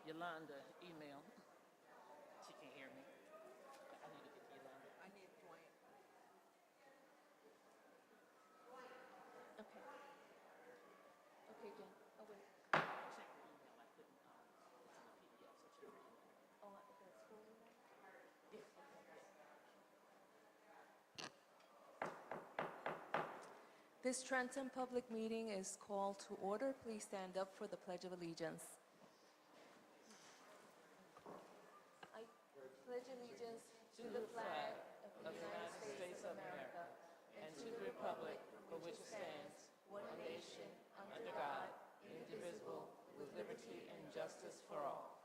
Yolanda email. She can't hear me. I need to get to Yolanda. I need Dwayne. Okay. Okay, Jen. Oh, wait. Check her email. I couldn't. It's in a PDF, so check her email. Oh, the school email? Yes. Okay. This Trenton public meeting is called to order. Please stand up for the Pledge of Allegiance. I pledge allegiance to the flag of the United States of America and to the republic for which it stands, one nation, under God, indivisible, with liberty and justice for all.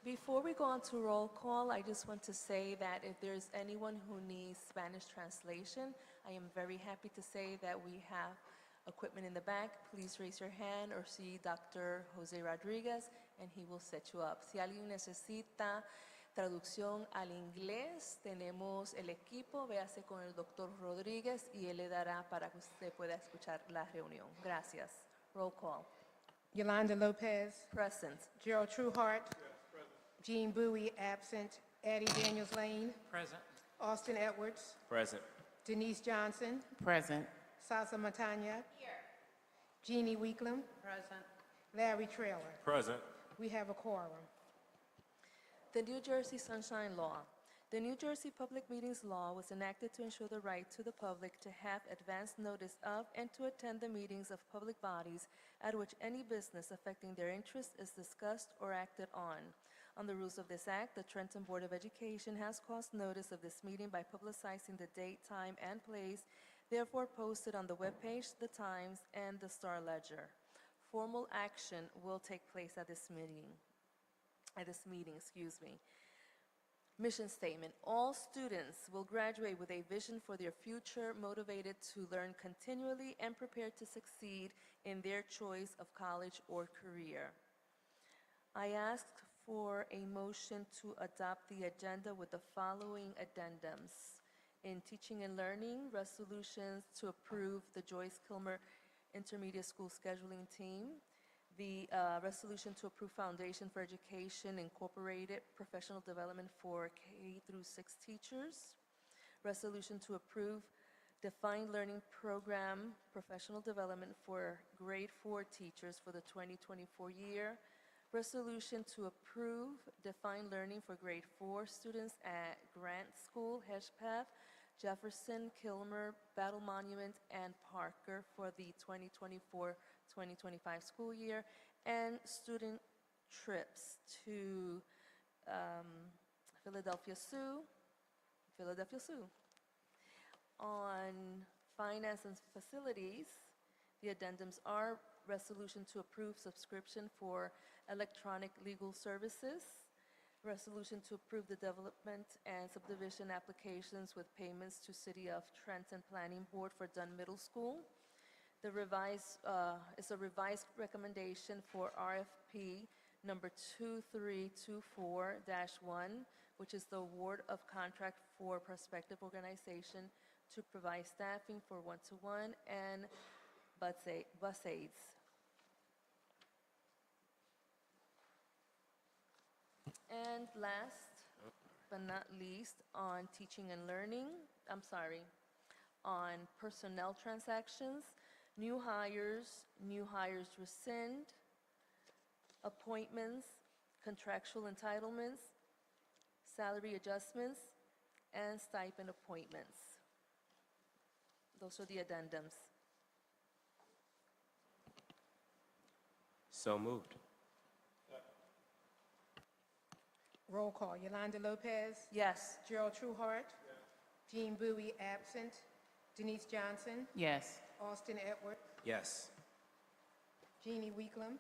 Before we go on to roll call, I just want to say that if there's anyone who needs Spanish translation, I am very happy to say that we have equipment in the back. Please raise your hand or see Dr. Jose Rodriguez and he will set you up. Si alguien necesita traducción al inglés, tenemos el equipo, véase con el Dr. Rodríguez y él le dará para que usted pueda escuchar la reunión. Gracias. Roll call. Yolanda Lopez. Present. Gerald Trueheart. Jean Bowie, absent. Addie Daniels Lane. Present. Austin Edwards. Present. Denise Johnson. Present. Sasa Matanya. Here. Jeannie Weeklam. Present. Larry Trailer. Present. We have a quorum. The New Jersey Sunshine Law. The New Jersey Public Meetings Law was enacted to ensure the right to the public to have advance notice of and to attend the meetings of public bodies at which any business affecting their interest is discussed or acted on. On the rules of this act, the Trenton Board of Education has caused notice of this meeting by publicizing the date, time, and place, therefore posted on the webpage, the Times, and the Star Ledger. Formal action will take place at this meeting. Mission statement. All students will graduate with a vision for their future, motivated to learn continually and prepared to succeed in their choice of college or career. I ask for a motion to adopt the agenda with the following addendums. In teaching and learning, resolutions to approve the Joyce Kilmer Intermediate School Scheduling Team, the resolution to approve Foundation for Education Incorporated Professional Development for K through 6 teachers, resolution to approve Defined Learning Program Professional Development for Grade 4 teachers for the 2024 year, resolution to approve Defined Learning for Grade 4 students at Grant School, Hedgepath, Jefferson, Kilmer, Battle Monument, and Parker for the 2024-2025 school year, and student trips to Philadelphia Sioux. On finance and facilities, the addendums are resolution to approve subscription for electronic legal services, resolution to approve the development and subdivision applications with payments to City of Trenton Planning Board for Dunn Middle School. The revised is a revised recommendation for RFP number 2324-1, which is the award of contract for prospective organization to provide staffing for one-to-one and bus aids. And last but not least, on teaching and learning, on personnel transactions, new hires rescind, appointments, contractual entitlements, salary adjustments, and stipend appointments. Those are the addendums. So moved. Roll call. Yolanda Lopez. Yes. Gerald Trueheart. Jean Bowie, absent. Denise Johnson. Yes. Austin Edwards. Yes. Jeannie Weeklam.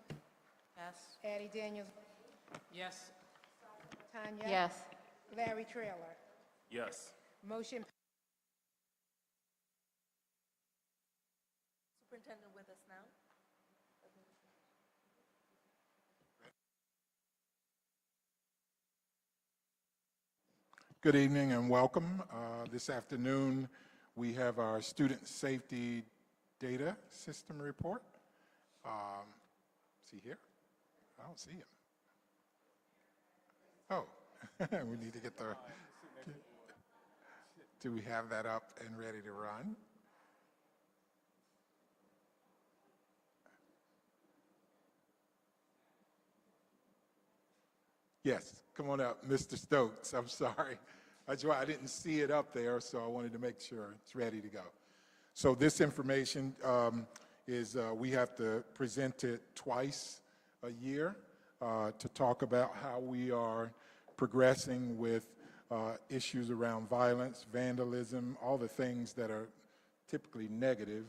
Yes. Addie Daniels. Yes. Tanya. Yes. Larry Trailer. Yes. Motion. Superintendent with us now. Good evening and welcome. This afternoon, we have our student safety data system report. Is he here? I don't see him. Oh, we need to get the, do we have that up and ready to run? Yes, come on up, Mr. Stokes. I'm sorry. That's why I didn't see it up there, so I wanted to make sure it's ready to go. So this information is we have to present it twice a year to talk about how we are progressing with issues around violence, vandalism, all the things that are typically negative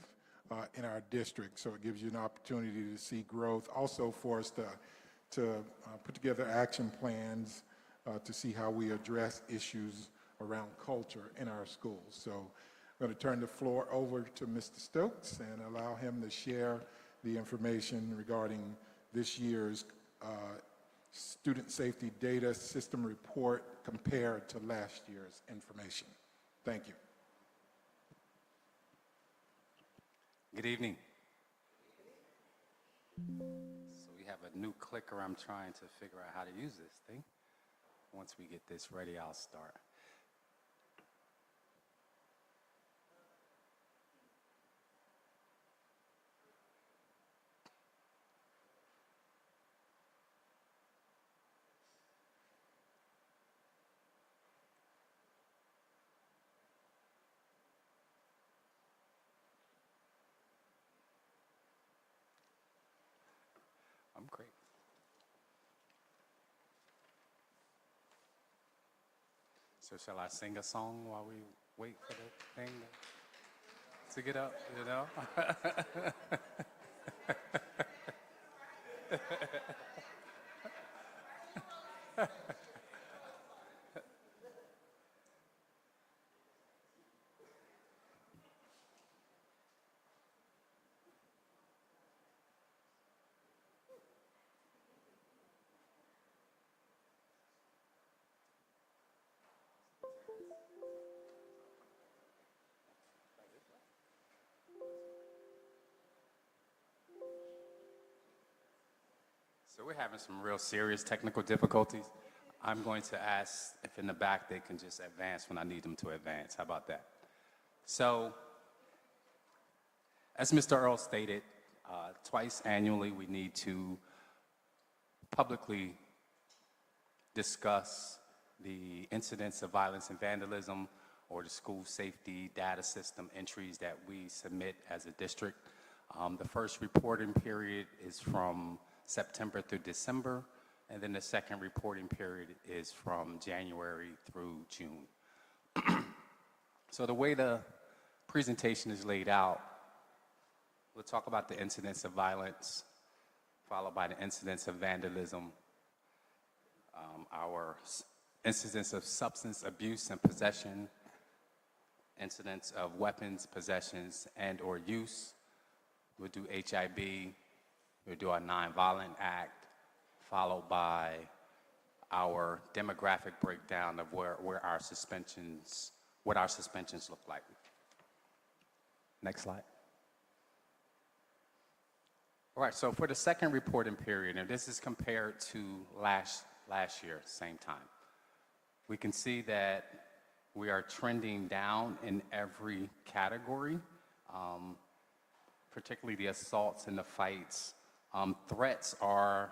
in our district. So it gives you an opportunity to see growth. Also for us to put together action plans to see how we address issues around culture in our schools. So I'm going to turn the floor over to Mr. Stokes and allow him to share the information regarding this year's student safety data system report compared to last year's information. Thank you. Good evening. So we have a new clicker. I'm trying to figure out how to use this thing. Once we get this ready, I'll start. I'm great. So shall I sing a song while we wait for the thing to get up, you know? So we're having some real serious technical difficulties. I'm going to ask if in the back they can just advance when I need them to advance. How about that? So, as Mr. Earl stated, twice annually we need to publicly discuss the incidents of violence and vandalism or the school safety data system entries that we submit as a district. The first reporting period is from September through December, and then the second reporting period is from January through June. So the way the presentation is laid out, we'll talk about the incidents of violence, followed by the incidents of vandalism, our incidents of substance abuse and possession, incidents of weapons, possessions, and or use. We'll do HIB. We'll do our nonviolent act, followed by our demographic breakdown of what our suspensions look like. Next slide. All right, so for the second reporting period, and this is compared to last year, same time, we can see that we are trending down in every category, particularly the assaults and the fights. Threats are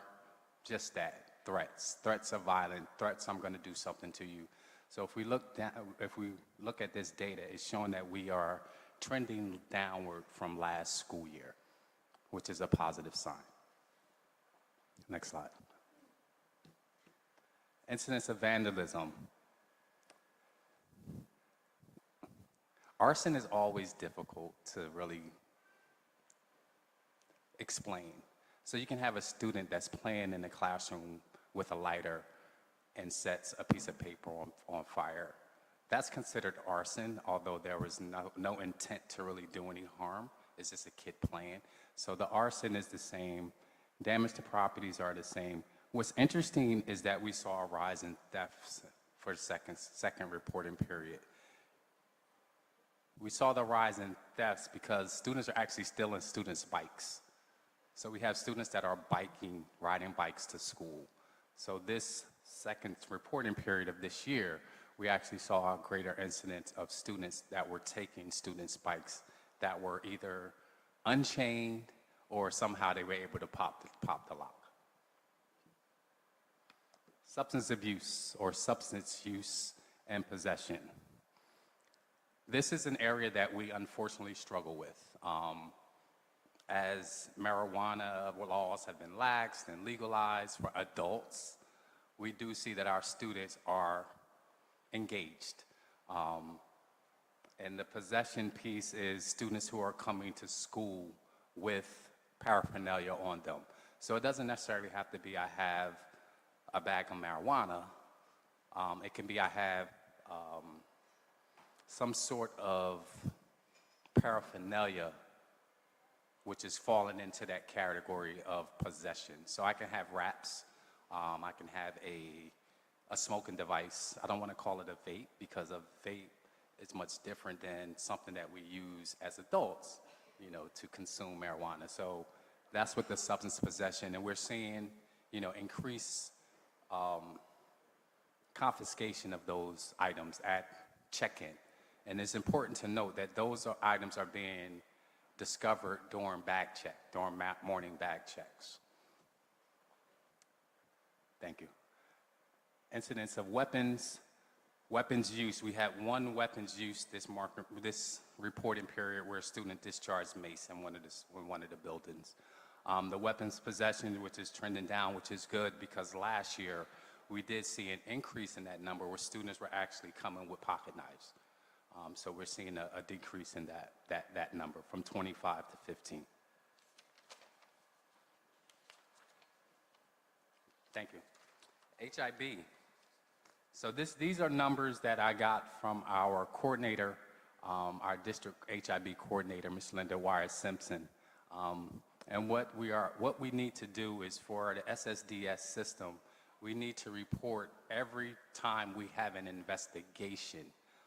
just that, threats. Threats are violent, threats, I'm going to do something to you. So if we look at this data, it's showing that we are trending downward from last school year, which is a positive sign. Next slide. Incidents of vandalism. Arson is always difficult to really explain. So you can have a student that's playing in the classroom with a lighter and sets a piece of paper on fire. That's considered arson, although there was no intent to really do any harm. It's just a kid playing. So the arson is the same. Damage to properties are the same. What's interesting is that we saw a rise in thefts for the second reporting period. we saw the rise in thefts because students are actually stealing students' bikes. So we have students that are riding bikes to school. So this second reporting period of this year, we actually saw a greater incidence of students that were taking students' bikes that were either unchained or somehow they were able to pop the lock. Substance abuse or substance use and possession. This is an area that we unfortunately struggle with. As marijuana laws have been laxed and legalized for adults, we do see that our students are engaged. And the possession piece is students who are coming to school with paraphernalia on them. So it doesn't necessarily have to be I have a bag of marijuana. It can be I have some sort of paraphernalia which is falling into that category of possession. So I can have wraps, I can have a smoking device. I don't want to call it a vape because a vape is much different than something that we use as adults, to consume marijuana. So that's what the substance possession, and we're seeing, increased confiscation of those items at check-in. And it's important to note that those items are being discovered during morning bag checks. Thank you. Incidents of weapons use. We had one weapons use this reporting period where a student discharged mace in one of the buildings. The weapons possession, which is trending down, which is good because last year we did see an increase in that number where students were actually coming with pocket knives. So we're seeing a decrease in that number from 25 to 15. Thank you. HIB. So these are numbers that I got from our coordinator, our district HIB coordinator, Ms. Linda Wire-Simpson. And what we need to do is for the SSDS system, we need to report every time we have an investigation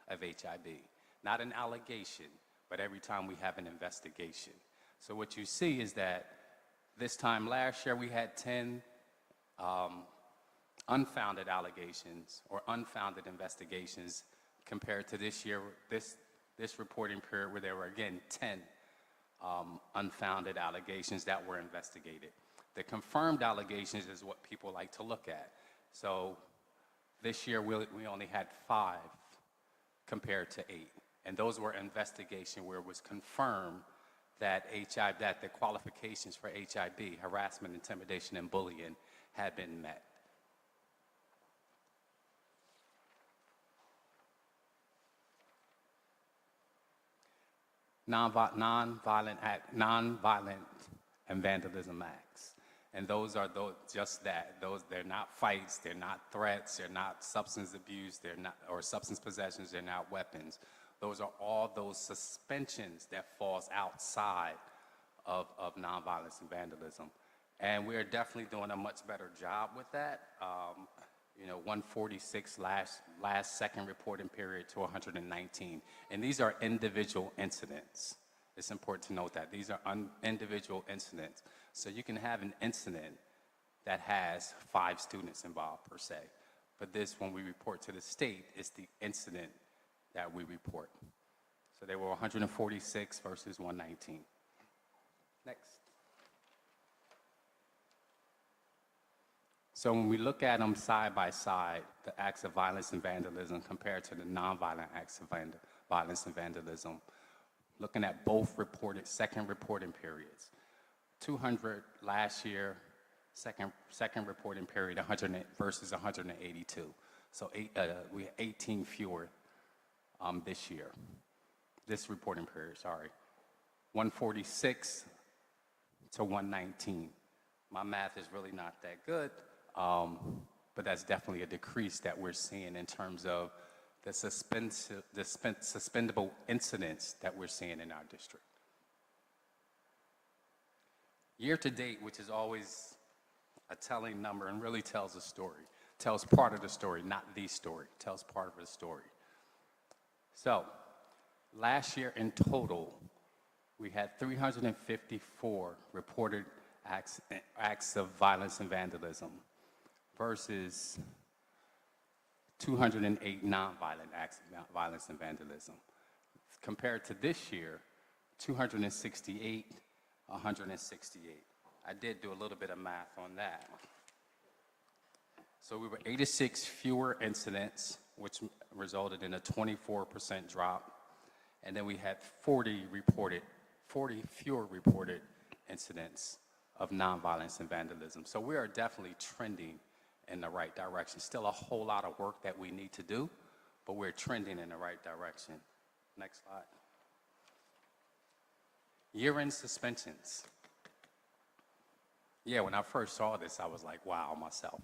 of HIB. Not an allegation, but every time we have an investigation. So what you see is that this time last year we had 10 unfounded allegations or unfounded investigations compared to this year, this reporting period where there were again 10 unfounded allegations that were investigated. The confirmed allegations is what people like to look at. So this year we only had 5 compared to 8. And those were investigation where it was confirmed that that the qualifications for HIB, harassment, intimidation, and bullying, had been met. Nonviolent and vandalism acts. And those are just that. They're not fights, they're not threats, they're not substance abuse, or substance possessions, they're not weapons. Those are all those suspensions that falls outside of nonviolence and vandalism. And we're definitely doing a much better job with that. 146 last second reporting period to 119. And these are individual incidents. It's important to note that. These are individual incidents. So you can have an incident that has 5 students involved per se. But this, when we report to the state, is the incident that we report. So there were 146 versus 119. Next. So when we look at them side by side, the acts of violence and vandalism compared to the nonviolent acts of violence and vandalism, looking at both second reporting periods. 200 last year, second reporting period, 100 versus 182. So we had 18 fewer this year, this reporting period, sorry. 146 to 119. My math is really not that good, but that's definitely a decrease that we're seeing in terms of the suspendable incidents that we're seeing in our district. Year to date, which is always a telling number and really tells a story, tells part of the story, not the story, tells part of the story. So Last year in total, we had 354 reported acts of violence and vandalism versus 208 nonviolent acts of violence and vandalism. Compared to this year, 268, 168. I did do a little bit of math on that. So we were 86 fewer incidents, which resulted in a 24% drop. And then we had 40 fewer reported incidents of nonviolence and vandalism. So we are definitely trending in the right direction. Still a whole lot of work that we need to do, but we're trending in the right direction. Next slide. Year-end suspensions. Yeah, when I first saw this, I was like, wow, myself.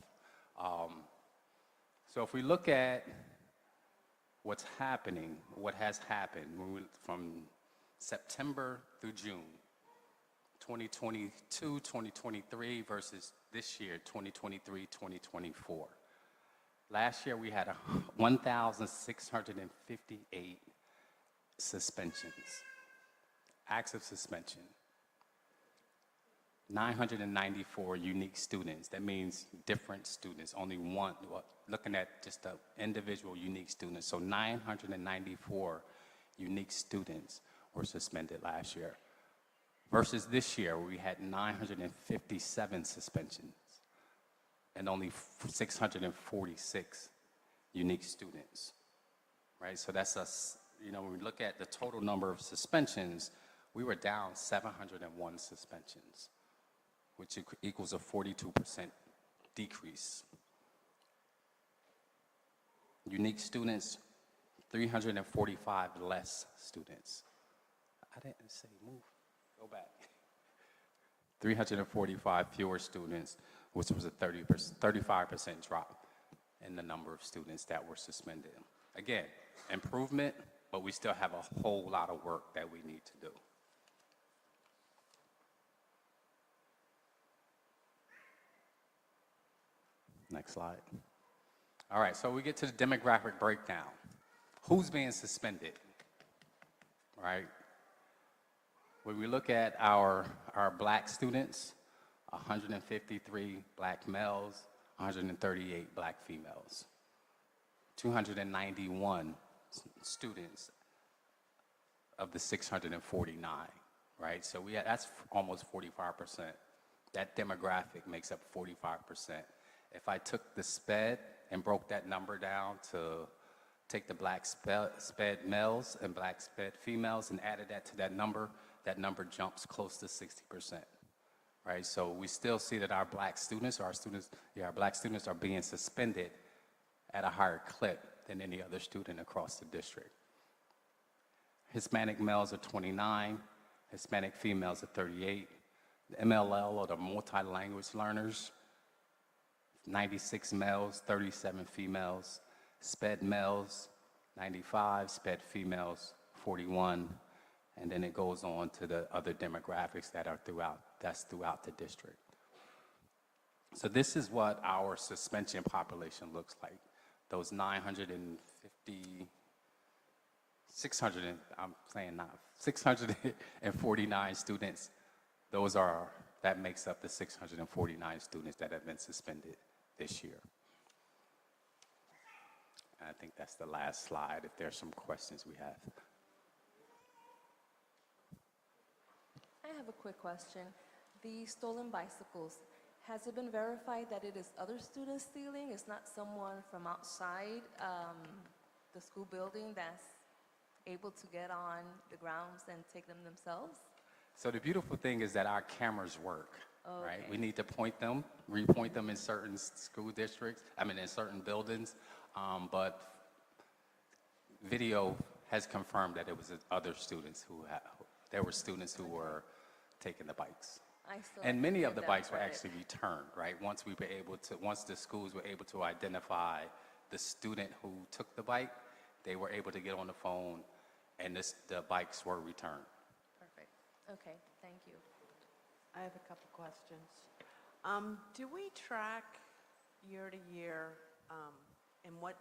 So if we look at what's happening, what has happened from September through June, 2022, 2023 versus this year, 2023, 2024. Last year we had 1,658 suspensions, acts of suspension. 994 unique students. That means different students, only one, looking at just the individual unique students. So 994 unique students were suspended last year. Versus this year, we had 957 suspensions and only 646 unique students, right? So that's us, when we look at the total number of suspensions, we were down 701 suspensions, which equals a 42% decrease. Unique students, 345 less students. I didn't say move, go back. 345 fewer students, which was a 35% drop in the number of students that were suspended. Again, improvement, but we still have a whole lot of work that we need to do. Next slide. All right, so we get to the demographic breakdown. Who's being suspended, right? When we look at our black students, 153 black males, 138 black females, 291 students of the 649, right? So that's almost 45%. That demographic makes up 45%. If I took the SPED and broke that number down to take the black SPED males and black SPED females and added that to that number jumps close to 60%, right? So we still see that our black students are being suspended at a higher clip than any other student across the district. Hispanic males are 29, Hispanic females are 38. The MLL, or the multi-language learners, 96 males, 37 females. SPED males, 95, SPED females, 41. And then it goes on to the other demographics that are throughout the district. So this is what our suspension population looks like. Those 649 students, that makes up the 649 students that have been suspended this year. And I think that's the last slide, if there's some questions we have. I have a quick question. The stolen bicycles, has it been verified that it is other students stealing? It's not someone from outside the school building that's able to get on the grounds and take them themselves? So the beautiful thing is that our cameras work, right? Okay. We need to repoint them in certain school districts, in certain buildings, but video has confirmed that it was other students there were students who were taking the bikes. And many of the bikes were actually returned, right? Once the schools were able to identify the student who took the bike, they were able to get on the phone and the bikes were returned. Perfect. Okay, thank you. I have a couple questions. Do we track year to year in what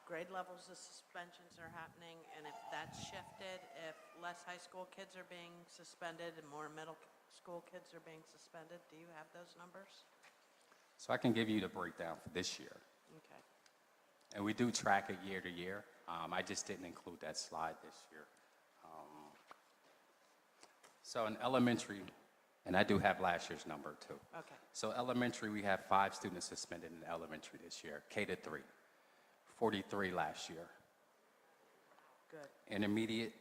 grade levels the suspensions are happening, and if that's shifted, if less high school kids are being suspended and more middle school kids are being suspended? Do you have those numbers? So I can give you the breakdown for this year. Okay. And we do track it year to year. I just didn't include that slide this year. So in elementary, and I do have last year's number too. Okay. So elementary, we have 5 students suspended in elementary this year, K to 3, 43 last year. Good. Intermediate,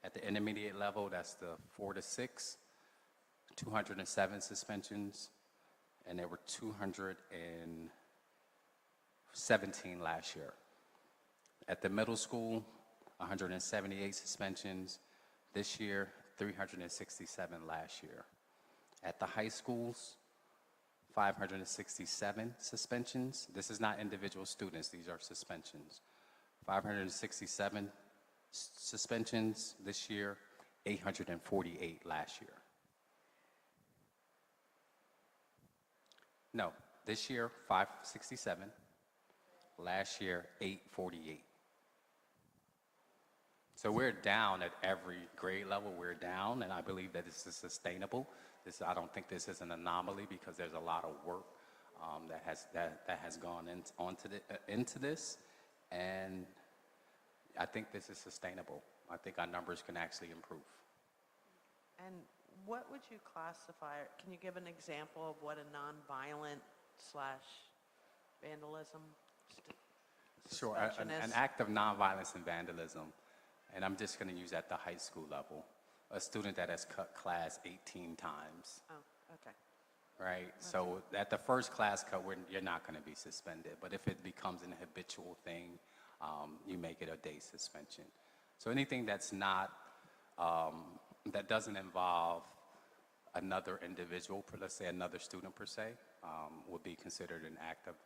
at the intermediate level, that's the 4 to 6, 207 suspensions, and there were 217 last year. At the middle school, 178 suspensions this year, 367 last year. At the high schools, 567 suspensions. This is not individual students, these are suspensions. 567 suspensions this year, 848 last year. No, this year, 567. Last year, 848. So we're down at every grade level, we're down, and I believe that this is sustainable. I don't think this is an anomaly because there's a lot of work that has gone into this, and I think this is sustainable. I think our numbers can actually improve. And what would you classify, can you give an example of what a nonviolent / vandalism Sure, suspension is? an act of nonviolence and vandalism, and I'm just going to use at the high school level, a student that has cut class 18 times, Oh, okay. right? So at the first class cut, you're not going to be suspended, but if it becomes an habitual thing, you make it a day suspension. So anything that's not, that doesn't involve another individual, let's say another student per se, would be considered an act of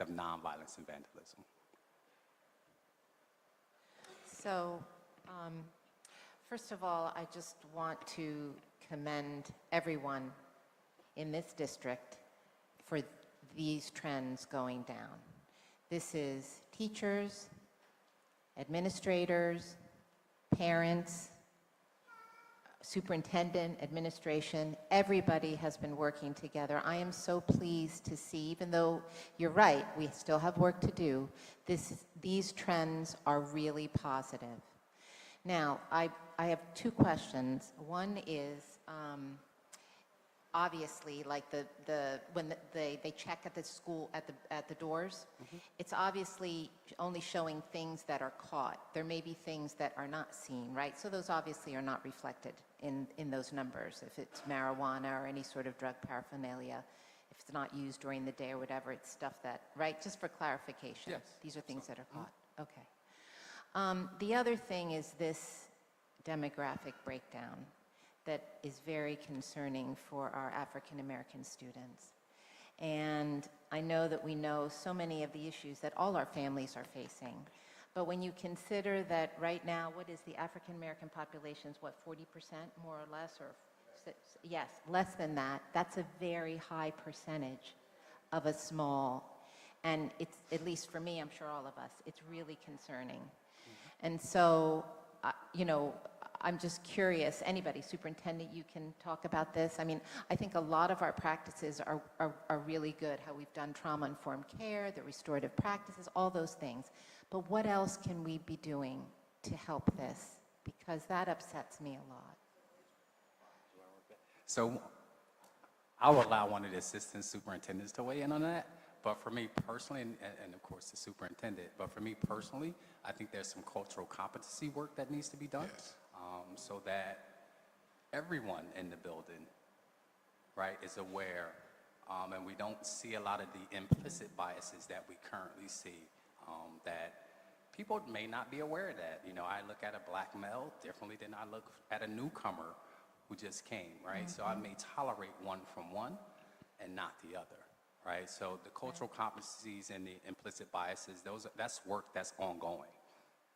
nonviolence and vandalism. So, first of all, I just want to commend everyone in this district for these trends going down. This is teachers, administrators, parents, superintendent, administration, everybody has been working together. I am so pleased to see, even though you're right, we still have work to do, these trends are really positive. Now, I have 2 questions. One is, obviously, like when they check at the school, at the doors, it's obviously only showing things that are caught. There may be things that are not seen, right? So those obviously are not reflected in those numbers. If it's marijuana or any sort of drug paraphernalia, if it's not used during the day or whatever, it's stuff that, right? Just for clarification. Yes. These are things that are caught. Okay. The other thing is this demographic breakdown that is very concerning for our African American students. And I know that we know so many of the issues that all our families are facing. But when you consider that right now, what is the African American population, is what, 40% more or less, or yes, less than that, that's a very high percentage of a small, and it's, at least for me, I'm sure all of us, it's really concerning. And so, you know, I'm just curious, anybody, superintendent, you can talk about this. I mean, I think a lot of our practices are really good, how we've done trauma-informed care, the restorative practices, all those things. But what else can we be doing to help this? Because that upsets me a lot. So I'll allow one of the assistant superintendents to weigh in on that. But for me personally, and of course the superintendent, but for me personally, I think there's some cultural competency work that needs to be done. Yes. So that everyone in the building, right, is aware, and we don't see a lot of the implicit biases that we currently see, that people may not be aware of that. You know, I look at a black male differently than I look at a newcomer who just came, right? So I may tolerate one from one and not the other, right? So the cultural competencies and the implicit biases, that's work that's ongoing.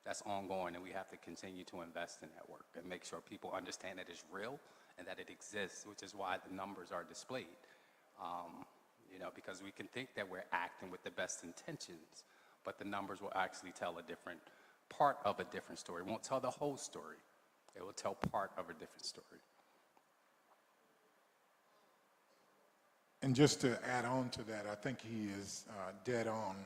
That's ongoing, and we have to continue to invest in that work and make sure people understand that it's real and that it exists, which is why the numbers are displayed. You know, because we can think that we're acting with the best intentions, but the numbers will actually tell a different part of a different story. It won't tell the whole story. It will tell part of a different story. And just to add on to that, I think he is dead on.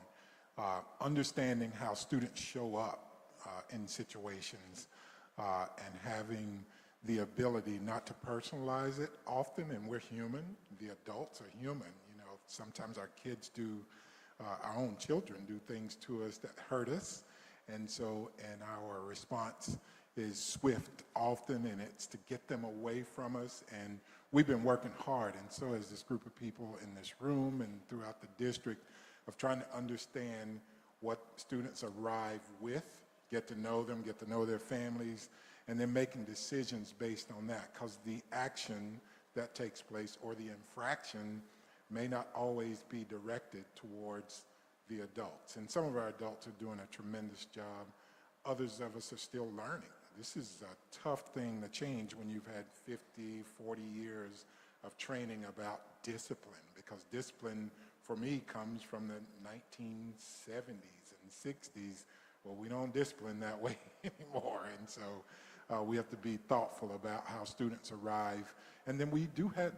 Understanding how students show up in situations and having the ability not to personalize it often, and we're human, the adults are human. You know, sometimes our kids do, our own children do things to us that hurt us, and our response is swift often, and it's to get them away from us. And we've been working hard, and so has this group of people in this room and throughout the district, of trying to understand what students arrive with, get to know them, get to know their families, and then making decisions based on that, because the action that takes place or the infraction may not always be directed towards the adults. And some of our adults are doing a tremendous job. Others of us are still learning. This is a tough thing to change when you've had 50, 40 years of training about discipline, because discipline for me comes from the 1970s and 60s. Well, we don't discipline that way anymore, and so we have to be thoughtful about how students arrive. And then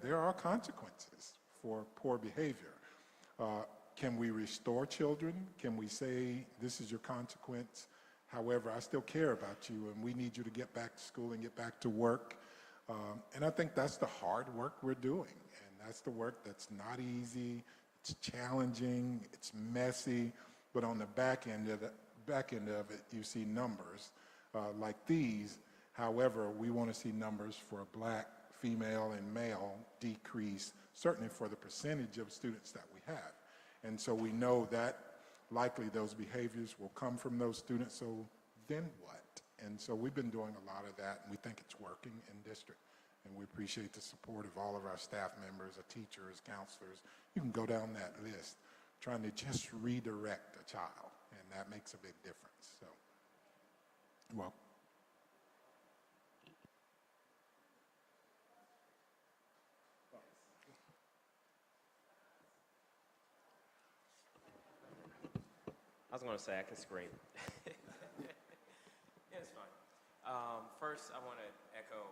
there are consequences for poor behavior. Can we restore children? Can we say, this is your consequence? However, I still care about you, and we need you to get back to school and get back to work. And I think that's the hard work we're doing, and that's the work that's not easy. It's challenging, it's messy, but on the back end of it, you see numbers like these. However, we want to see numbers for Black, female, and male decrease, certainly for the percentage of students that we have. And so we know that likely those behaviors will come from those students, so then what? And so we've been doing a lot of that, and we think it's working in district. And we appreciate the support of all of our staff members, our teachers, counselors. You can go down that list, trying to just redirect a child, and that makes a big difference. So, well. I was going to say I can scream. Yeah, it's fine. First, I want to echo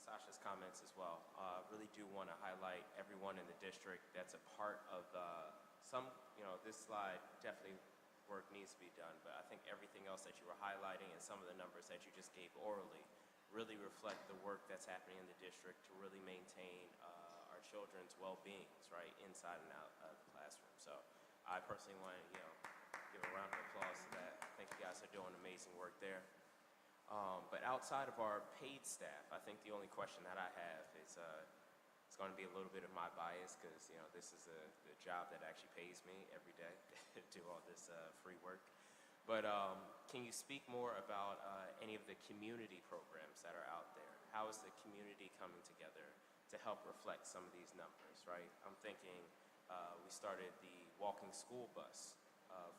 Sasha's comments as well. Really do want to highlight everyone in the district that's a part of this slide. Definitely work needs to be done, but I think everything else that you were highlighting and some of the numbers that you just gave orally really reflect the work that's happening in the district to really maintain our children's well-beings, right, inside and out of the classroom. So I personally want to, give a round of applause to that. I think you guys are doing amazing work there. But outside of our paid staff, I think the only question that I have is it's going to be a little bit of my bias, because this is the job that actually pays me every day to do all this free work. But can you speak more about any of the community programs that are out there? How is the community coming together to help reflect some of these numbers, right? I'm thinking we started the walking school bus,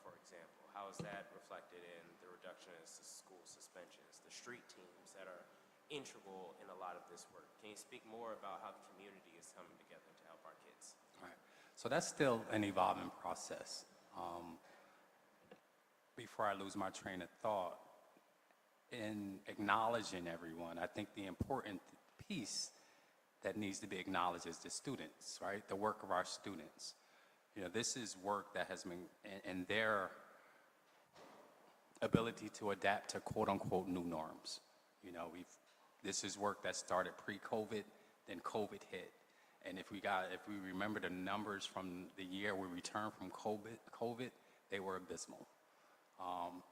for example. How is that reflected in the reduction in school suspensions, the street teams that are integral in a lot of this work? Can you speak more about how the community is coming together to help our kids? All right. So that's still an evolving process. Before I lose my train of thought, in acknowledging everyone, I think the important piece that needs to be acknowledged is the students, right? The work of our students. This is work that has been in their ability to adapt to quote-unquote new norms. This is work that started pre-COVID, then COVID hit. And if we remember the numbers from the year we returned from COVID, they were abysmal.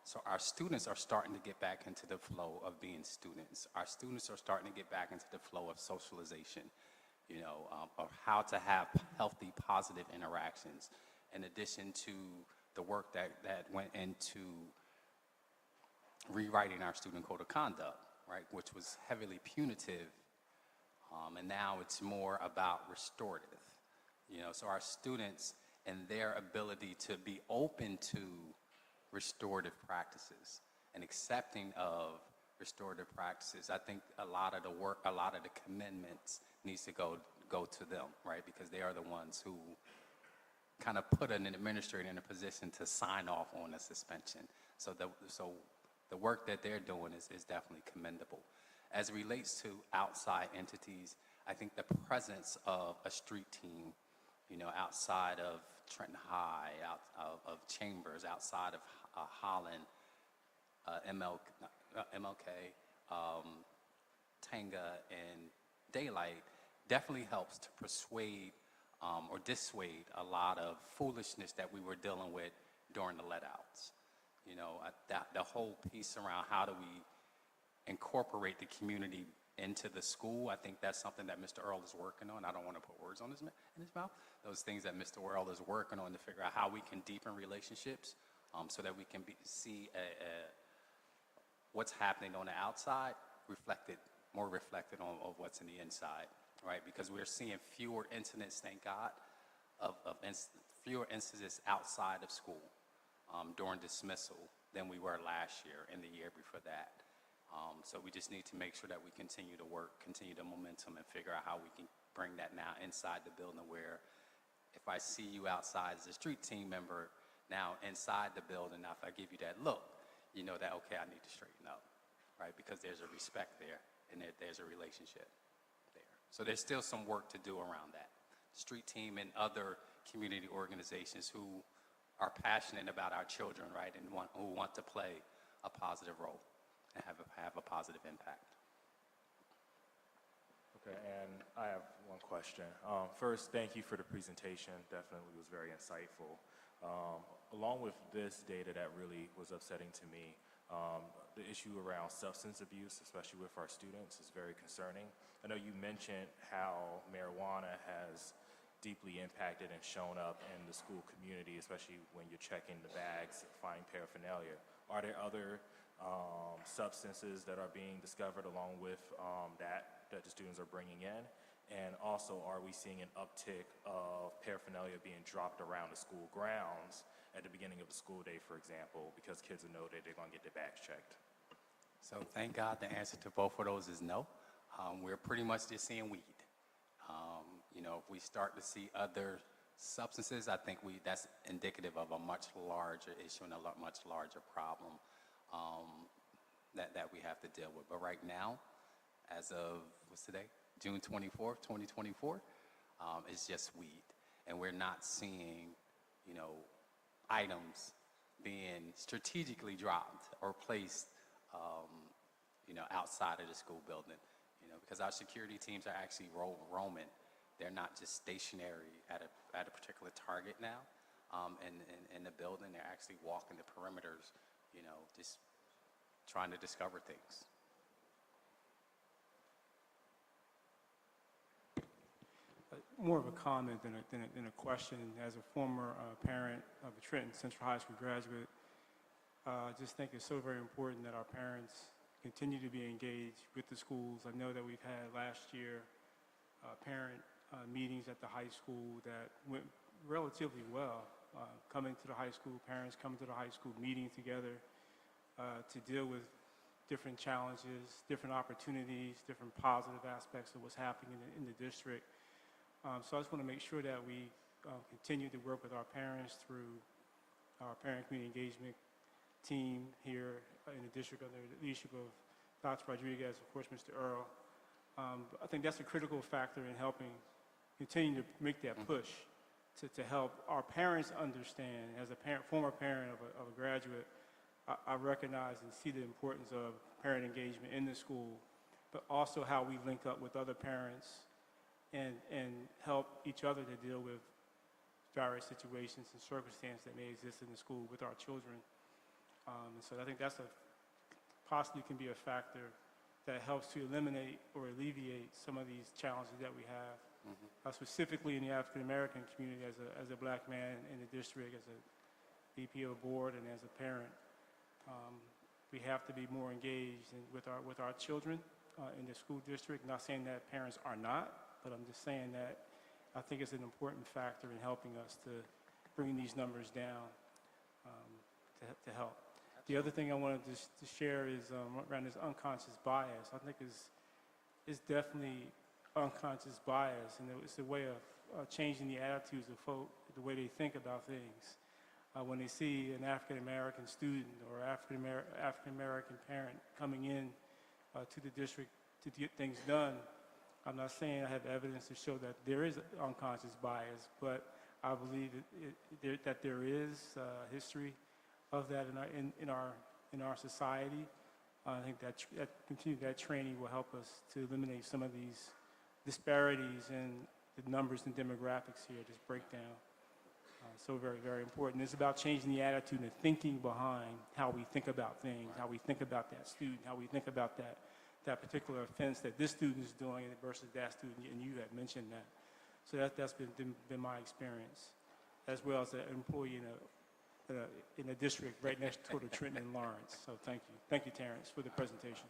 So our students are starting to get back into the flow of being students. Our students are starting to get back into the flow of socialization, of how to have healthy, positive interactions, in addition to the work that went into rewriting our student code of conduct, right, which was heavily punitive, and now it's more about restorative. So our students and their ability to be open to restorative practices and accepting of restorative practices, I think a lot of the work, a lot of the commitments needs to go to them, right? Because they are the ones who kind of put an administrator in a position to sign off on a suspension. So the work that they're doing is definitely commendable. As it relates to outside entities, I think the presence of a street team, outside of Trenton High, out of Chambers, outside of Holland, MLK, Tanga, and Daylight definitely helps to persuade or dissuade a lot of foolishness that we were dealing with during the letouts. The whole piece around how do we incorporate the community into the school, I think that's something that Mr. Earl is working on. I don't want to put words in his mouth. Those things that Mr. Earl is working on to figure out how we can deepen relationships so that we can see what's happening on the outside more reflected on what's in the inside, right? Because we're seeing fewer incidents, thank God, fewer incidents outside of school during dismissal than we were last year and the year before that. So we just need to make sure that we continue to work, continue the momentum, and figure out how we can bring that now inside the building where if I see you outside as a street team member, now inside the building, now if I give you that look, you know that, okay, I need to straighten up, right? Because there's a respect there and there's a relationship there. So there's still some work to do around that. Street team and other community organizations who are passionate about our children, right, and who want to play a positive role and have a positive impact. Okay, and I have one question. First, thank you for the presentation. Definitely was very insightful. Along with this data that really was upsetting to me, the issue around substance abuse, especially with our students, is very concerning. I know you mentioned how marijuana has deeply impacted and shown up in the school community, especially when you're checking the bags, finding paraphernalia. Are there other substances that are being discovered along with that the students are bringing in? And also, are we seeing an uptick of paraphernalia being dropped around the school grounds at the beginning of the school day, for example, because kids will know that they're going to get their bags checked? So thank God the answer to both of those is no. We're pretty much just seeing weed. If we start to see other substances, I think that's indicative of a much larger issue and a much larger problem that we have to deal with. But right now, as of, what's today? June 24th, 2024, it's just weed. And we're not seeing, items being strategically dropped or placed, outside of the school building, because our security teams are actually roaming. They're not just stationary at a particular target now in the building. They're actually walking the perimeters, just trying to discover things. More of a comment than a question. As a former parent of a Trenton Central High School graduate, I just think it's so very important that our parents continue to be engaged with the schools. I know that we've had last year parent meetings at the high school that went relatively well. Coming to the high school, parents coming to the high school, meeting together to deal with different challenges, different opportunities, different positive aspects of what's happening in the district. So I just want to make sure that we continue to work with our parents through our parent community engagement team here in the district under the leadership of Dr. Rodriguez, of course, Mr. Earl. I think that's a critical factor in helping continue to make that push to help our parents understand. As a former parent of a graduate, I recognize and see the importance of parent engagement in the school, but also how we link up with other parents and help each other to deal with various situations and circumstances that may exist in the school with our children. And so I think that's possibly can be a factor that helps to eliminate or alleviate some of these challenges that we have. Specifically in the African American community, as a black man in the district, as a VP of board, and as a parent, we have to be more engaged with our children in the school district. Not saying that parents are not, but I'm just saying that I think it's an important factor in helping us to bring these numbers down to help. The other thing I wanted to share is around this unconscious bias. I think it's definitely unconscious bias, and it's a way of changing the attitudes of the way they think about things. When they see an African American student or African American parent coming in to the district to get things done, I'm not saying I have evidence to show that there is unconscious bias, but I believe that there is a history of that in our society. I think that training will help us to eliminate some of these disparities in the numbers and demographics here, this breakdown. So very, very important. It's about changing the attitude and thinking behind how we think about things, how we think about that student, how we think about that particular offense that this student is doing versus that student, and you had mentioned that. So that's been my experience, as well as an employee in a district right next to Trenton and Lawrence. So thank you. Thank you, Terrence, for the presentation.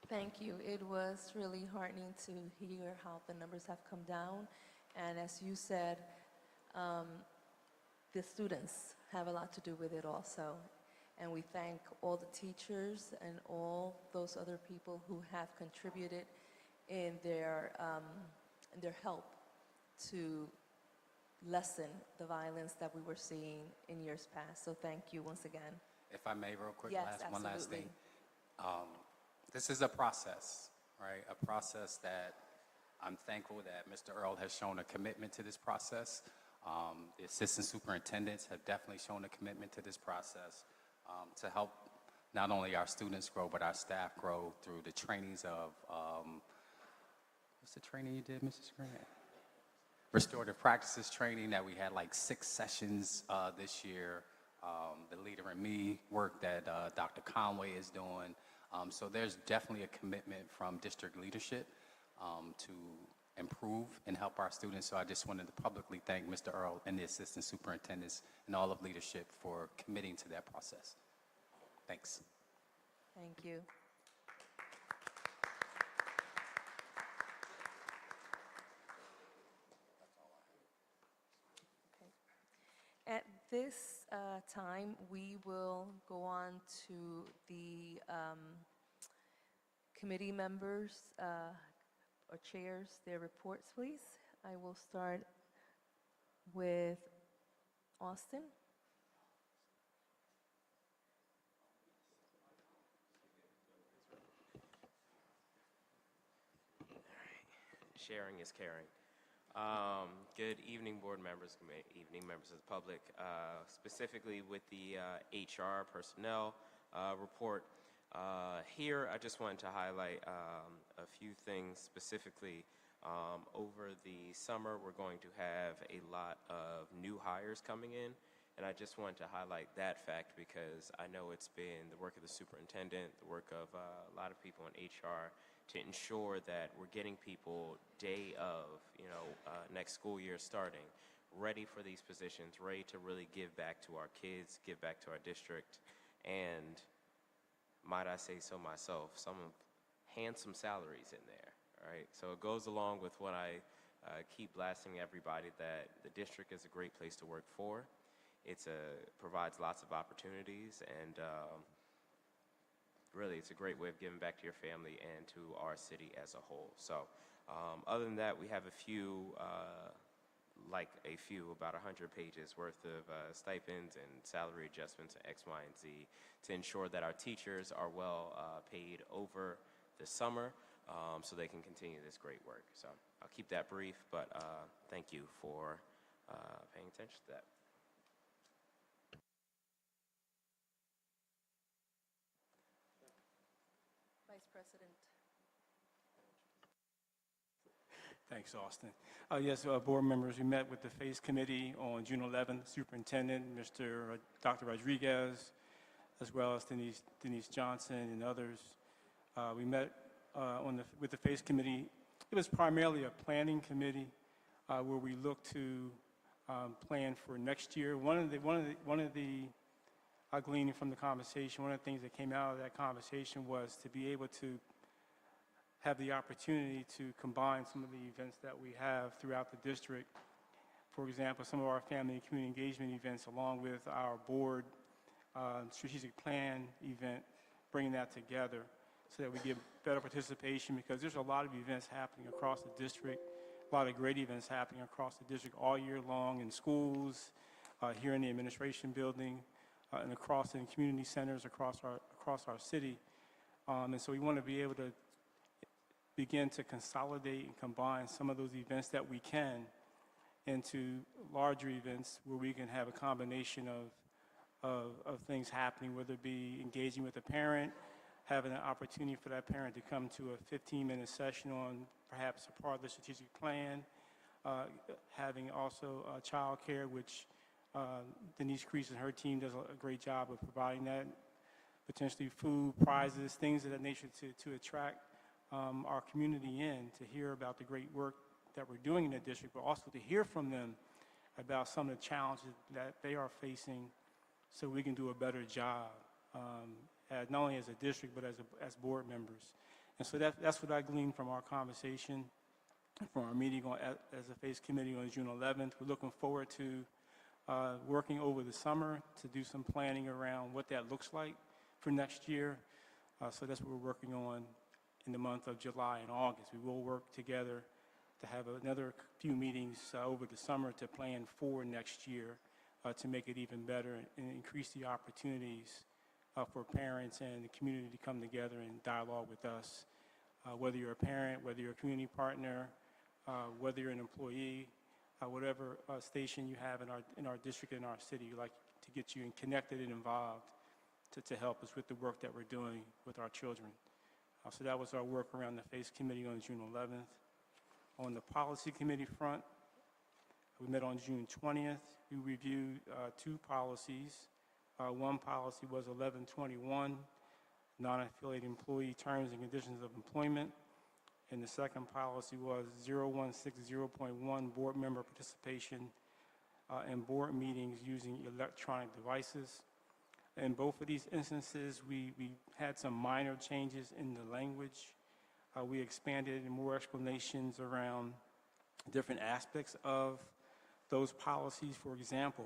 Thank you. It was really heartening to hear how the numbers have come down. And as you said, the students have a lot to do with it also. And we thank all the teachers and all those other people who have contributed in their help to lessen the violence that we were seeing in years past. So thank you once again. If I may, real quick, Yes, one last absolutely. thing. This is a process, right? A process that I'm thankful that Mr. Earl has shown a commitment to this process. The assistant superintendents have definitely shown a commitment to this process to help not only our students grow, but our staff grow through the trainings of, what's the training you did, Mrs. Grant? Restorative practices training that we had like 6 sessions this year. The Leader in Me work that Dr. Conway is doing. So there's definitely a commitment from district leadership to improve and help our students. So I just wanted to publicly thank Mr. Earl and the assistant superintendents and all of leadership for committing to that process. Thanks. Thank you. At this time, we will go on to the committee members or chairs, their reports, please. I will start with Austin. Sharing is caring. Good evening, board members, evening members of the public. Specifically with the HR personnel report. Here, I just wanted to highlight a few things specifically. Over the summer, we're going to have a lot of new hires coming in, and I just wanted to highlight that fact because I know it's been the work of the superintendent, the work of a lot of people in HR to ensure that we're getting people day of, next school year starting, ready for these positions, ready to really give back to our kids, give back to our district, and might I say so myself, some handsome salaries in there, right? So it goes along with what I keep blasting everybody that the district is a great place to work for. Provides lots of opportunities, and really it's a great way of giving back to your family and to our city as a whole. So other than that, we have about 100 pages worth of stipends and salary adjustments and X, Y, and Z to ensure that our teachers are well paid over the summer so they can continue this great work. So I'll keep that brief, but thank you for paying attention to that. Vice President. Thanks, Austin. Yes, board members, we met with the FACE committee on June 11th. Superintendent, Dr. Rodriguez, as well as Denise Johnson and others. We met with the FACE committee. It was primarily a planning committee where we looked to plan for next year. I gleaned from the conversation, one of the things that came out of that conversation was to be able to have the opportunity to combine some of the events that we have throughout the district. For example, some of our family and community engagement events along with our board strategic plan event, bringing that together so that we get better participation because there's a lot of events happening across the district a lot of great events happening across the district all year long in schools, here in the administration building, and across in community centers across our city. And so we want to be able to begin to consolidate and combine some of those events that we can into larger events where we can have a combination of things happening, whether it be engaging with a parent, having an opportunity for that parent to come to a 15-minute session on perhaps a part of the strategic plan, having also child care, which Denise Crease and her team does a great job of providing that, potentially food, prizes, things of that nature to attract our community in, to hear about the great work that we're doing in the district, but also to hear from them about some of the challenges that they are facing so we can do a better job, not only as a district, but as board members. And so that's what I gleaned from our conversation, from our meeting as a FACE committee on June 11th. We're looking forward to working over the summer to do some planning around what that looks like for next year. So that's what we're working on in the month of July and August. We will work together to have another few meetings over the summer to plan for next year to make it even better and increase the opportunities for parents and the community to come together and dialogue with us. Whether you're a parent, whether you're a community partner, whether you're an employee, whatever station you have in our district and our city, we'd like to get you connected and involved to help us with the work that we're doing with our children. So that was our work around the FACE committee on June 11th. On the policy committee front, we met on June 20th. We reviewed two policies. One policy was 1121, non-affiliated employee terms and conditions of employment. And the second policy was 0160.1, board member participation in board meetings using electronic devices. In both of these instances, we had some minor changes in the language. We expanded in more explanations around different aspects of those policies. For example,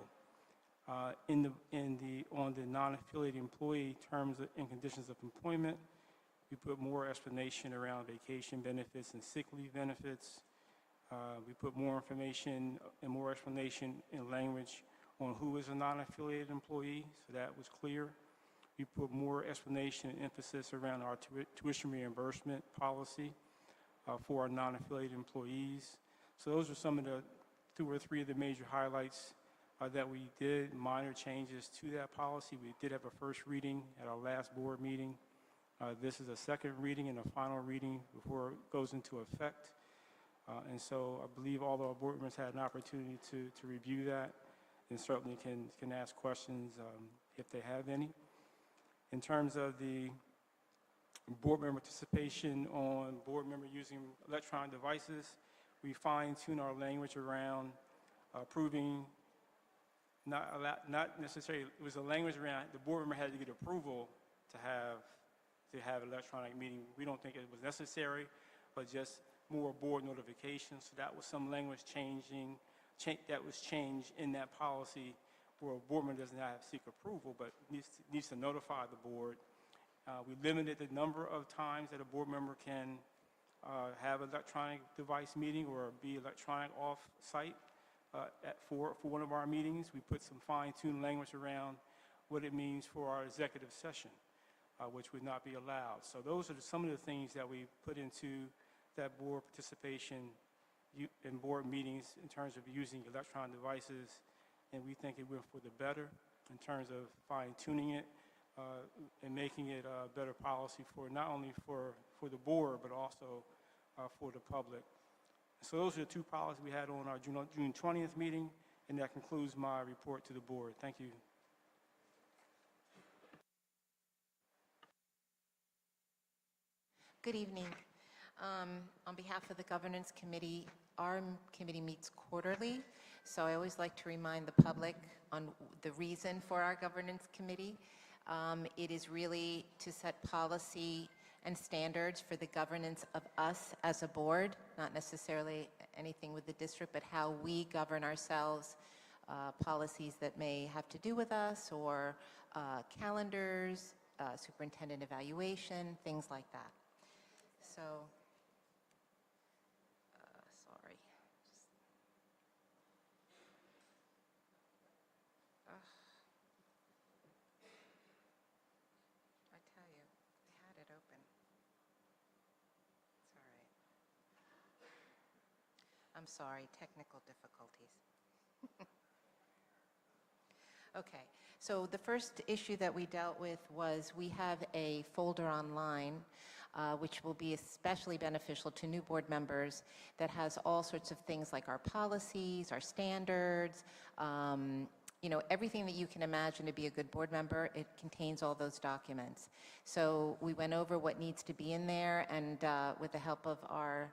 on the non-affiliated employee terms and conditions of employment, we put more explanation around vacation benefits and sick leave benefits. We put more information and more explanation in language on who is a non-affiliated employee, so that was clear. We put more explanation and emphasis around our tuition reimbursement policy for our non-affiliated employees. So those are some of the 2 or 3 of the major highlights that we did, minor changes to that policy. We did have a first reading at our last board meeting. This is a second reading and a final reading before it goes into effect. And so I believe all of our board members had an opportunity to review that and certainly can ask questions if they have any. In terms of the board member participation on board member using electronic devices, we fine-tune our language around approving, not necessarily, it was a language around the board member had to get approval to have electronic meeting. We don't think it was necessary, but just more board notifications. So that was some language that was changed in that policy where a board member doesn't have to seek approval, but needs to notify the board. We limited the number of times that a board member can have an electronic device meeting or be electronic off-site for one of our meetings. We put some fine-tuned language around what it means for our executive session, which would not be allowed. So those are some of the things that we put into that board participation in board meetings in terms of using electronic devices, and we think it went for the better in terms of fine-tuning it and making it a better policy for not only for the board, but also for the public. So those are the 2 policies we had on our June 20th meeting, and that concludes my report to the board. Thank you. Good evening. On behalf of the Governance Committee, our committee meets quarterly, so I always like to remind the public on the reason for our Governance Committee. It is really to set policy and standards for the governance of us as a board, not necessarily anything with the district, but how we govern ourselves, policies that may have to do with us, or calendars, superintendent evaluation, things like that. So, sorry. I'm sorry, technical difficulties. Okay, so the first issue that we dealt with was we have a folder online, which will be especially beneficial to new board members, that has all sorts of things like our policies, our standards, everything that you can imagine to be a good board member. It contains all those documents. So we went over what needs to be in there, and with the help of our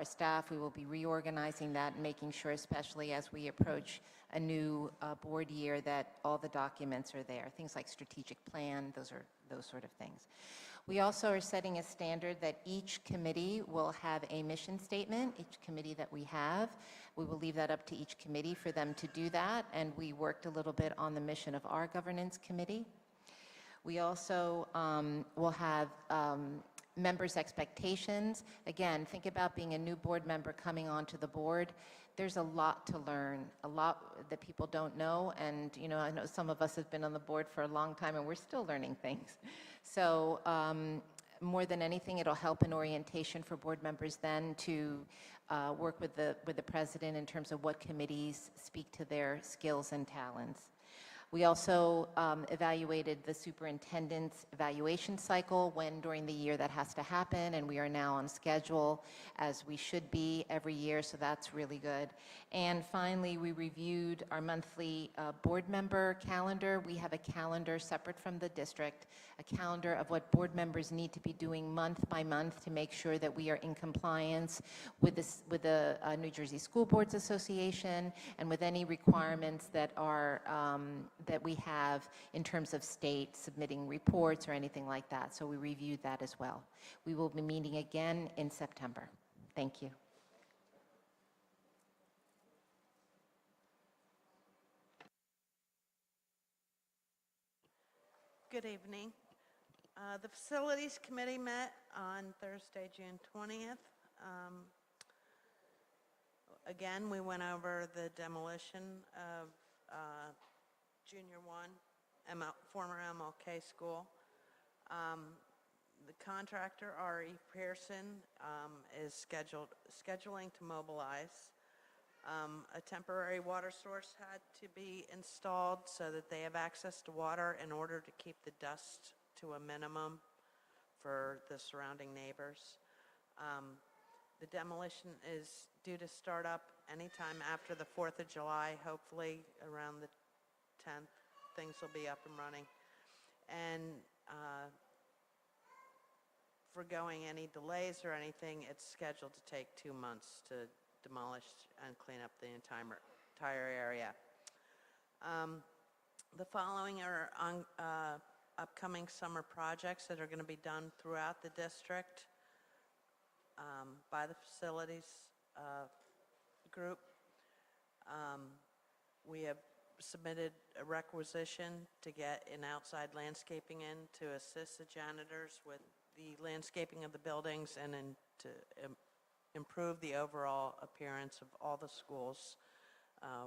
staff, we will be reorganizing that and making sure, especially as we approach a new board year, that all the documents are there. Things like strategic plan, those sort of things. We also are setting a standard that each committee will have a mission statement, each committee that we have. We will leave that up to each committee for them to do that, and we worked a little bit on the mission of our governance committee. We also will have members' expectations. Again, think about being a new board member coming onto the board. There's a lot to learn, a lot that people don't know, and I know some of us have been on the board for a long time and we're still learning things. So more than anything, it'll help in orientation for board members then to work with the president in terms of what committees speak to their skills and talents. We also evaluated the superintendent's evaluation cycle during the year that has to happen, and we are now on schedule as we should be every year, so that's really good. And finally, we reviewed our monthly board member calendar. We have a calendar separate from the district, a calendar of what board members need to be doing month by month to make sure that we are in compliance with the New Jersey School Boards Association and with any requirements that are that we have in terms of state submitting reports or anything like that. So we reviewed that as well. We will be meeting again in September. Thank you. Good evening. The Facilities Committee met on Thursday, June 20th. Again, we went over the demolition of Junior 1, former MLK school. The contractor, R.E. Pearson, is scheduling to mobilize. A temporary water source had to be installed so that they have access to water in order to keep the dust to a minimum for the surrounding neighbors. The demolition is due to start up anytime after the 4th of July, hopefully around the 10th, things will be up and running. And foregoing any delays or anything, it's scheduled to take 2 months to demolish and clean up the entire area. The following are upcoming summer projects that are going to be done throughout the district by the facilities group. We have submitted a requisition to get an outside landscaping in to assist the janitors with the landscaping of the buildings and to improve the overall appearance of all the schools.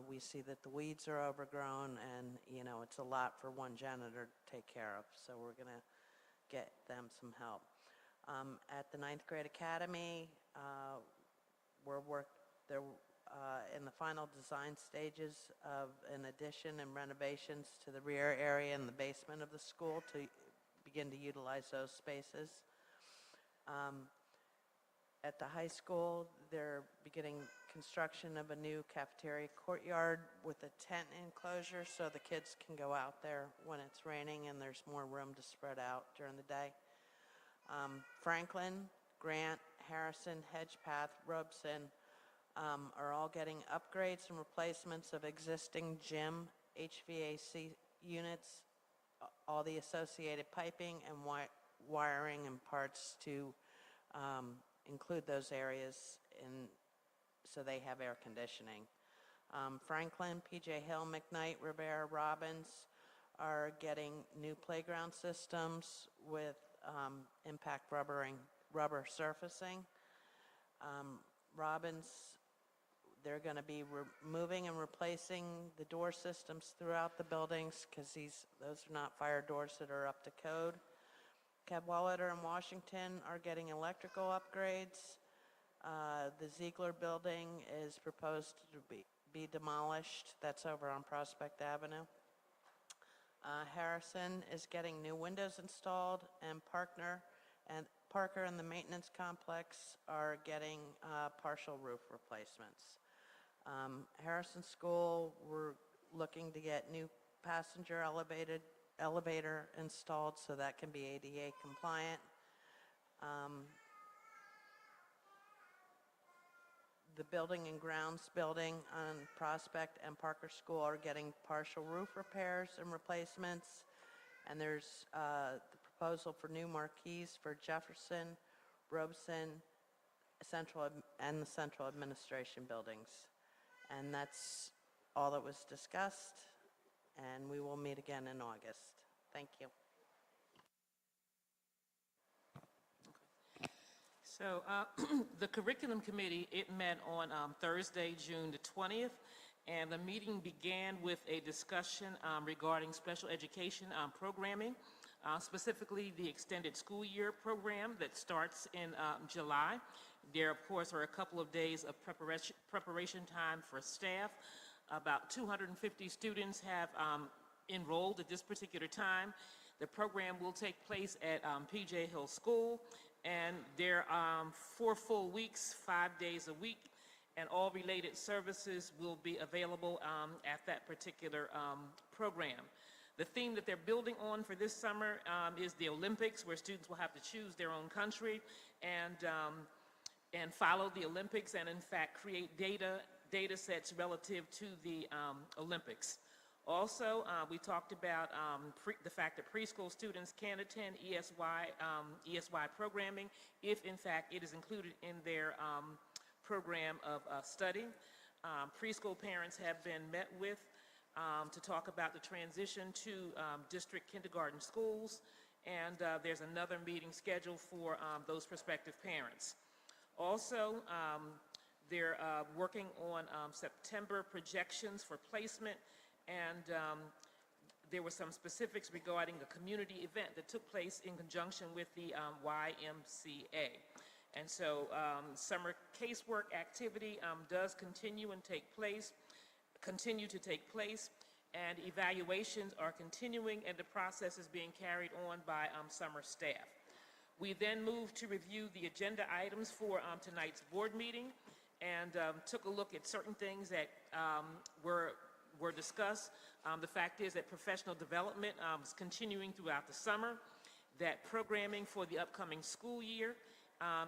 We see that the weeds are overgrown and, it's a lot for one janitor to take care of, so we're going to get them some help. At the 9th grade academy, they're in the final design stages of an addition and renovations to the rear area and the basement of the school to begin to utilize those spaces. At the high school, they're beginning construction of a new cafeteria courtyard with a tent enclosure so the kids can go out there when it's raining and there's more room to spread out during the day. Franklin, Grant, Harrison, Hedgepath, Robeson are all getting upgrades and replacements of existing gym HVAC units, all the associated piping and wiring and parts to include those areas so they have air conditioning. Franklin, PJ Hill, McKnight, Rivera, Robbins are getting new playground systems with impact rubber surfacing. Robbins, they're going to be removing and replacing the door systems throughout the buildings because those are not fire doors that are up to code. Cadwalader and Washington are getting electrical upgrades. The Ziegler Building is proposed to be demolished. That's over on Prospect Avenue. Harrison is getting new windows installed, and Parker and the maintenance complex are getting partial roof replacements. Harrison School, we're looking to get new passenger elevator installed so that can be ADA compliant. The building and grounds building on Prospect and Parker School are getting partial roof repairs and replacements. And there's the proposal for new marquees for Jefferson, Robeson, and the central administration buildings. And that's all that was discussed, and we will meet again in August. Thank you. So the curriculum committee, it met on Thursday, June the 20th, and the meeting began with a discussion regarding special education programming, specifically the extended school year program that starts in July. There, of course, are a couple of days of preparation time for staff. About 250 students have enrolled at this particular time. The program will take place at P.J. Hill School, and there are 4 full weeks, 5 days a week, and all related services will be available at that particular program. The theme that they're building on for this summer is the Olympics, where students will have to choose their own country and follow the Olympics, and in fact create data sets relative to the Olympics. Also, we talked about the fact that preschool students can attend ESY programming if, in fact, it is included in their program of study. Preschool parents have been met with to talk about the transition to district kindergarten schools, and there's another meeting scheduled for those prospective parents. Also, they're working on September projections for placement, and there were some specifics regarding a community event that took place in conjunction with the YMCA. And so summer casework activity does continue to take place, and evaluations are continuing, and the process is being carried on by summer staff. We then moved to review the agenda items for tonight's board meeting, and took a look at certain things that were discussed. The fact is that professional development is continuing throughout the summer, that programming for the upcoming school year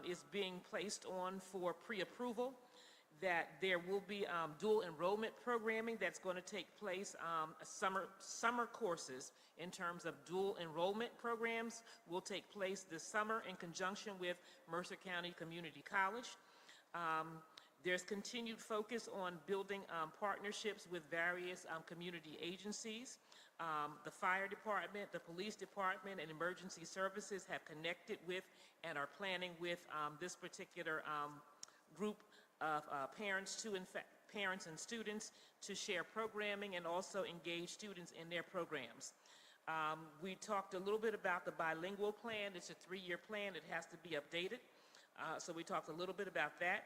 is being placed on for pre-approval, that there will be dual enrollment programming that's going to take place, summer courses in terms of dual enrollment programs will take place this summer in conjunction with Mercer County Community College. There's continued focus on building partnerships with various community agencies. The fire department, the police department, and emergency services have connected with and are planning with this particular group of parents and students to share programming and also engage students in their programs. We talked a little bit about the bilingual plan. It's a 3-year plan. It has to be updated. So we talked a little bit about that.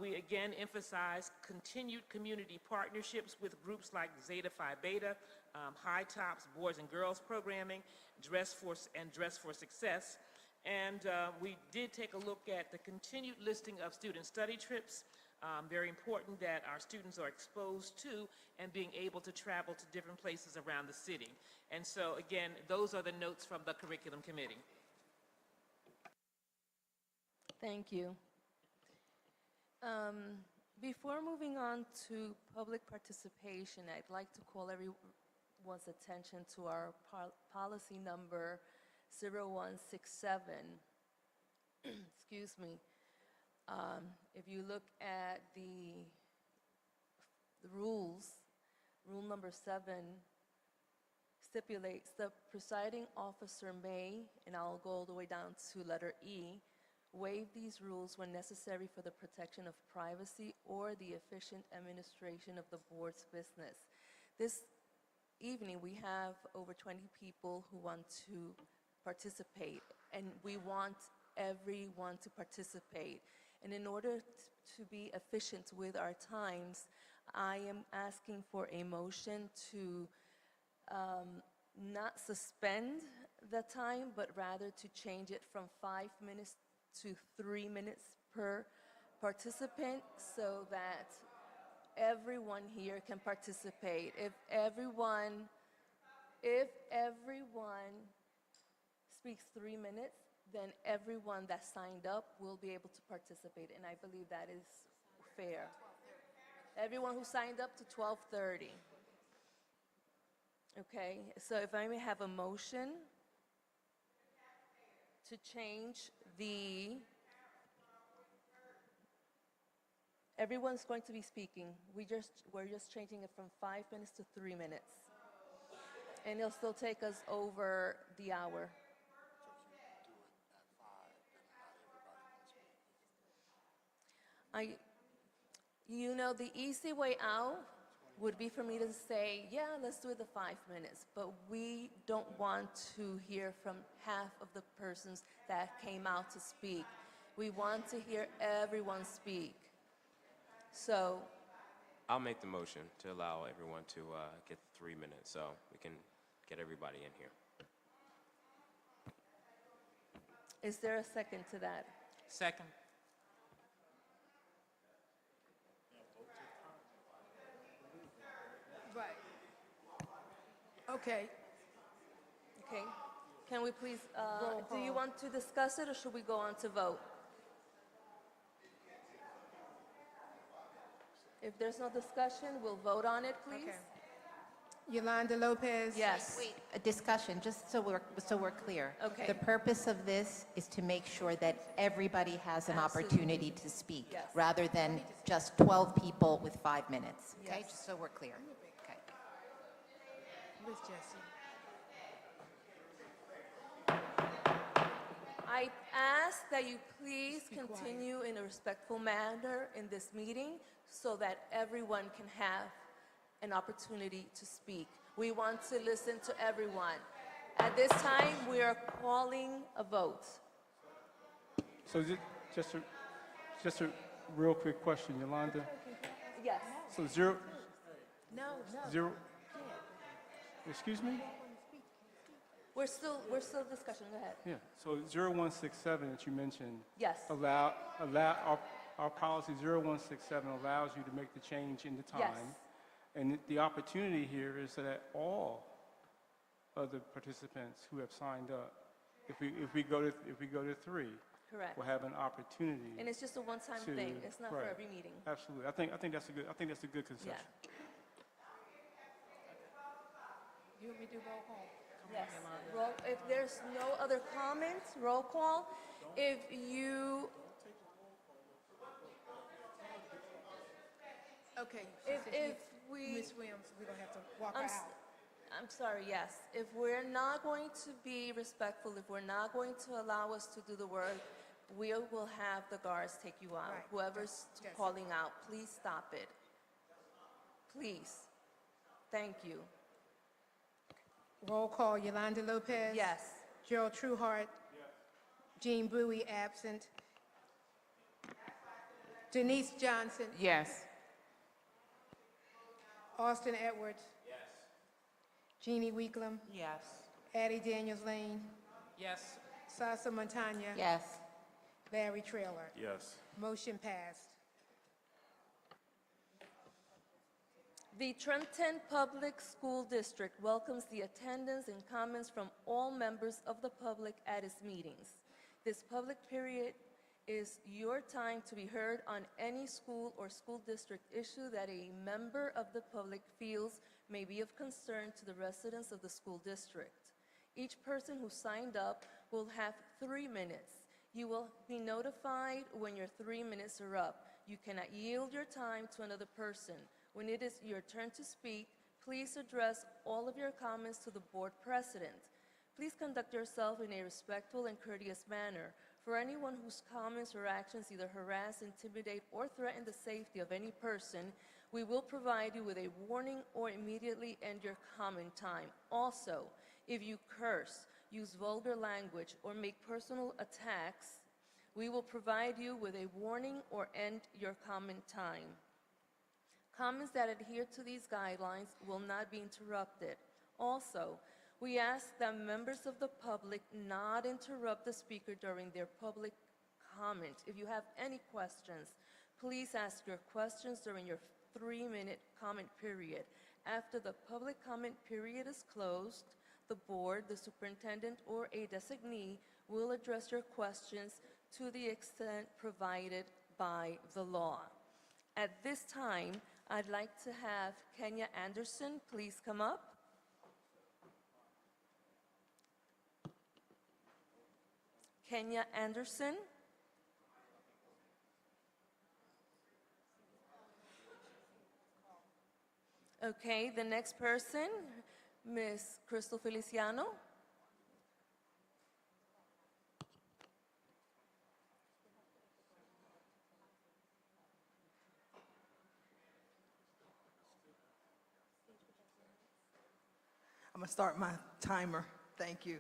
We again emphasize continued community partnerships with groups like Zeta Phi Beta, High Tops, Boys and Girls Programming, Dress for Success. And we did take a look at the continued listing of student study trips. Very important that our students are exposed to and being able to travel to different places around the city. And so again, those are the notes from the curriculum committee. Thank you. Before moving on to public participation, I'd like to call everyone's attention to our policy number 0167. Excuse me. If you look at the rules, rule number 7 stipulates the presiding officer may, and I'll go all the way down to letter E, waive these rules when necessary for the protection of privacy or the efficient administration of the board's business. This evening, we have over 20 people who want to participate, and we want everyone to participate. And in order to be efficient with our times, I am asking for a motion to not suspend the time, but rather to change it from 5 minutes to 3 minutes per participant so that everyone here can participate. If everyone speaks 3 minutes, then everyone that signed up will be able to participate, and I believe that is fair. Everyone who signed up to 12:30. Okay, so if I may have a motion to change everyone's going to be speaking. We're just changing it from 5 minutes to 3 minutes. And it'll still take us over the hour. The easy way out would be for me to say, yeah, let's do it the 5 minutes, but we don't want to hear from half of the persons that came out to speak. We want to hear everyone speak. So, I'll make the motion to allow everyone to get 3 minutes so we can get everybody in here. is there a second to that? Second. Right. Okay. Okay. Can we please, Roll do you call. want to discuss it or should we go on to vote? If there's no discussion, we'll vote on it, please. Okay. Yolanda Lopez. Yes. Wait, a discussion, just so we're clear. Okay. The purpose of this is to make sure that everybody has an Absolutely. opportunity to speak, Yes. rather than just 12 people with 5 minutes. Okay, Yes. just so we're clear. Okay. Where's Jesse? I ask that you please continue in a respectful manner in this meeting so that everyone can have an opportunity to speak. We want to listen to everyone. At this time, we are calling a vote. So just a real quick question, Yolanda. Yes. So zero, No. excuse me? We're still discussing. Go ahead. Yeah, so 0167 that you mentioned. Yes. Our policy 0167 allows you to make the change in the time. Yes. And the opportunity here is that all of the participants who have signed up, if we go to 3, Correct. will have an opportunity. And it's just a one-time to- thing. It's not for right. every meeting. Absolutely. I think that's a good concession. Yeah. You want me to do roll call? Yes. If there's no other comments, roll call. If you, Okay. if we, Ms. Williams, we're gonna have to walk her I'm, s- out. I'm sorry, yes. If we're not going to be respectful, if we're not going to allow us to do the work, we will have the guards take you out. Right. Whoever's Yes. calling out, please stop it. Please. Thank you. Roll call, Yolanda Lopez. Yes. Gerald Trueheart. Jean Bowie, absent. Denise Johnson. Yes. Austin Edwards. Yes. Jeannie Weeklam. Yes. Addie Daniels Lane. Yes. Sasa Montagna. Yes. Larry Trailer. Yes. Motion passed. The Trenton Public School District welcomes the attendance and comments from all members of the public at its meetings. This public period is your time to be heard on any school or school district issue that a member of the public feels may be of concern to the residents of the school district. Each person who signed up will have 3 minutes. You will be notified when your 3 minutes are up. You cannot yield your time to another person. When it is your turn to speak, please address all of your comments to the board president. Please conduct yourself in a respectful and courteous manner. For anyone whose comments or actions either harass, intimidate, or threaten the safety of any person, we will provide you with a warning or immediately end your comment time. Also, if you curse, use vulgar language, or make personal attacks We will provide you with a warning or end your comment time. Comments that adhere to these guidelines will not be interrupted. Also, we ask that members of the public not interrupt the speaker during their public comment. If you have any questions, please ask your questions during your 3-minute comment period. After the public comment period is closed, the board, the superintendent, or a designee will address your questions to the extent provided by the law. At this time, I'd like to have Kenya Anderson please come up. Kenya Anderson. Okay, the next person, Ms. Crystal Feliciano. I'm going to start my timer. Thank you.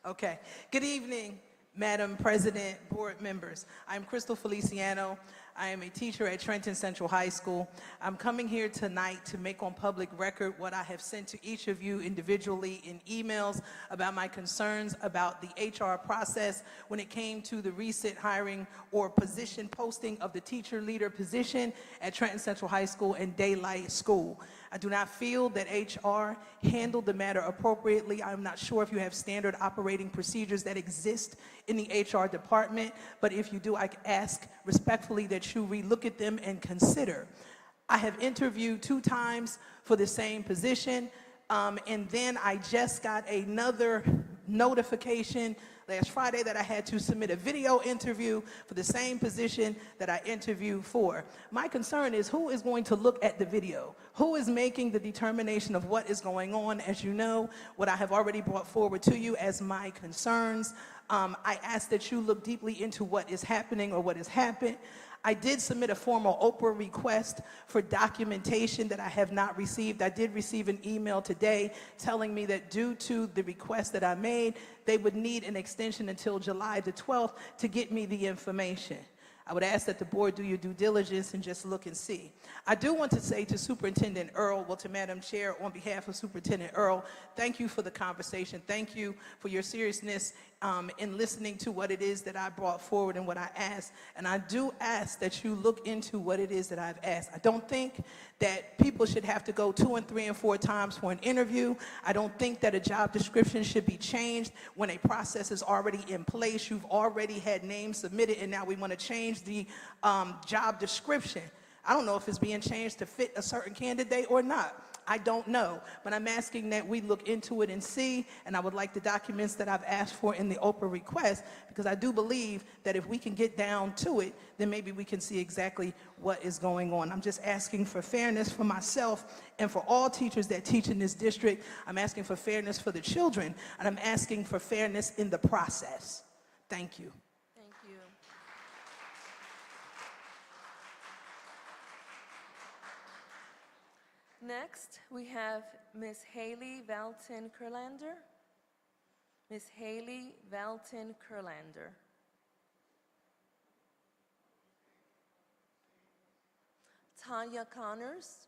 Okay. Good evening, Madam President, board members. I'm Crystal Feliciano. I am a teacher at Trenton Central High School. I'm coming here tonight to make on public record what I have sent to each of you individually in emails about my concerns about the HR process when it came to the recent hiring or position posting of the teacher leader position at Trenton Central High School and Daylight School. I do not feel that HR handled the matter appropriately. I'm not sure if you have standard operating procedures that exist in the HR department, but if you do, I ask respectfully that you relook at them and consider. I have interviewed 2 times for the same position, and then I just got another notification last Friday that I had to submit a video interview for the same position that I interviewed for. My concern is who is going to look at the video? Who is making the determination of what is going on? As you know, what I have already brought forward to you as my concerns. I ask that you look deeply into what is happening or what has happened. I did submit a formal Oprah request for documentation that I have not received. I did receive an email today telling me that due to the request that I made, they would need an extension until July the 12th to get me the information. I would ask that the board do your due diligence and just look and see. I do want to say to Superintendent Earl, well, to Madam Chair, on behalf of Superintendent Earl, thank you for the conversation. Thank you for your seriousness in listening to what it is that I brought forward and what I asked. And I do ask that you look into what it is that I've asked. I don't think that people should have to go 2 and 3 and 4 times for an interview. I don't think that a job description should be changed when a process is already in place. You've already had names submitted, and now we want to change the job description. I don't know if it's being changed to fit a certain candidate or not. I don't know, but I'm asking that we look into it and see, and I would like the documents that I've asked for in the Oprah request, because I do believe that if we can get down to it, then maybe we can see exactly what is going on. I'm just asking for fairness for myself and for all teachers that teach in this district. I'm asking for fairness for the children, and I'm asking for fairness in the process. Thank you. Thank you. Next, we have Ms. Haley Valton-Kurlander. Ms. Haley Valton-Kurlander. Tanya Connors.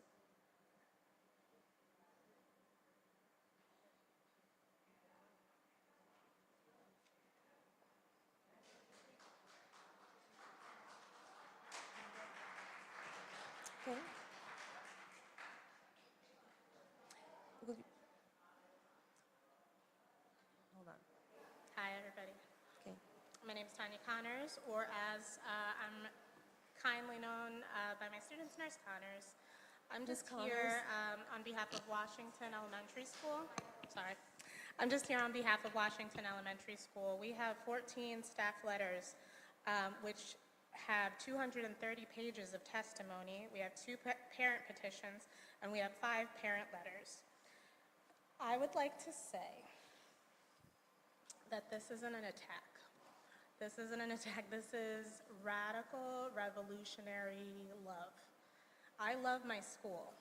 Okay. Hold on. Hi, everybody. Okay. My name is Tanya Connors, or as I'm kindly known by my students, Nurse Connors. I'm just Ms. here on behalf of Washington Elementary School. Sorry. I'm just here on behalf of Washington Elementary School. We have 14 staff letters, which have 230 pages of testimony. We have 2 parent petitions, and we have 5 parent letters. I would like to say that this isn't an attack. This isn't an attack. This is radical, revolutionary love. I love my school.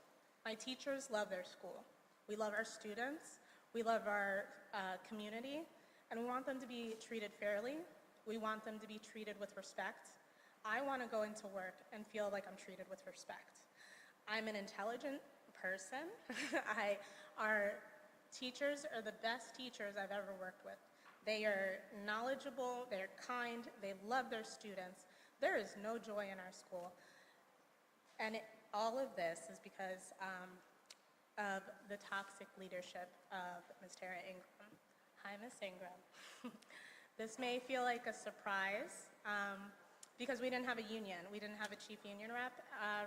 My teachers love their school. We love our students. We love our community. And we want them to be treated fairly We want them to be treated with respect. I want to go into work and feel like I'm treated with respect. I'm an intelligent person. Our teachers are the best teachers I've ever worked with. They are knowledgeable, they're kind, they love their students. There is no joy in our school. And all of this is because of the toxic leadership of Ms. Tara Ingram. Hi, Ms. Ingram. This may feel like a surprise because we didn't have a union. We didn't have a chief union rep.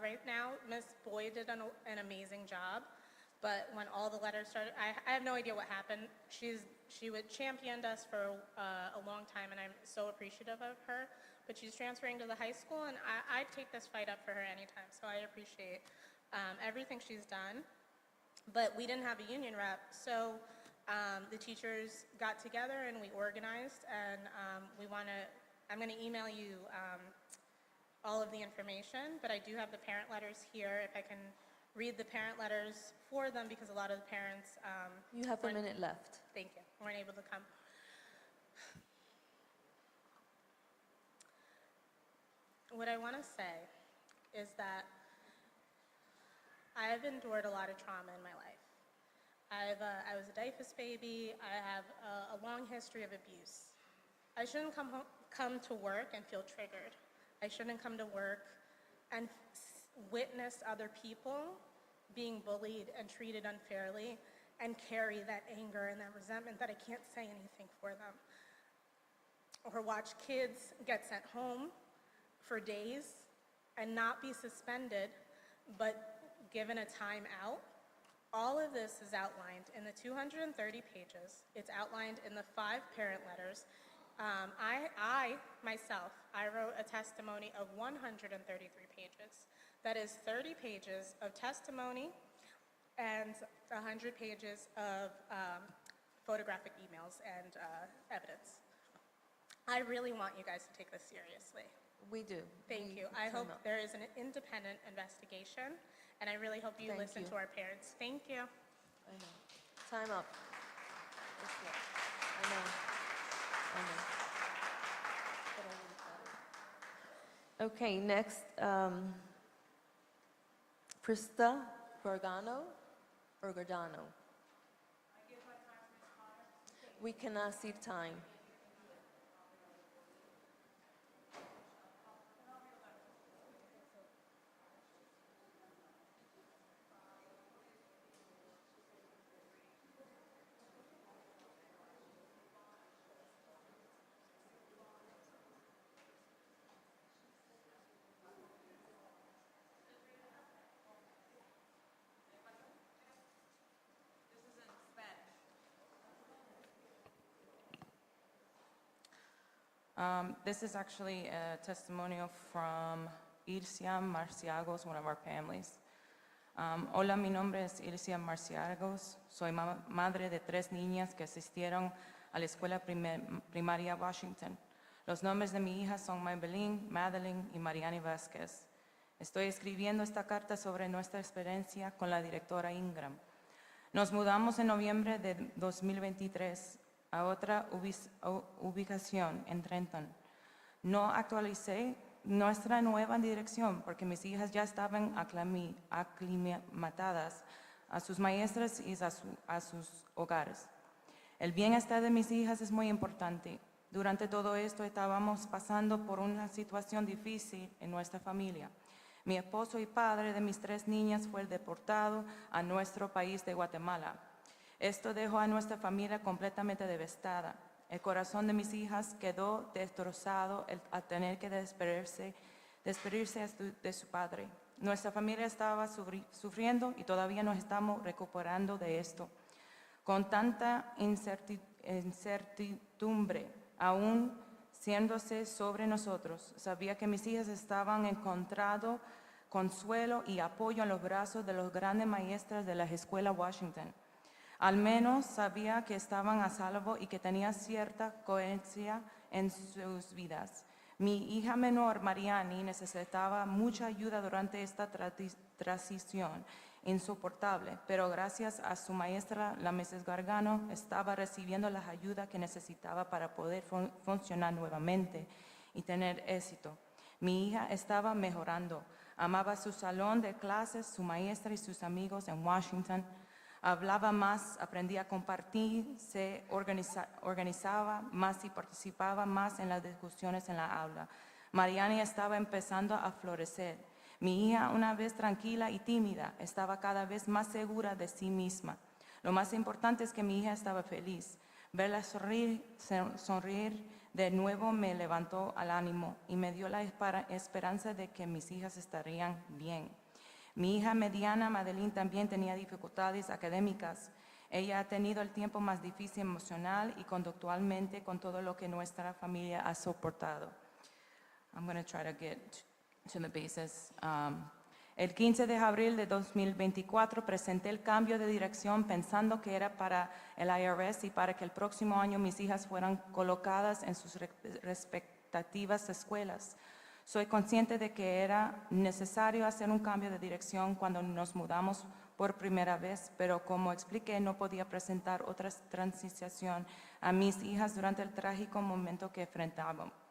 Right now, Ms. Boyd did an amazing job, but when all the letters started, I have no idea what happened. She championed us for a long time, and I'm so appreciative of her, but she's transferring to the high school, and I'd take this fight up for her anytime, so I appreciate everything she's done. But we didn't have a union rep, so the teachers got together and we organized, and I'm going to email you all of the information, but I do have the parent letters here. If I can read the parent letters for them, because a lot of the parents You have a minute left. Thank you. Weren't able to come. What I want to say is that I've endured a lot of trauma in my life. I was a DIFUS baby. I have a long history of abuse. I shouldn't come to work and feel triggered. I shouldn't come to work and witness other people being bullied and treated unfairly and carry that anger and that resentment that I can't say anything for them. Or watch kids get sent home for days and not be suspended, but given a time out. All of this is outlined in the 230 pages. It's outlined in the 5 parent letters. I wrote a testimony of 133 pages. That is 30 pages of testimony and 100 pages of photographic emails and evidence. I really want you guys to take this seriously. We do. Thank you. I hope there is an independent investigation, and I really hope you listen to our parents. Thank you. I know. Time up. I know. Okay, next, Krista Gargano or Gardano? We cannot see the time. This is actually a testimonial from Ilcia Marciagos, one of our families. Hola, mi nombre es Ilcia Marciagos. Soy madre de 3 niñas que asistieron a la escuela primaria Washington. Los nombres de mi hija son Maybelline, Madeline y Mariani Vázquez. Estoy escribiendo esta carta sobre nuestra experiencia con la directora Ingram. Nos mudamos en noviembre de 2023 a otra ubicación en Trenton. No actualicé nuestra nueva dirección porque mis hijas ya estaban aclimatadas a sus maestras y a sus hogares. El bienestar de mis hijas es muy importante. Durante todo esto estábamos pasando por una situación difícil en nuestra familia. Mi esposo y padre de mis 3 niñas fue deportado a nuestro país de Guatemala. Esto dejó a nuestra familia completamente devastada. El corazón de mis hijas quedó destrozado al tener que despedirse de su padre. Nuestra familia estaba sufriendo y todavía nos estamos recuperando de esto. Con tanta incertidumbre aún siéndose sobre nosotros, sabía que mis hijas estaban encontrando consuelo y apoyo en los brazos de los grandes maestros de la escuela Washington. Al menos sabía que estaban a salvo y que tenía cierta coherencia en sus vidas. Mi hija menor, Mariani, necesitaba mucha ayuda durante esta transición insoportable, pero gracias a su maestra, la Mrs. Gargano, estaba recibiendo la ayuda que necesitaba para poder funcionar nuevamente y tener éxito. Mi hija estaba mejorando. Amaba su salón de clases, su maestra y sus amigos en Washington. Hablaba más, aprendía a compartir, se organizaba más y participaba más en las discusiones en la aula. Mariani estaba empezando a florecer. Mi hija, una vez tranquila y tímida, estaba cada vez más segura de sí misma. Lo más importante es que mi hija estaba feliz. Verla sonreír de nuevo me levantó al ánimo y me dio la esperanza de que mis hijas estarían bien. Mi hija mediana, Madeline, también tenía dificultades académicas. Ella ha tenido el tiempo más difícil emocional y conductualmente con todo lo que nuestra familia ha soportado. I'm going to try to get to the basis. El 15 de abril de 2024 presenté el cambio de dirección pensando que era para el IRS y para que el próximo año mis hijas fueran colocadas en sus respectivas escuelas. Soy consciente de que era necesario hacer un cambio de dirección cuando nos mudamos por primera vez, pero como expliqué, no podía presentar otra transición a mis hijas durante el trágico momento que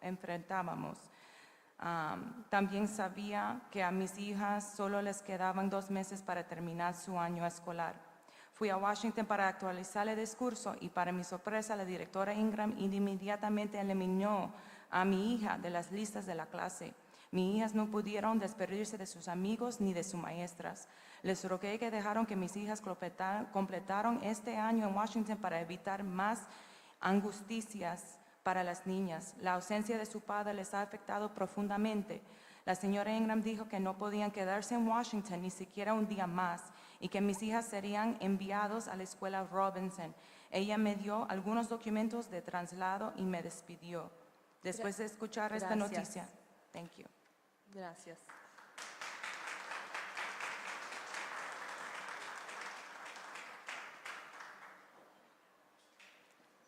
enfrentábamos. También sabía que a mis hijas solo les quedaban 2 meses para terminar su año escolar. Fui a Washington para actualizar el discurso y para mi sorpresa la directora Ingram inmediatamente eliminó a mi hija de las listas de la clase. Mis hijas no pudieron despedirse de sus amigos ni de sus maestras. Les rogué que dejaran que mis hijas completaron este año en Washington para evitar más angustias para las niñas. La ausencia de su padre les ha afectado profundamente. La señora Ingram dijo que no podían quedarse en Washington ni siquiera un día más y que mis hijas serían enviados a la escuela Robinson. Ella me dio algunos documentos de traslado y me despidió. Después de escuchar esta noticia, thank you. Gracias.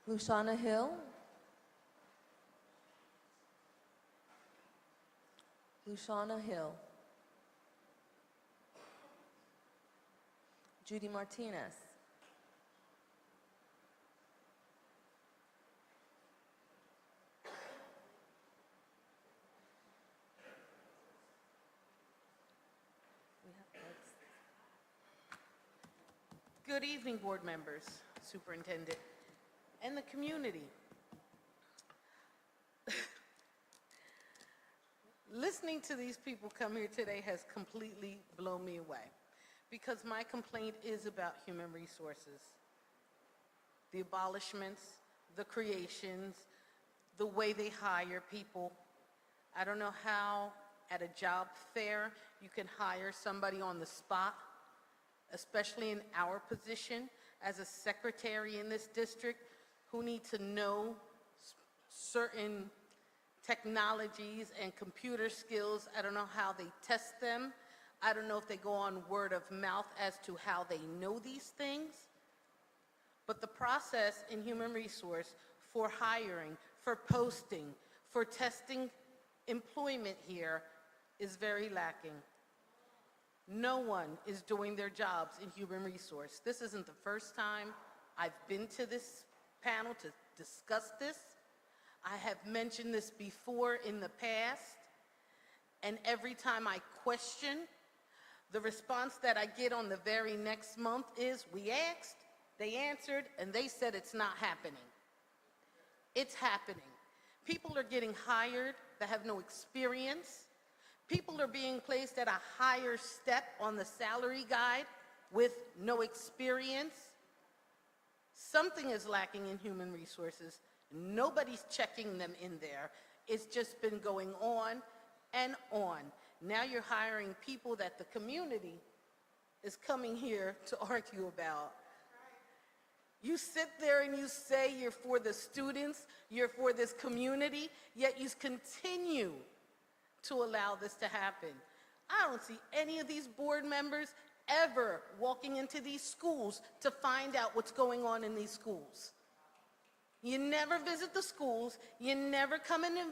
Luciana Hill. Luciana Hill. Judy Martinez. Good evening, board members, superintendent, and the community. Listening to these people come here today has completely blown me away because my complaint is about human resources. The abolishments, the creations, the way they hire people. I don't know how at a job fair you can hire somebody on the spot, especially in our position as a secretary in this district who need to know certain technologies and computer skills. I don't know how they test them. I don't know if they go on word of mouth as to how they know these things. But the process in human resource for hiring, for posting, for testing employment here is very lacking. No one is doing their jobs in human resource. This isn't the first time I've been to this panel to discuss this. I have mentioned this before in the past, and every time I question, the response that I get on the very next month is, we asked, they answered, and they said it's not happening. It's happening. People are getting hired that have no experience. People are being placed at a higher step on the salary guide with no experience. Something is lacking in human resources. Nobody's checking them in there. It's just been going on and on. Now you're hiring people that the community is coming here to argue about. You sit there and you say you're for the students, you're for this community, yet you continue to allow this to happen. I don't see any of these board members ever walking into these schools to find out what's going on in these schools. You never visit the schools, you never come in and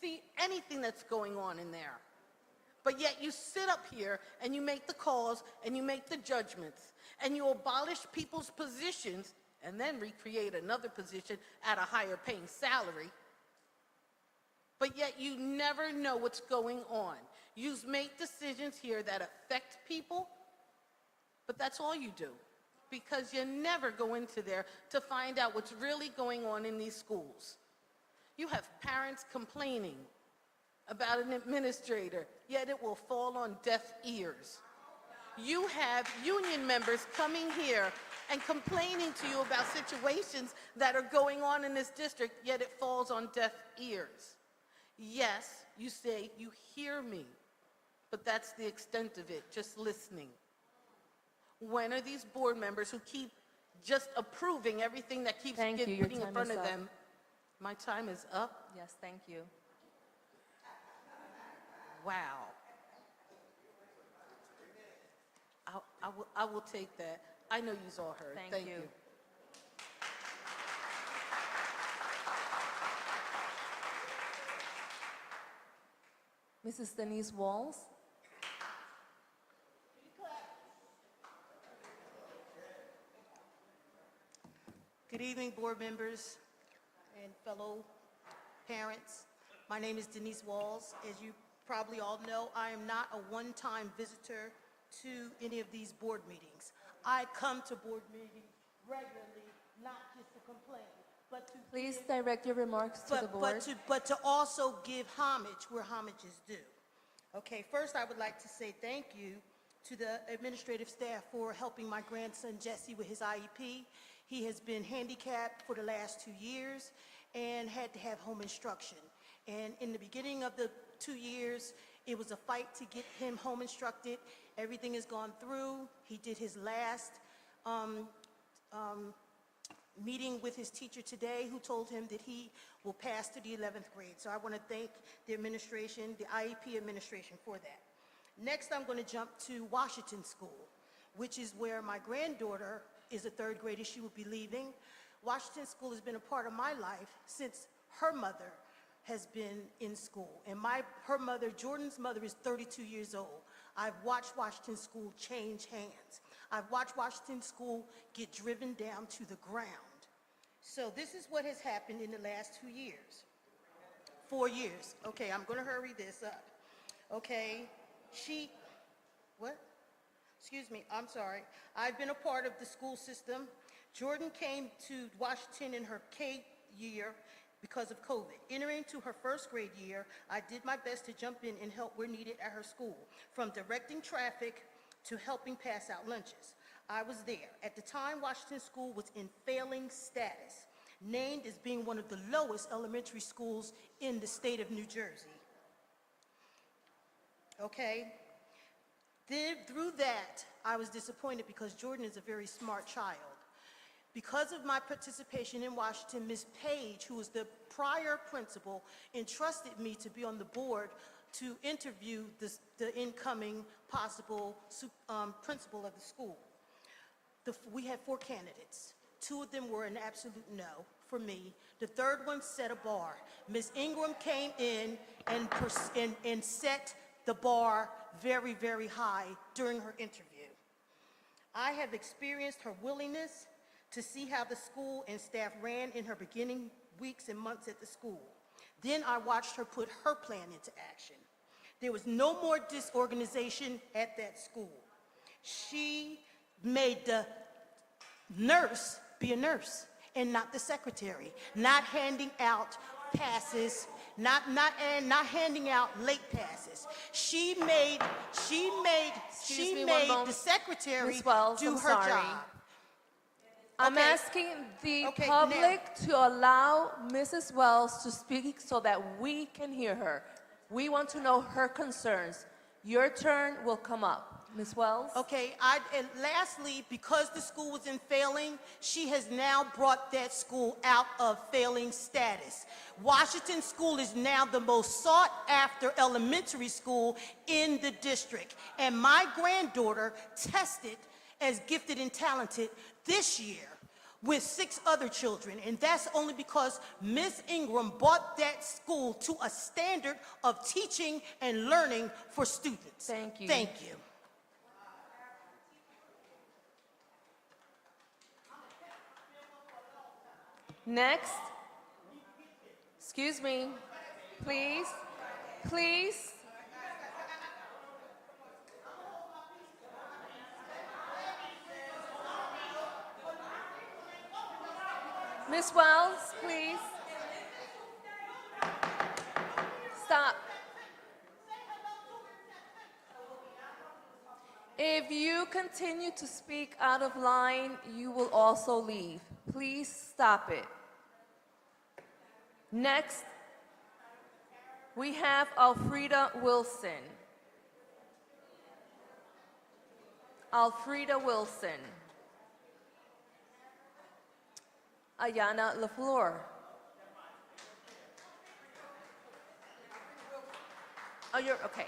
see anything that's going on in there. But yet you sit up here and you make the calls and you make the judgments and you abolish people's positions and then recreate another position at a higher paying salary. But yet you never know what's going on. You make decisions here that affect people, but that's all you do, because you never go into there to find out what's really going on in these schools. You have parents complaining about an administrator, yet it will fall on deaf ears. You have union members coming here and complaining to you about situations that are going on in this district, yet it falls on deaf ears. Yes, you say, you hear me, but that's the extent of it, just listening. When are these board members who keep just approving everything that keeps Thank you. getting Your putting in time front is of up. them? My time is up? Yes, thank you. Wow. I will take that. I know you all heard. Thank you. Mrs. Denise Walls. Good evening, board members and fellow parents. My name is Denise Walls. As you probably all know, I am not a one-time visitor to any of these board meetings. I come to board meetings regularly, not just to complain, but to Please direct your remarks to the board. but to also give homage where homage is due. Okay, first I would like to say thank you to the administrative staff for helping my grandson Jesse with his IEP. He has been handicapped for the last 2 years and had to have home instruction. And in the beginning of the 2 years, it was a fight to get him home instructed. Everything has gone through. He did his last meeting with his teacher today, who told him that he will pass to the 11th grade. So I want to thank the administration, the IEP administration, for that. Next, I'm going to jump to Washington School, which is where my granddaughter is a third grader. She will be leaving. Washington School has been a part of my life since her mother has been in school. And her mother, Jordan's mother, is 32 years old. I've watched Washington School change hands. I've watched Washington School get driven down to the ground. So this is what has happened in the last 2 years. 4 years. Okay, I'm going to hurry this up. Okay, Excuse me, I'm sorry. I've been a part of the school system. Jordan came to Washington in her K year because of COVID. Entering to her first grade year, I did my best to jump in and help where needed at her school, from directing traffic to helping pass out lunches. I was there. At the time, Washington School was in failing status, named as being one of the lowest elementary schools in the state of New Jersey. Okay? Then, through that, I was disappointed because Jordan is a very smart child. Because of my participation in Washington, Ms. Page, who was the prior principal, entrusted me to be on the board to interview the incoming possible principal of the school. We had 4 candidates. 2 of them were an absolute no for me. The third one set a bar. Ms. Ingram came in and set the bar very, very high during her interview. I have experienced her willingness to see how the school and staff ran in her beginning weeks and months at the school. Then I watched her put her plan into action. There was no more disorganization at that school. She made the nurse be a nurse and not the secretary, not handing out passes, not handing out late passes. She made the secretary Ms. Wells, do I'm her sorry. job. I'm Okay. asking the Okay, public to allow Mrs. Wells to speak so that we can hear her. We want to know her concerns. Your turn will come up. Ms. Wells? Okay, and lastly, because the school was in failing, she has now brought that school out of failing status. Washington School is now the most sought after elementary school in the district. And my granddaughter tested as gifted and talented this year with 6 other children, and that's only because Ms. Ingram brought that school to a standard of teaching and learning for students. Thank you. Thank you. Next. Excuse me. Please. Please. Ms. Wells, please. Stop. If you continue to speak out of line, you will also leave. Please stop it. Next, we have Alfreda Wilson. Alfreda Wilson. Ayana LaFleur. Oh, you're okay.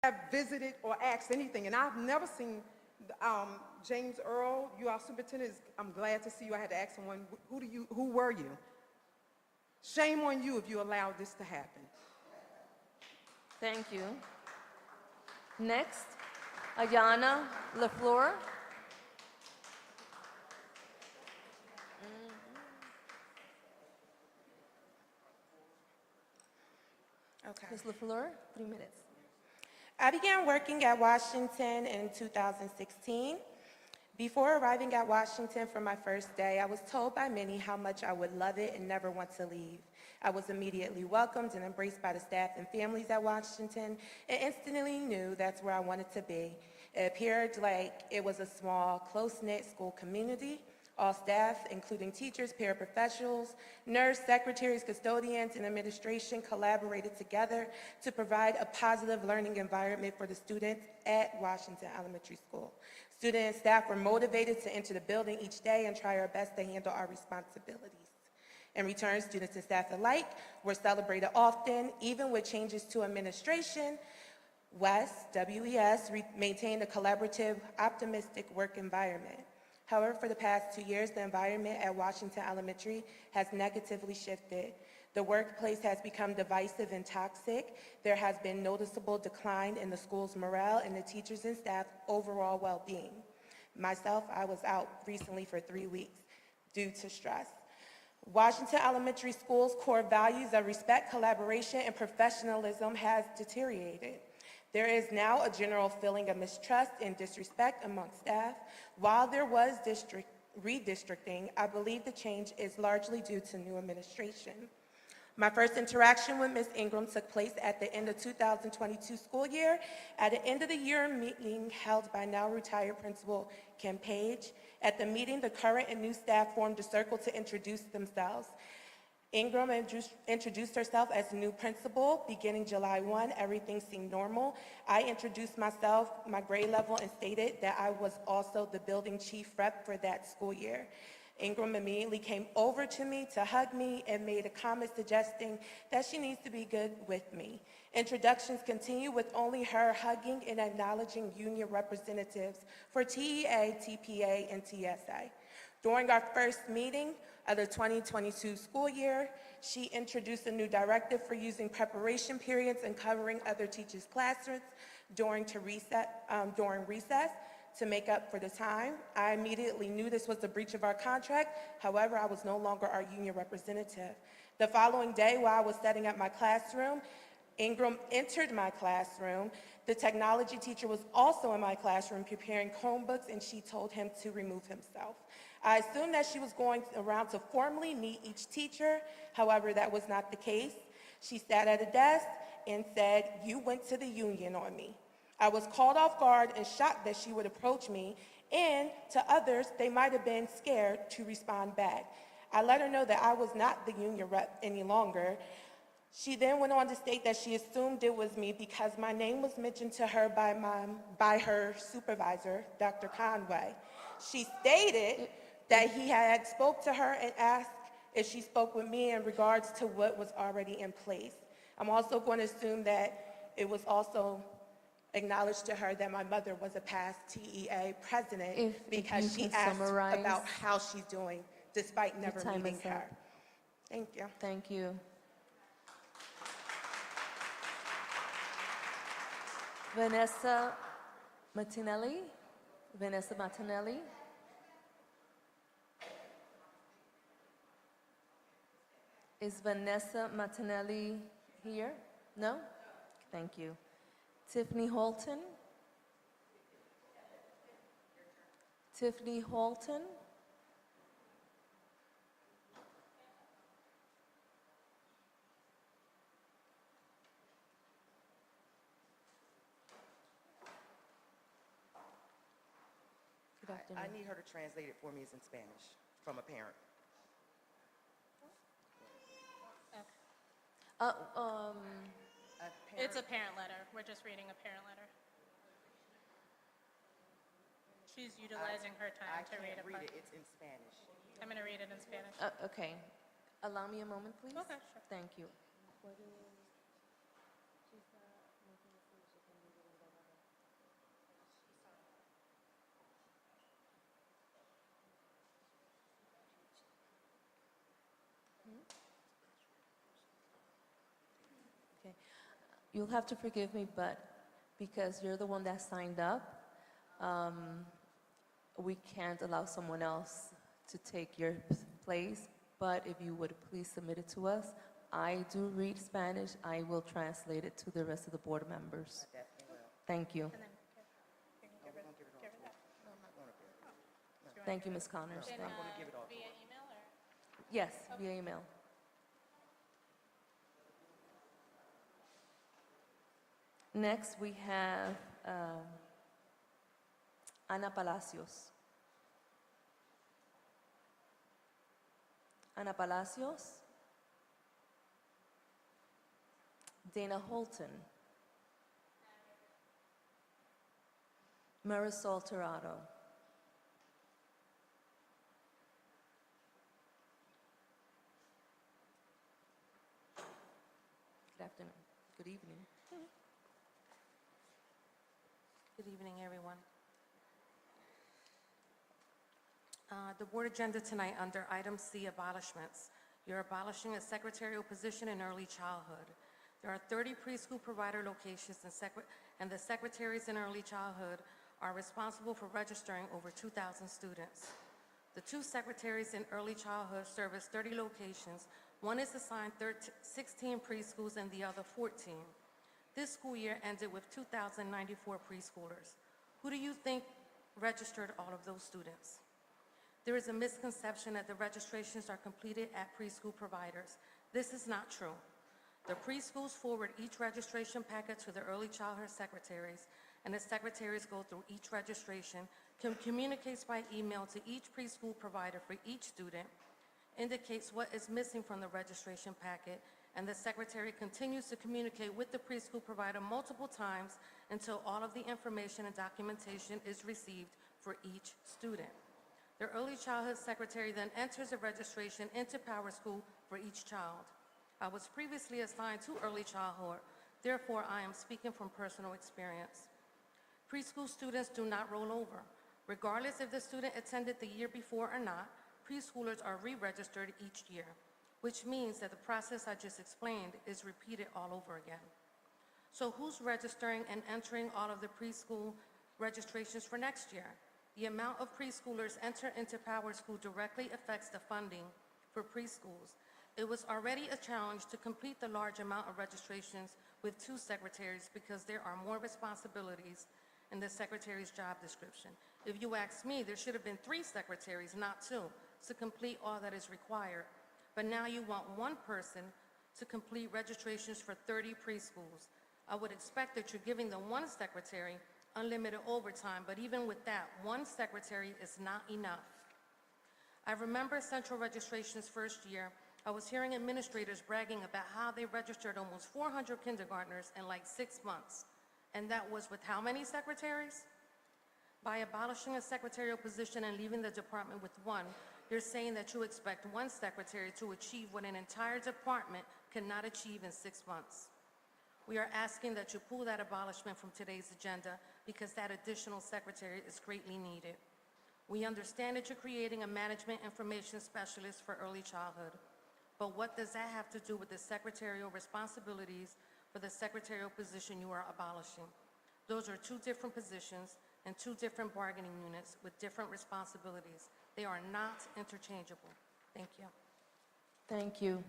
Have visited or asked anything, and I've never seen James Earl, you our superintendent. I'm glad to see you. I had to ask someone, who were you? Shame on you if you allowed this to happen. Thank you. Next, Ayana LaFleur. Okay. Ms. LaFleur, 3 minutes. I began working at Washington in 2016. Before arriving at Washington for my first day, I was told by many how much I would love it and never want to leave. I was immediately welcomed and embraced by the staff and families at Washington, and instantly knew that's where I wanted to be. It appeared like it was a small, close-knit school community. All staff, including teachers, paraprofessionals, nurse, secretaries, custodians, and administration collaborated together to provide a positive learning environment for the students at Washington Elementary School. Students and staff were motivated to enter the building each day and try our best to handle our responsibilities. In return, students and staff alike were celebrated often, even with changes to administration. WES maintained a collaborative, optimistic work environment. However, for the past 2 years, the environment at Washington Elementary has negatively shifted. The workplace has become divisive and toxic. There has been noticeable decline in the school's morale and the teachers and staff overall well-being. Myself, I was out recently for 3 weeks due to stress. Washington Elementary School's core values of respect, collaboration, and professionalism has deteriorated. There is now a general feeling of mistrust and disrespect among staff. While there was redistricting, I believe the change is largely due to new administration. My first interaction with Ms. Ingram took place at the end of 2022 school year at an end of the year meeting held by now retired Principal Kim Page. At the meeting, the current and new staff formed a circle to introduce themselves. Ingram introduced herself as the new principal. Beginning July 1, everything seemed normal. I introduced myself, my grade level, and stated that I was also the building chief rep for that school year. Ingram immediately came over to me to hug me and made a comment suggesting that she needs to be good with me. Introductions continue with only her hugging and acknowledging union representatives for TEA, TPA, and TSA. During our first meeting of the 2022 school year, she introduced a new directive for using preparation periods and covering other teachers' classrooms during recess to make up for the time. I immediately knew this was a breach of our contract. However, I was no longer our union representative. The following day, while I was setting up my classroom, Ingram entered my classroom. The technology teacher was also in my classroom preparing Chromebooks, and she told him to remove himself. I assumed that she was going around to formally meet each teacher. However, that was not the case. She sat at a desk and said, "You went to the union on me." I was caught off guard and shocked that she would approach me, and to others, they might have been scared to respond back. I let her know that I was not the union rep any longer. She then went on to state that she assumed it was me because my name was mentioned to her by her supervisor, Dr. Conway. She stated that he had spoke to her and asked if she spoke with me in regards to what was already in place. I'm also going to assume that it was also acknowledged to her that my mother was a past TEA president because she asked about how she's doing despite never meeting her. Thank you. Thank you. Vanessa Martinelli. Vanessa Martinelli. Is Vanessa Martinelli here? No? Thank you. Tiffany Holton. Tiffany Holton. Good afternoon. I need her to translate it for me. It's in Spanish from a parent. It's a parent letter. We're just reading a parent letter. She's utilizing her time to read a part. I can't read it. It's in Spanish. I'm going to read it in Spanish. Okay. Allow me a moment, please. Okay, sure. Thank you. Okay. You'll have to forgive me, but because you're the one that signed up, we can't allow someone else to take your place. But if you would please submit it to us. I do read Spanish. I will translate it to the rest of the board members. I definitely will. Thank you. And then, okay. Oh, we're gonna give it all to her. No, I'm not. We're gonna give it all to her. Thank you, Ms. Connors. No, I'm gonna give it all to Via her. email or? Yes, via email. Next, we have Ana Palacios. Ana Palacios. Dana Holton. Marisol Tirado. Good afternoon. Good evening. Good evening, everyone. The board agenda tonight under item C, abolishments. You're abolishing a secretarial position in early childhood. There are 30 preschool provider locations and the secretaries in early childhood are responsible for registering over 2,000 students. The 2 secretaries in early childhood service 30 locations. One is assigned 16 preschools and the other 14. This school year ended with 2,094 preschoolers. Who do you think registered all of those students? There is a misconception that the registrations are completed at preschool providers. This is not true. The preschools forward each registration packet to the early childhood secretaries, and the secretaries go through each registration, communicates by email to each preschool provider for each student, indicates what is missing from the registration packet, and the secretary continues to communicate with the preschool provider multiple times until all of the information and documentation is received for each student. The early childhood secretary then enters a registration into PowerSchool for each child. I was previously assigned to early childhood, therefore I am speaking from personal experience. Preschool students do not roll over. Regardless if the student attended the year before or not, preschoolers are re-registered each year, which means that the process I just explained is repeated all over again. So who's registering and entering all of the preschool registrations for next year? The amount of preschoolers enter into PowerSchool directly affects the funding for preschools. It was already a challenge to complete the large amount of registrations with 2 secretaries because there are more responsibilities in the secretary's job description. If you ask me, there should have been 3 secretaries, not 2, to complete all that is required. But now you want 1 person to complete registrations for 30 preschools. I would expect that you're giving the 1 secretary unlimited overtime, but even with that, 1 secretary is not enough. I remember central registration's first year, I was hearing administrators bragging about how they registered almost 400 kindergartners in like 6 months. And that was with how many secretaries? By abolishing a secretarial position and leaving the department with 1, you're saying that you expect 1 secretary to achieve what an entire department cannot achieve in 6 months. We are asking that you pull that abolishment from today's agenda because that additional secretary is greatly needed. We understand that you're creating a management information specialist for early childhood, but what does that have to do with the secretarial responsibilities for the secretarial position you are abolishing? Those are 2 different positions and 2 different bargaining units with different responsibilities. They are not interchangeable. Thank you. Thank you.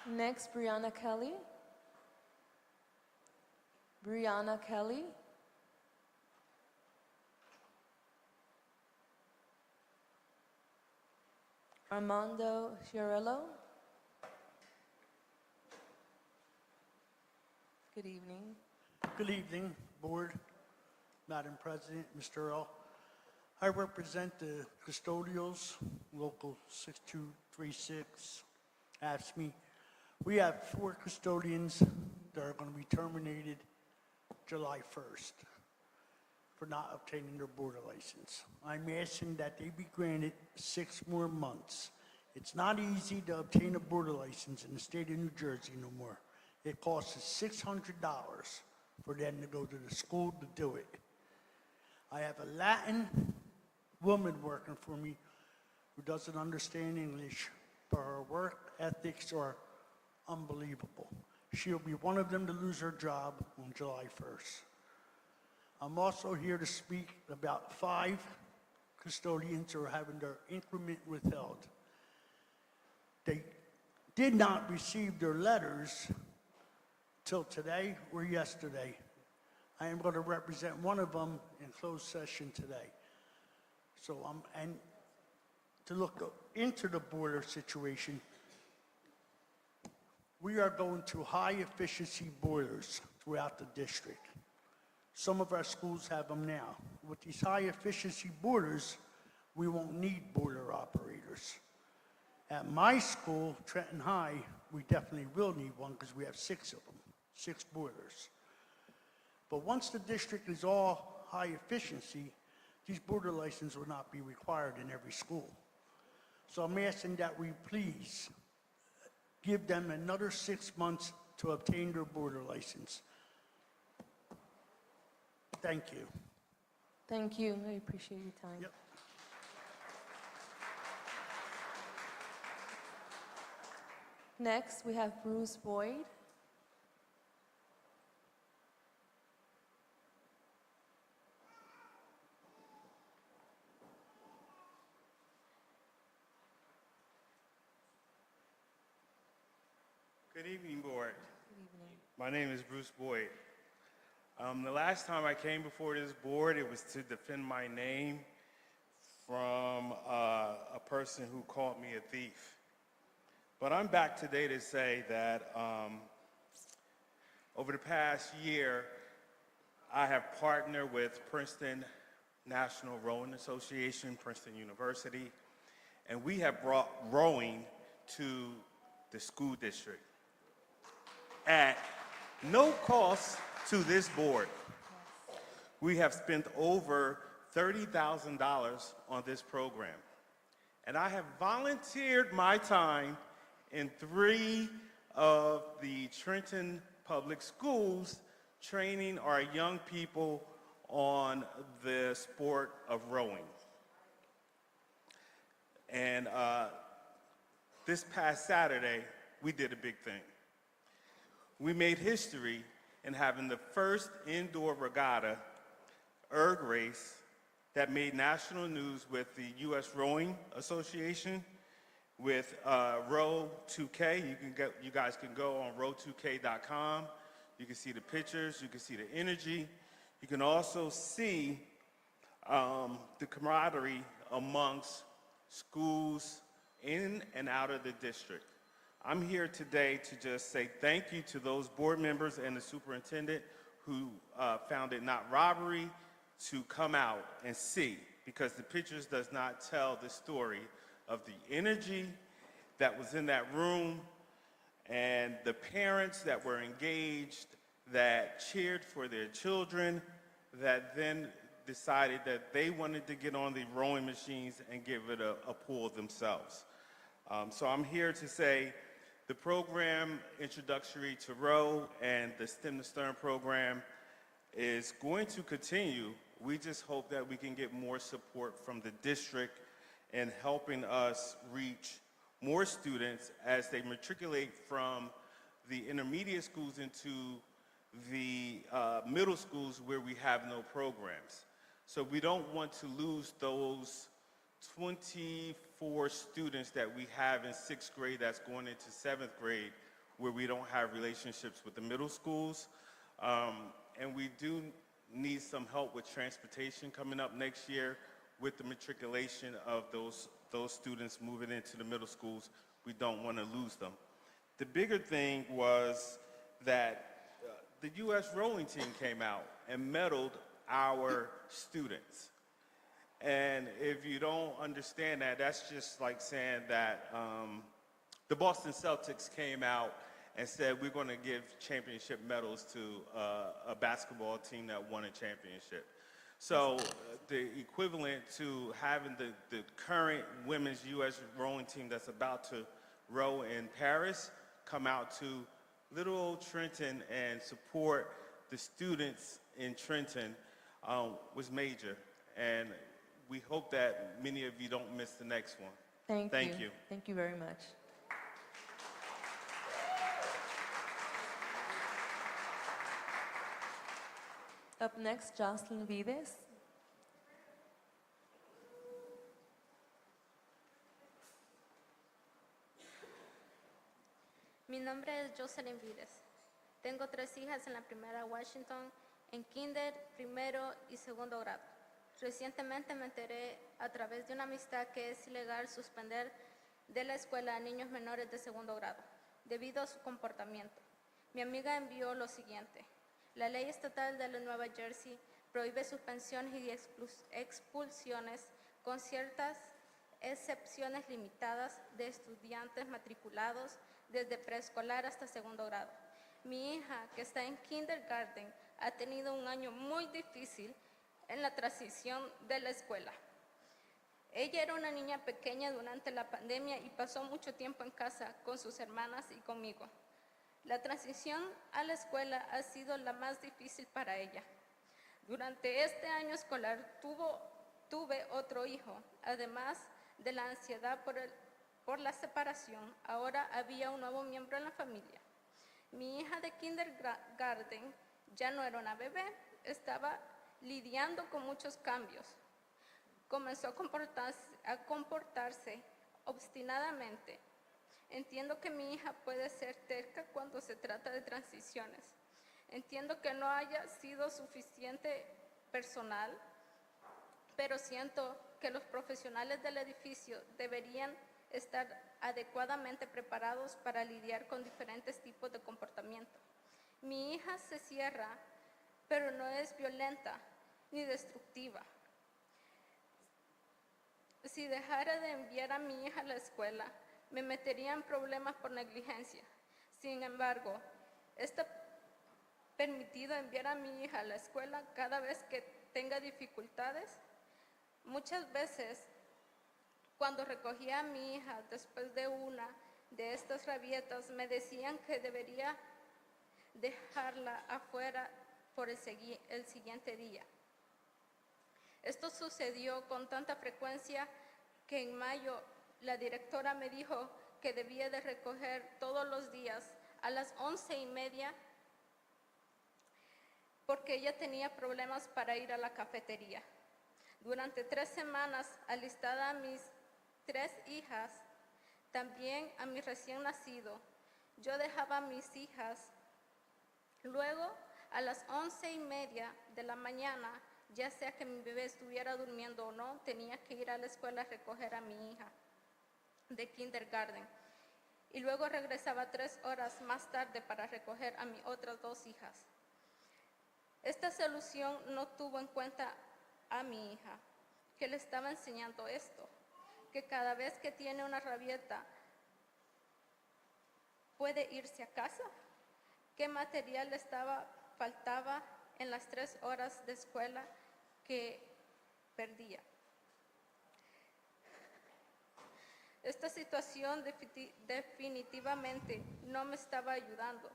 Next, Brianna Kelly. Brianna Kelly. Armando Chiarello. Good evening. Good evening, Board, Madam President, Mr. Earl. I represent the custodials, Local 6236, AFSCME. We have 4 custodians that are going to be terminated July 1st for not obtaining their board license. I'm asking that they be granted 6 more months. It's not easy to obtain a board license in the state of New Jersey no more. It costs us $600 for them to go to the school to do it. I have a Latin woman working for me who doesn't understand English, but her work ethics are unbelievable. She'll be one of them to lose her job on July 1st. I'm also here to speak about 5 custodians who are having their increment withheld. They did not receive their letters till today or yesterday. I am going to represent one of them in closed session today. So and to look into the border situation, we are going to high efficiency boilers throughout the district. Some of our schools have them now. With these high efficiency boilers, we won't need boiler operators. At my school, Trenton High, we definitely will need one because we have 6 of them, 6 boilers. But once the district is all high efficiency, these boiler licenses will not be required in every school. So I'm asking that we please give them another 6 months to obtain their boiler license. Thank you. Thank you. I appreciate your time. Yep. Next, we have Bruce Boyd. Good evening, Board. Good evening. My name is Bruce Boyd. The last time I came before this board, it was to defend my name from a person who called me a thief. But I'm back today to say that over the past year, I have partnered with Princeton National Rowing Association, Princeton University, and we have brought rowing to the school district at no cost to this board. We have spent over $30,000 on this program. And I have volunteered my time in 3 of the Trenton public schools training our young people on the sport of rowing. And this past Saturday, we did a big thing. We made history in having the first indoor regatta erg race that made national news with the U.S. Rowing Association, with Row 2K. You guys can go on row2k.com. You can see the pictures. You can see the energy. You can also see the camaraderie amongst schools in and out of the district. I'm here today to just say thank you to those board members and the superintendent who found it not robbery to come out and see, because the pictures does not tell the story of the energy that was in that room and the parents that were engaged, that cheered for their children, that then decided that they wanted to get on the rowing machines and give it a pull themselves. So I'm here to say the program Introductory to Row and the STEM to Stern program is going to continue. We just hope that we can get more support from the district in helping us reach more students as they matriculate from the intermediate schools into the middle schools where we have no programs. So we don't want to lose those 24 students that we have in 6th grade that's going into 7th grade where we don't have relationships with the middle schools. And we do need some help with transportation coming up next year with the matriculation of those students moving into the middle schools. We don't want to lose them. The bigger thing was that the U.S. rowing team came out and medaled our students. And if you don't understand that, that's just like saying that the Boston Celtics came out and said we're going to give championship medals to a basketball team that won a championship. So the equivalent to having the current women's U.S. rowing team that's about to row in Paris come out to little old Trenton and support the students in Trenton was major. And we hope that many of you don't miss the next one. Thank you. Thank you very much. Up next, Jocelyn Vides. Mi nombre es Jocelyn Vides. Tengo 3 hijas en la primera Washington, en kinder, primero y segundo grado. Recientemente me enteré a través de una amistad que es ilegal suspender de la escuela a niños menores de segundo grado, debido a su comportamiento. Mi amiga envió lo siguiente. La ley estatal de la Nueva Jersey prohíbe suspensiones y expulsiones con ciertas excepciones limitadas de estudiantes matriculados desde preescolar hasta segundo grado. Mi hija, que está en kindergarten, ha tenido un año muy difícil en la transición de la escuela. Ella era una niña pequeña durante la pandemia y pasó mucho tiempo en casa con sus hermanas y conmigo. La transición a la escuela ha sido la más difícil para ella. Durante este año escolar tuve otro hijo. Además de la ansiedad por la separación, ahora había un nuevo miembro en la familia. Mi hija de kindergarten ya no era una bebé, estaba lidiando con muchos cambios. Comenzó a comportarse obstinadamente. Entiendo que mi hija puede ser terca cuando se trata de transiciones. Entiendo que no haya sido suficiente personal, pero siento que los profesionales del edificio deberían estar adecuadamente preparados para lidiar con diferentes tipos de comportamiento. Mi hija se cierra pero no es violenta ni destructiva. Si dejara de enviar a mi hija a la escuela, me metería en problemas por negligencia. Sin embargo, está permitido enviar a mi hija a la escuela cada vez que tenga dificultades. Muchas veces, cuando recogía a mi hija después de una de estas rabietas, me decían que debería dejarla afuera por el siguiente día. Esto sucedió con tanta frecuencia que en mayo la directora me dijo que debía de recoger todos los días a las 11:30 porque ella tenía problemas para ir a la cafetería. Durante 3 semanas, alistada a mis 3 hijas, también a mi recién nacido, yo dejaba a mis hijas. Luego, a las 11:30 de la mañana, ya sea que mi bebé estuviera durmiendo o no, tenía que ir a la escuela a recoger a mi hija de kindergarten. Y luego regresaba 3 horas más tarde para recoger a mis otras 2 hijas. Esta solución no tuvo en cuenta a mi hija, que le estaba enseñando esto, que cada vez que tiene una rabieta puede irse a casa. ¿Qué material faltaba en las 3 horas de escuela que perdía? Esta situación definitivamente no me estaba ayudando.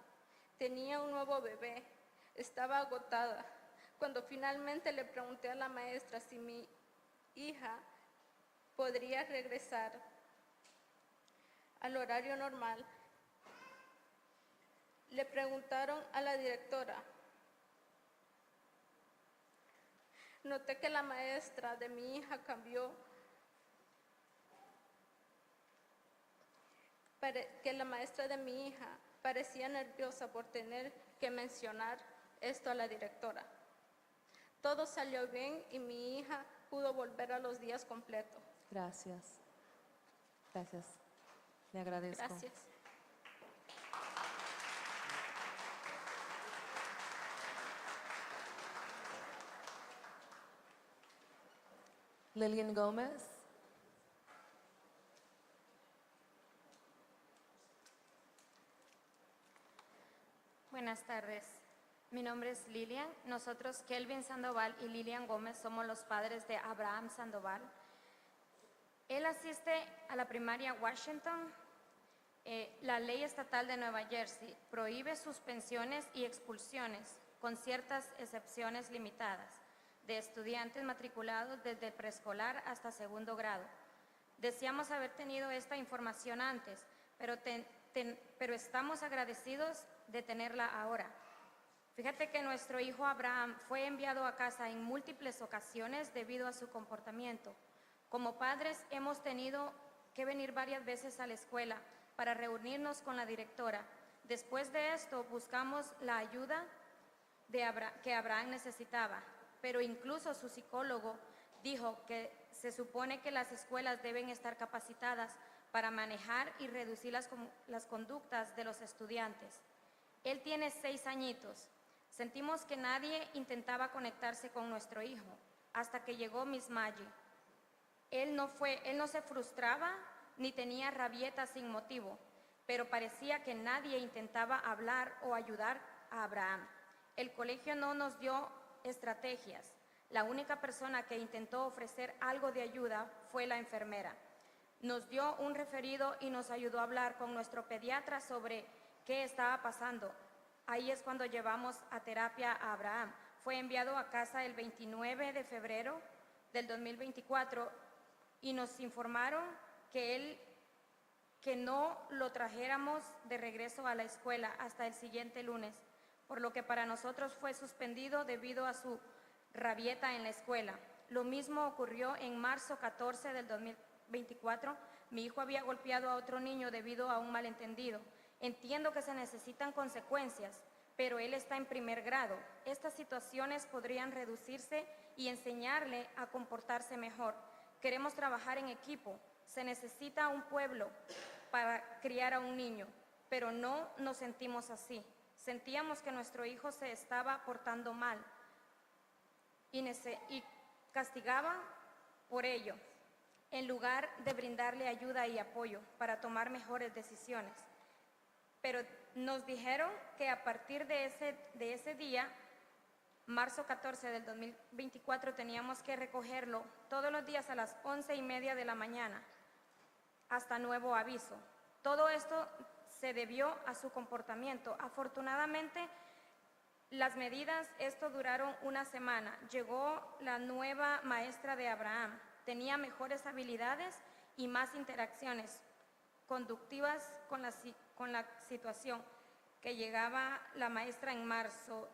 Tenía un nuevo bebé, estaba agotada. Cuando finalmente le pregunté a la maestra si mi hija podría regresar al horario normal, le preguntaron a la directora. Noté que la maestra de mi hija cambió, que la maestra de mi hija parecía nerviosa por tener que mencionar esto a la directora. Todo salió bien y mi hija pudo volver a los días completos. Gracias. Gracias. Le agradezco. Gracias. Lillian Gómez. Buenas tardes. Mi nombre es Lilian. Nosotros, Kelvin Sandoval y Lilian Gómez, somos los padres de Abraham Sandoval. Él asiste a la primaria Washington. La ley estatal de Nueva Jersey prohíbe suspensiones y expulsiones, con ciertas excepciones limitadas, de estudiantes matriculados desde preescolar hasta segundo grado. Deseamos haber tenido esta información antes, pero estamos agradecidos de tenerla ahora. Fíjate que nuestro hijo Abraham fue enviado a casa en múltiples ocasiones debido a su comportamiento. Como padres hemos tenido que venir varias veces a la escuela para reunirnos con la directora. Después de esto buscamos la ayuda que Abraham necesitaba, pero incluso su psicólogo dijo que se supone que las escuelas deben estar capacitadas para manejar y reducir las conductas de los estudiantes. Él tiene 6 añitos. Sentimos que nadie intentaba conectarse con nuestro hijo hasta que llegó Miss Maggie. Él no se frustraba ni tenía rabietas sin motivo, pero parecía que nadie intentaba hablar o ayudar a Abraham. El colegio no nos dio estrategias. La única persona que intentó ofrecer algo de ayuda fue la enfermera. Nos dio un referido y nos ayudó a hablar con nuestro pediatra sobre qué estaba pasando. Ahí es cuando llevamos a terapia a Abraham. Fue enviado a casa el 29 de febrero del 2024 y nos informaron que no lo trajéramos de regreso a la escuela hasta el siguiente lunes, por lo que para nosotros fue suspendido debido a su rabieta en la escuela. Lo mismo ocurrió en marzo 14 del 2024. Mi hijo había golpeado a otro niño debido a un malentendido. Entiendo que se necesitan consecuencias, pero él está en primer grado. Estas situaciones podrían reducirse y enseñarle a comportarse mejor. Queremos trabajar en equipo. Se necesita un pueblo para criar a un niño, pero no nos sentimos así. Sentíamos que nuestro hijo se estaba portando mal y castigaba por ello, en lugar de brindarle ayuda y apoyo para tomar mejores decisiones. Pero nos dijeron que a partir de ese día, marzo 14 del 2024, teníamos que recogerlo todos los días a las 11:30 de la mañana, hasta nuevo aviso. Todo esto se debió a su comportamiento. Afortunadamente, las medidas, esto duraron una semana. Llegó la nueva maestra de Abraham. Tenía mejores habilidades y más interacciones conductivas con la situación. Que llegaba la maestra en marzo.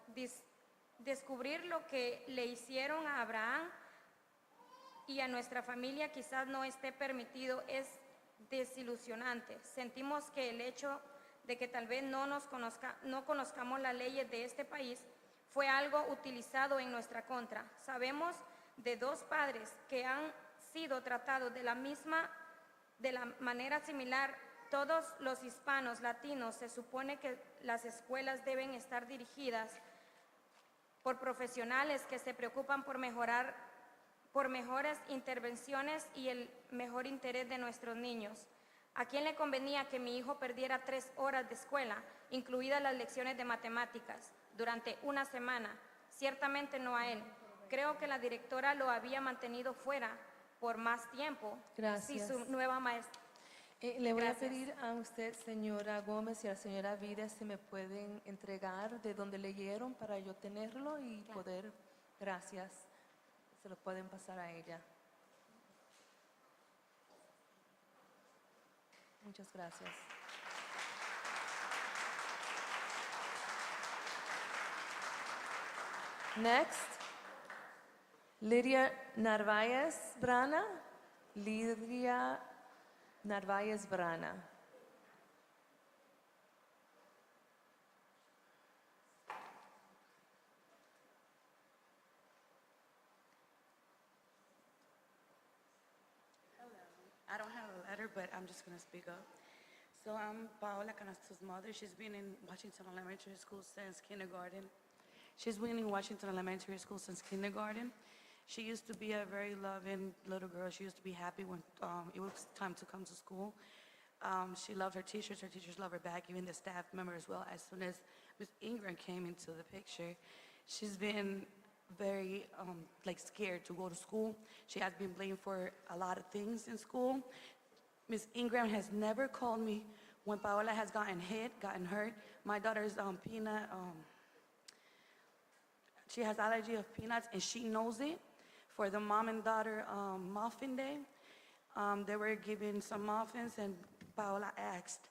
Descubrir lo que le hicieron a Abraham y a nuestra familia quizás no esté permitido es desilusionante. Sentimos que el hecho de que tal vez no conozcamos las leyes de este país fue algo utilizado en nuestra contra. Sabemos de 2 padres que han sido tratados de la manera similar. Todos los hispanos, latinos, se supone que las escuelas deben estar dirigidas por profesionales que se preocupan por mejores intervenciones y el mejor interés de nuestros niños. ¿A quién le convenía que mi hijo perdiera 3 horas de escuela, incluidas las lecciones de matemáticas, durante una semana? Ciertamente no a él. Creo que la directora lo había mantenido fuera por más tiempo. Gracias. Si su nueva maestra. Le voy Gracias. a pedir a usted, señora Gómez, y a la señora Vides, si me pueden entregar de donde leyeron para yo tenerlo y poder. Gracias. Se lo pueden pasar a ella. Muchas gracias. Next, Lidia Narváez Brana. Lidia Narváez Brana. I don't have a letter, but I'm just going to speak up. So I'm Paola Canasto's mother. She's been in Washington Elementary School since kindergarten. She's been in Washington Elementary School since kindergarten. She used to be a very loving little girl. She used to be happy when it was time to come to school. She loved her teachers loved her back, even the staff member as well. As soon as Ms. Ingram came into the picture, she's been very scared to go to school. She has been blamed for a lot of things in school. Ms. Ingram has never called me when Paola has gotten hurt. My daughter's peanut, she has allergy of peanuts and she knows it. For the mom and daughter muffin day, they were giving some muffins and Paola asked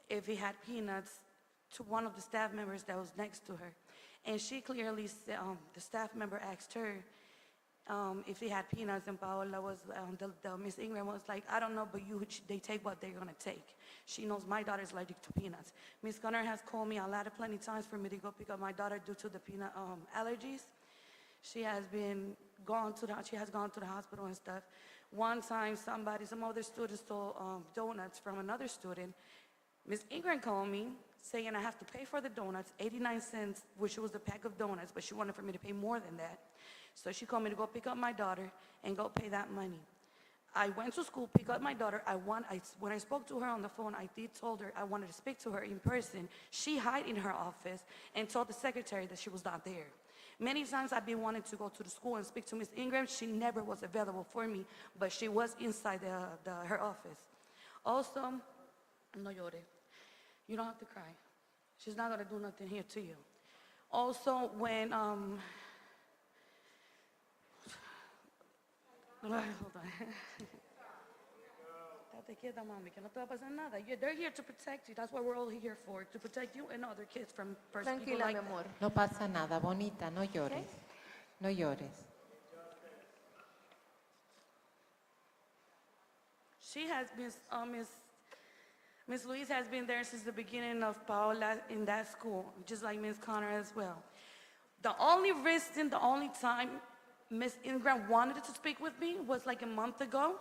if he had peanuts to one of the staff members that was next to her. And she clearly said, the staff member asked her if he had peanuts, and Paola was, Miss Ingram was like, I don't know, but they take what they're gonna take. She knows my daughter's allergic to peanuts. Miss Gunner has called me plenty times for me to go pick up my daughter due to the peanut allergies. She has gone to the hospital and stuff. One time some other student stole donuts from another student. Miss Ingram called me saying I have to pay for the donuts, 89 cents, which was the pack of donuts, but she wanted for me to pay more than that. So she called me to go pick up my daughter and go pay that money. I went to school, pick up my daughter. When I spoke to her on the phone, I told her I wanted to speak to her in person. She hid in her office and told the secretary that she was not there. Many times I've been wanting to go to the school and speak to Miss Ingram. She never was available for me, but she was inside her office. Also, no llore. You don't have to cry. She's not gonna do nothing here to you. Also, when, hold on. Date quieta, mami, que no te va a pasar nada. They're here to protect you. That's what we're all here for, to protect you and other kids from people Tranquila, like mi that. amor. No pasa nada, bonita, no llores. No llores. She has been, Miss Louise has been there since the beginning of Paola in that school, just like Miss Connor as well. The only reason, the only time Miss Ingram wanted to speak with me was like a month ago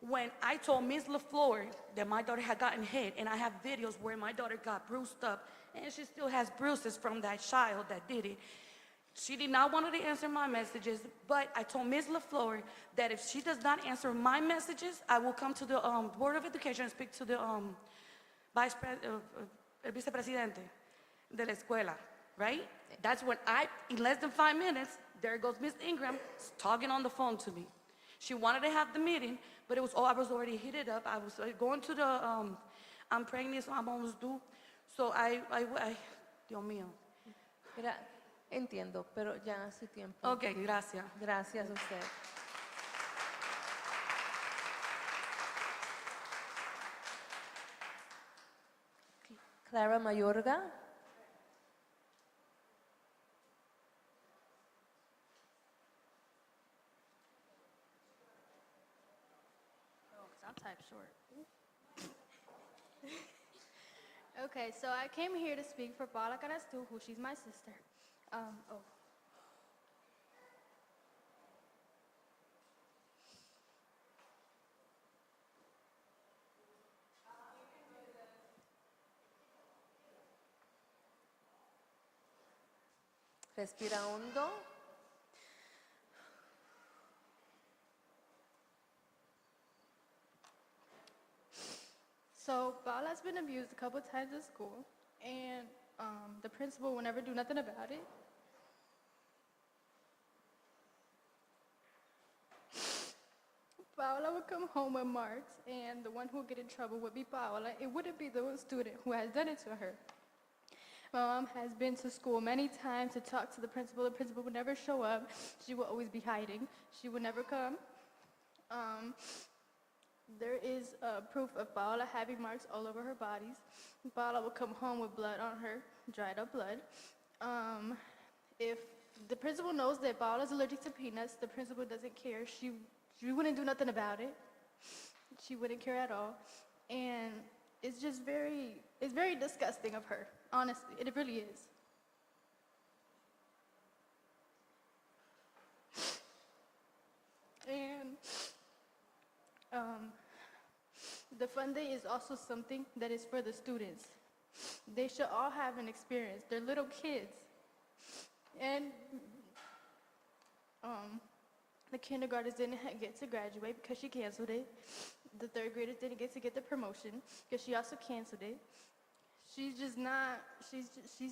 when I told Ms. LaFleur that my daughter had gotten hit, and I have videos where my daughter got bruised up, and she still has bruises from that child that did it. She did not want to answer my messages, but I told Ms. LaFleur that if she does not answer my messages, I will come to the Board of Education and speak to the vicepresidente de la escuela, right? That's when in less than 5 minutes, there goes Ms. Ingram talking on the phone to me. She wanted to have the meeting, but I was already heated up. I was going to the, I'm pregnant, so I'm almost due. So Dios mío. Mira, entiendo, pero ya su tiempo. Ok, gracias. Gracias a usted. Clara Mayorga. I'll type short. Okay, so I came here to speak for Paula Carastu, who she's my sister. Respira hondo. So Paula's been abused a couple times at school, and the principal will never do nothing about it. Paula would come home with marks, and the one who would get in trouble would be Paula. It wouldn't be the student who has done it to her. My mom has been to school many times to talk to the principal. The principal would never show up. She would always be hiding. She would never come. There is proof of Paula having marks all over her bodies. Paula would come home with blood on her, dried up blood. If the principal knows that Paula's allergic to peanuts, the principal doesn't care. She wouldn't do nothing about it. She wouldn't care at all. And it's just it's very disgusting of her, honestly. It really is. And the fun day is also something that is for the students. They should all have an experience. They're little kids. And the kindergartners didn't get to graduate because she canceled it. The third graders didn't get the promotion because she also canceled it. She's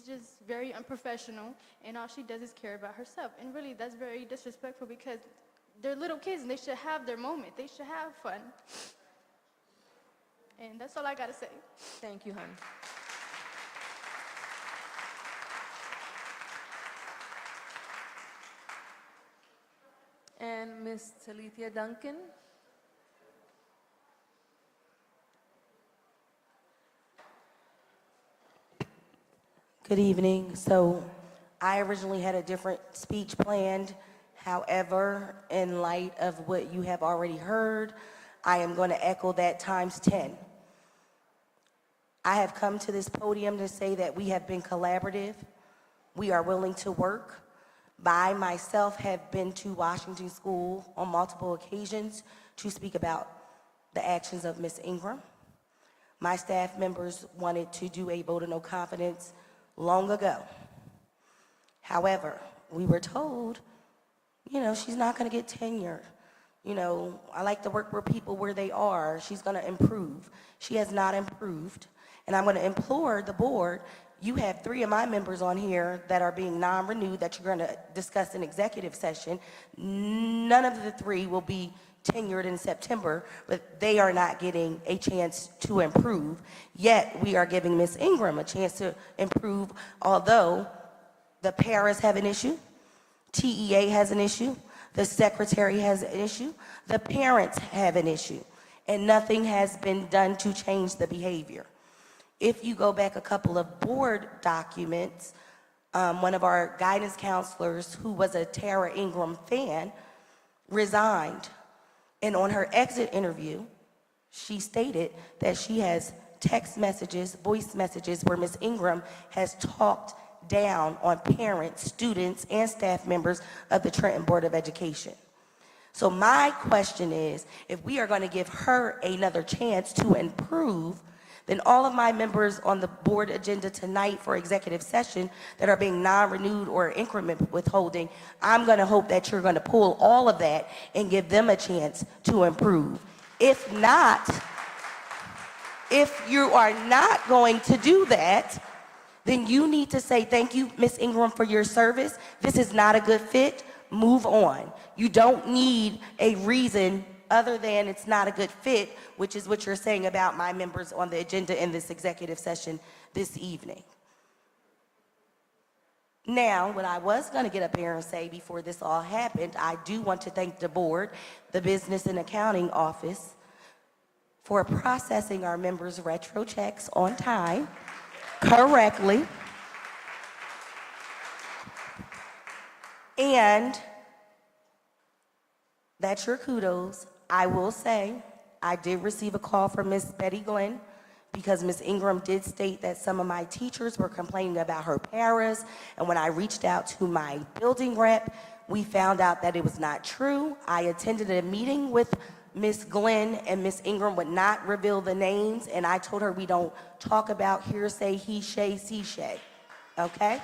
just very unprofessional, and all she does is care about herself. And really, that's very disrespectful because they're little kids and they should have their moment. They should have fun. And that's all I gotta say. Thank you, hon. And Miss Talithia Duncan. Good evening. So I originally had a different speech planned. However, in light of what you have already heard, I am going to echo that times 10. I have come to this podium to say that we have been collaborative. We are willing to work. I myself have been to Washington School on multiple occasions to speak about the actions of Ms. Ingram. My staff members wanted to do a vote of no confidence long ago. However, we were told, she's not going to get tenured. I like to work with people where they are. She's going to improve. She has not improved. And I'm going to implore the board, you have 3 of my members on here that are being non-renewed that you're going to discuss in executive session. None of the 3 will be tenured in September, but they are not getting a chance to improve. Yet we are giving Ms. Ingram a chance to improve, although the paras have an issue, TEA has an issue, the secretary has an issue, the parents have an issue, and nothing has been done to change the behavior. If you go back a couple of board documents, one of our guidance counselors, who was a Tara Ingram fan, resigned. And on her exit interview, she stated that she has text messages, voice messages, where Ms. Ingram has talked down on parents, students, and staff members of the Trenton Board of Education. So my question is, if we are going to give her another chance to improve, then all of my members on the board agenda tonight for executive session that are being non-renewed or increment withholding, I'm going to hope that you're going to pull all of that and give them a chance to improve. If not, if you are not going to do that, then you need to say, thank you, Ms. Ingram, for your service. This is not a good fit. Move on. You don't need a reason other than it's not a good fit, which is what you're saying about my members on the agenda in this executive session this evening. Now, what I was going to get up here and say before this all happened, I do want to thank the board, the Business and Accounting Office, for processing our members' retro checks on time, correctly. And that's your kudos. I will say, I did receive a call from Miss Betty Glenn because Ms. Ingram did state that some of my teachers were complaining about her paras, and when I reached out to my building rep, we found out that it was not true. I attended a meeting with Ms. Glenn, and Ms. Ingram would not reveal the names, and I told her we don't talk about hearsay, he, she shay, okay?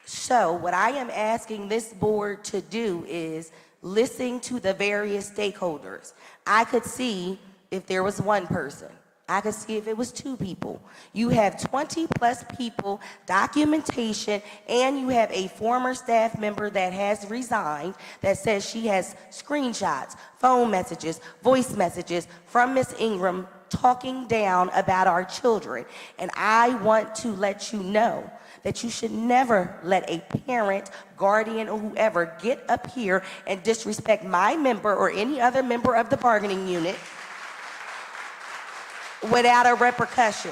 So what I am asking this board to do is listen to the various stakeholders. I could see if there was one person. I could see if it was two people. You have 20 plus people, documentation, and you have a former staff member that has resigned that says she has screenshots, phone messages, voice messages from Ms. Ingram talking down about our children. And I want to let you know that you should never let a parent, guardian, or whoever get up here and disrespect my member or any other member of the bargaining unit without a repercussion.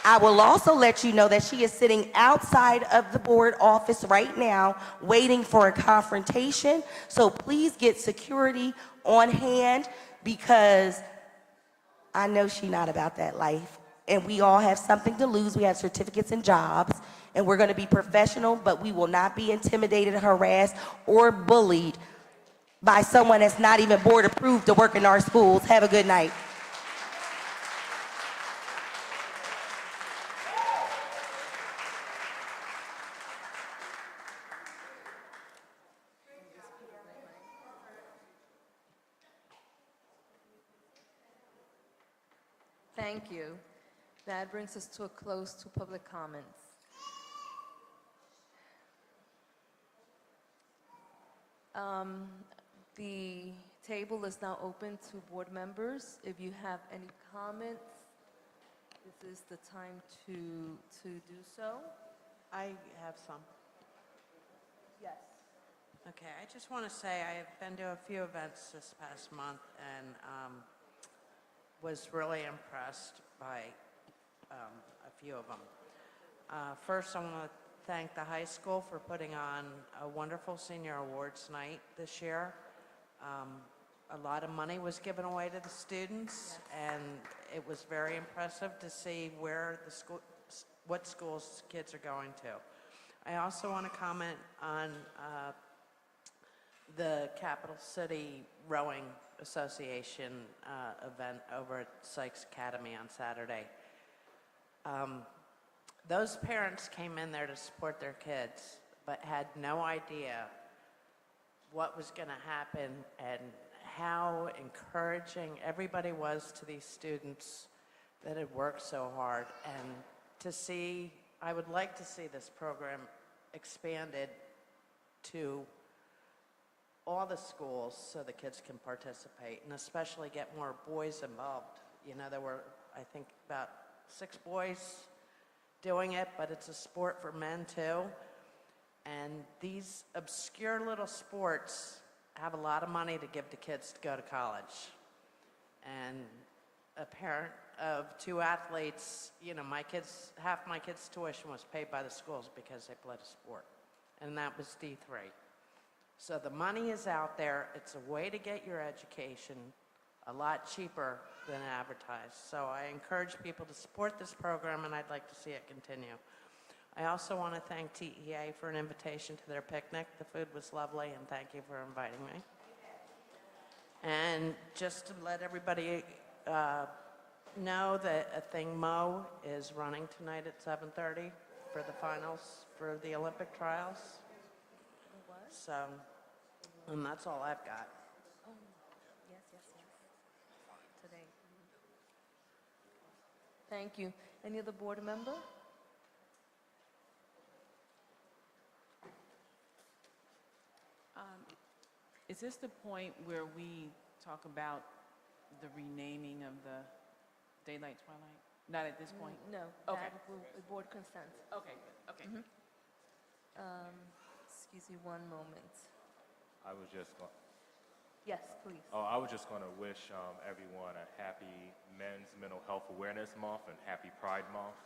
I will also let you know that she is sitting outside of the board office right now waiting for a confrontation. So please get security on hand because I know she's not about that life. And we all have something to lose. We have certificates and jobs. And we're going to be professional, but we will not be intimidated, harassed, or bullied by someone that's not even board approved to work in our schools. Have a good night. Thank you. That brings us to a close to public comments. The table is now open to board members. If you have any comments, this is the time to do so. I have some. Yes. Okay, I just want to say I have been to a few events this past month and was really impressed by a few of them. First, I want to thank the high school for putting on a wonderful senior awards night this year. A lot of money was given away to the students, and it was very impressive to see where the school, what schools kids are going to. I also want to comment on the Capital City Rowing Association event over at Sykes Academy on Saturday. Those parents came in there to support their kids, but had no idea what was going to happen and how encouraging everybody was to these students that had worked so hard. And to see, I would like to see this program expanded to all the schools so the kids can participate, and especially get more boys involved. You know, there were, I think, about 6 boys doing it, but it's a sport for men too. And these obscure little sports have a lot of money to give to kids to go to college. And a parent of 2 athletes, you know, my kids, half my kids' tuition was paid by the schools because they played a sport, and that was D3. So the money is out there. It's a way to get your education a lot cheaper than advertised. So I encourage people to support this program, and I'd like to see it continue. I also want to thank TEA for an invitation to their picnic. The food was lovely, and thank you for inviting me. And just to let everybody know that a thing Mo is running tonight at 7:30 for the finals for the Olympic trials. So, and that's all I've got. Yes. Today. Thank you. Any other board member? Is this the point where we talk about the renaming of the daylight twilight? Not at this point? No. Okay. That will be board consent. Okay, good. Okay. Excuse me one moment. I was just going. Yes, please. I was just going to wish everyone a happy Men's Mental Health Awareness Month and happy Pride Month.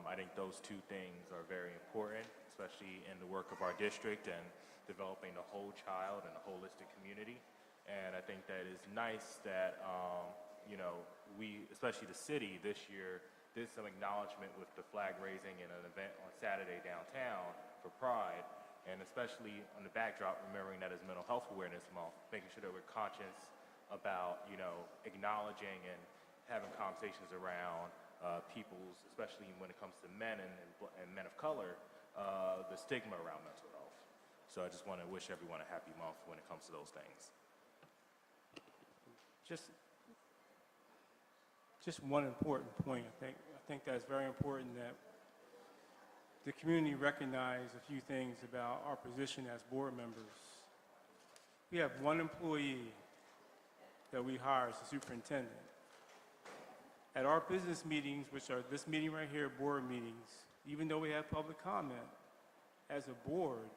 I think those two things are very important, especially in the work of our district and developing the whole child and a holistic community. And I think that it's nice that, we, especially the city this year, did some acknowledgement with the flag raising in an event on Saturday downtown for Pride. And especially on the backdrop, remembering that it's Mental Health Awareness Month, making sure that we're conscious about, acknowledging and having conversations around people's, especially when it comes to men and men of color, the stigma around mental health. So I just want to wish everyone a happy month when it comes to those things. Just one important point. I think that's very important that the community recognize a few things about our position as board members. We have one employee that we hire as the superintendent. At our business meetings, which are this meeting right here, board meetings, even though we have public comment, as a board,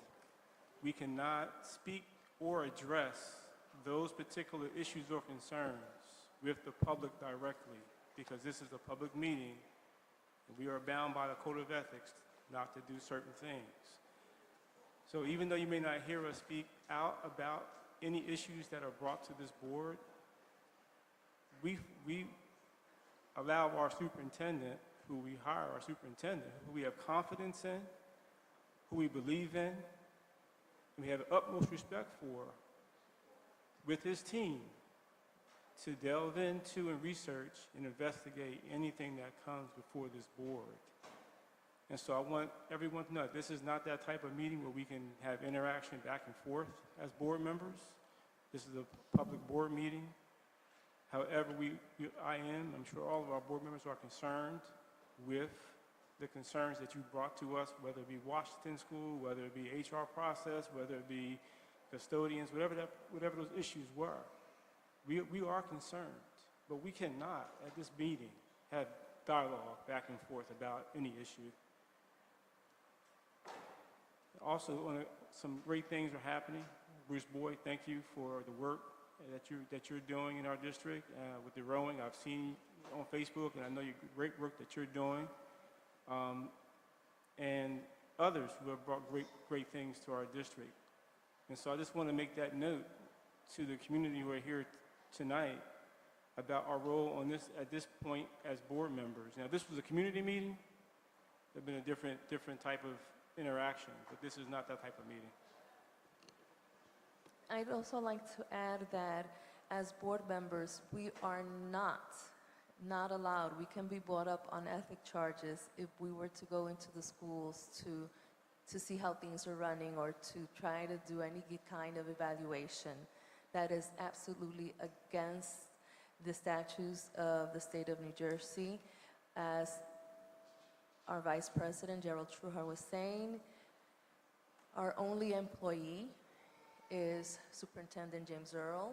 we cannot speak or address those particular issues or concerns with the public directly, because this is a public meeting, and we are bound by the Code of Ethics not to do certain things. So even though you may not hear us speak out about any issues that are brought to this board, we allow our superintendent, who we hire, our superintendent, who we have confidence in, who we believe in, and we have utmost respect for, with his team, to delve into and research and investigate anything that comes before this board. And so I want everyone to know this is not that type of meeting where we can have interaction back and forth as board members. This is a public board meeting. However, I'm sure all of our board members are concerned with the concerns that you brought to us, whether it be Washington School, whether it be HR process, whether it be custodians, whatever those issues were. We are concerned, but we cannot, at this meeting, have dialogue back and forth about any issue. Also, some great things are happening. Bruce Boyd, thank you for the work that you're doing in our district with the rowing. I've seen on Facebook, and I know your great work that you're doing, and others who have brought great things to our district. And so I just want to make that note to the community who are here tonight about our role at this point as board members. Now, this was a community meeting. There's been a different type of interaction, but this is not that type of meeting. I'd also like to add that as board members, we are not allowed. We can be brought up on ethic charges if we were to go into the schools to see how things are running or to try to do any kind of evaluation. That is absolutely against the statutes of the state of New Jersey. As our Vice President, Gerald Trujar, was saying, our only employee is Superintendent James Earl,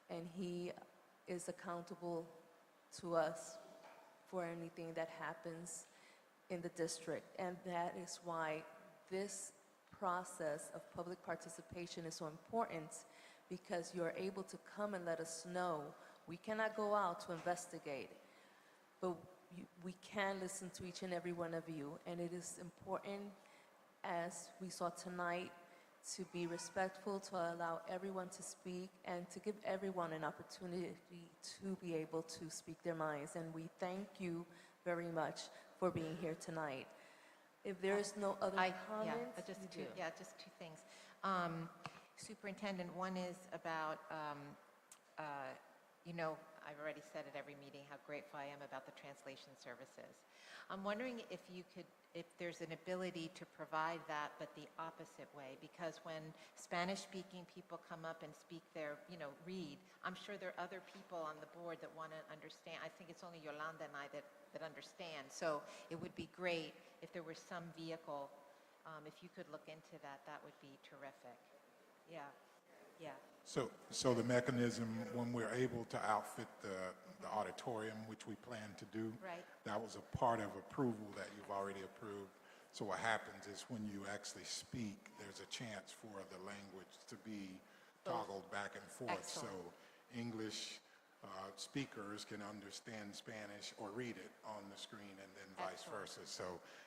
and he is accountable to us for anything that happens in the district. And that is why this process of public participation is so important, because you're able to come and let us know. We cannot go out to investigate, but we can listen to each and every one of you. And it is important, as we saw tonight, to be respectful, to allow everyone to speak, and to give everyone an opportunity to be able to speak their minds. And we thank you very much for being here tonight. If there is no other comments? Just two things. Superintendent, one is about you know, I've already said at every meeting how grateful I am about the translation services. I'm wondering if there's an ability to provide that, but the opposite way, because when Spanish-speaking people come up and speak read, I'm sure there are other people on the board that want to understand. I think it's only Yolanda and I that understand. So it would be great if there were some vehicle. If you could look into that, that would be terrific. Yeah. So the mechanism, when we're able to outfit the auditorium, which we plan to do, Right. that was a part of approval that you've already approved. So what happens is when you actually speak, there's a chance for the language to be toggled back and forth. Excellent. So English speakers can understand Spanish or read it on the screen, and then vice versa. So,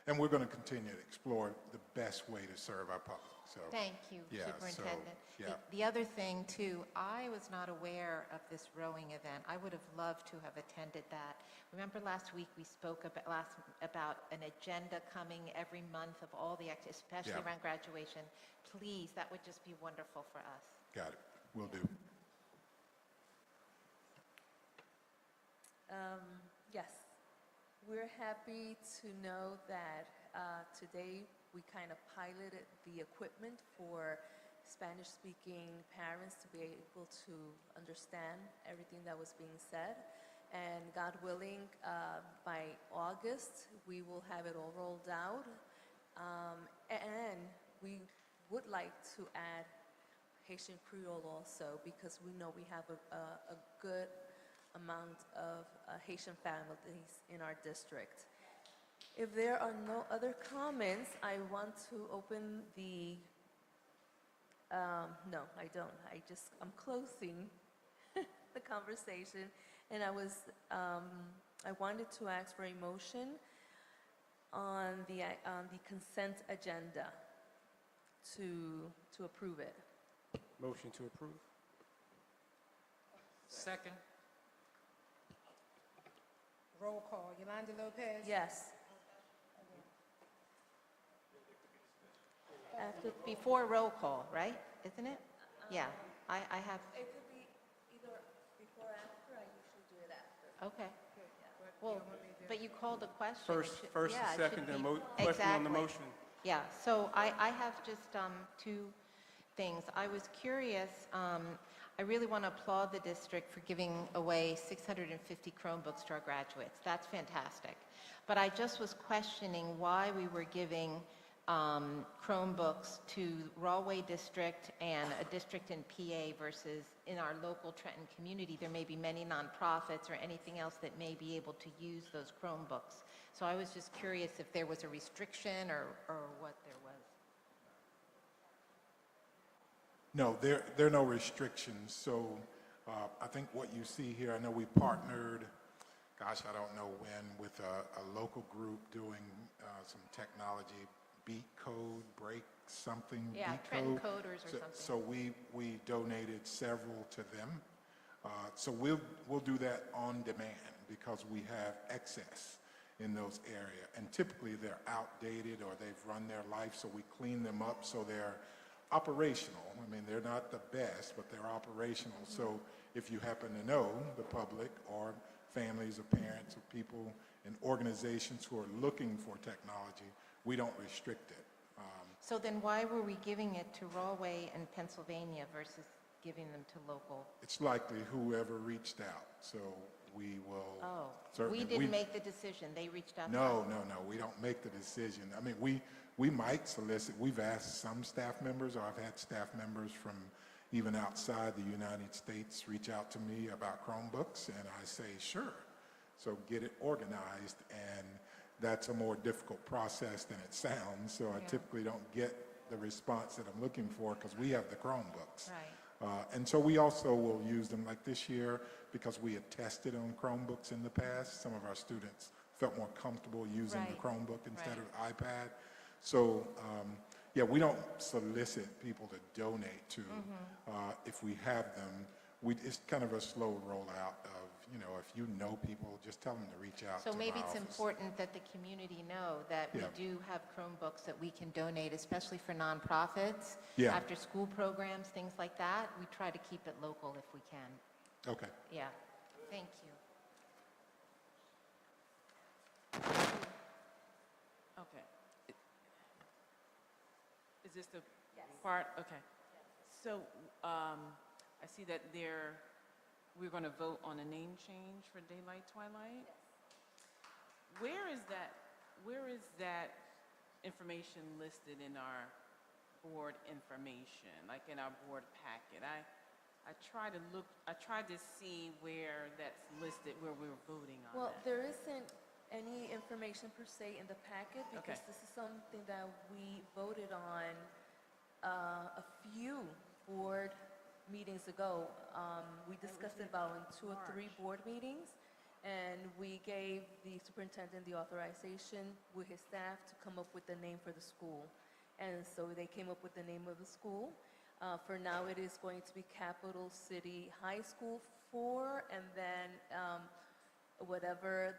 and we're going to continue to explore the best way to serve our public. So Thank you, yeah, Superintendent. So, yeah. The other thing, too, I was not aware of this rowing event. I would have loved to have attended that. Remember last week we spoke about an agenda coming every month of all the activities, especially around graduation. Please, that would just be wonderful for us. Got it. Will do. Yes, we're happy to know that today we kind of piloted the equipment for Spanish-speaking parents to be able to understand everything that was being said. And God willing, by August, we will have it all rolled out. And we would like to add Haitian Creole also, because we know we have a good amount of Haitian families in our district. If there are no other comments, I want to open the, no, I don't. I'm closing the conversation, and I wanted to ask for a motion on the consent agenda to approve it. Motion to approve. Second. Roll call. Yolanda Lopez? Yes. Before roll call, right? Isn't it? Yeah, I have, It could be either before or after. I usually do it after. okay. Well, but you called a question. First and Yeah, it should second, then be- question on the Exactly. motion. Yeah, so I have just two things. I was curious, I really want to applaud the district for giving away 650 Chromebooks to our graduates. That's fantastic. But I just was questioning why we were giving Chromebooks to Rawway District and a district in PA versus in our local Trenton community. There may be many nonprofits or anything else that may be able to use those Chromebooks. So I was just curious if there was a restriction or what there was. No, there are no restrictions. So I think what you see here, I know we partnered, gosh, I don't know when, with a local group doing some technology, beat code, break something, Yeah, beat Trenton code. Coders or something. So we donated several to them. So we'll do that on demand because we have excess in those areas. And typically they're outdated or they've run their life, so we clean them up so they're operational. I mean, they're not the best, but they're operational. So if you happen to know the public or families or parents or people and organizations who are looking for technology, we don't restrict it. So then why were we giving it to Rawway and Pennsylvania versus giving them to local? It's likely whoever reached out. So we will certainly. We didn't make the decision. They reached out to No, us. no. We don't make the decision. I mean, we might solicit. We've asked some staff members, or I've had staff members from even outside the United States reach out to me about Chromebooks, and I say, sure. So get it organized, and that's a more difficult process than it sounds. So I typically don't get the response that I'm looking for because we have the Chromebooks. Right. And so we also will use them like this year because we had tested on Chromebooks in the past. Some of our students felt more comfortable using the Chromebook instead of iPad. So, yeah, we don't solicit people to donate to. If we have them, it's kind of a slow rollout of, if you know people, just tell them to reach out to So maybe my it's office. important that the community know that we do have Chromebooks that we can donate, especially for nonprofits, Yeah. after school programs, things like that. We try to keep it local if we can. Okay. Yeah, thank you. Okay. Is this the part? Okay. So I see that we're going to vote on a name change for Daylight Twilight? Where is that information listed in our board information, like in our board packet? I tried to see where that's listed, where we're voting on Well, that. there isn't any information per se in the packet because Okay. this is something that we voted on a few board meetings ago. We discussed it about in 2 or 3 board meetings, and we gave the superintendent the authorization with his staff to come up with the name for the school. And so they came up with the name of the school. For now, it is going to be Capital City High School 4, and then whatever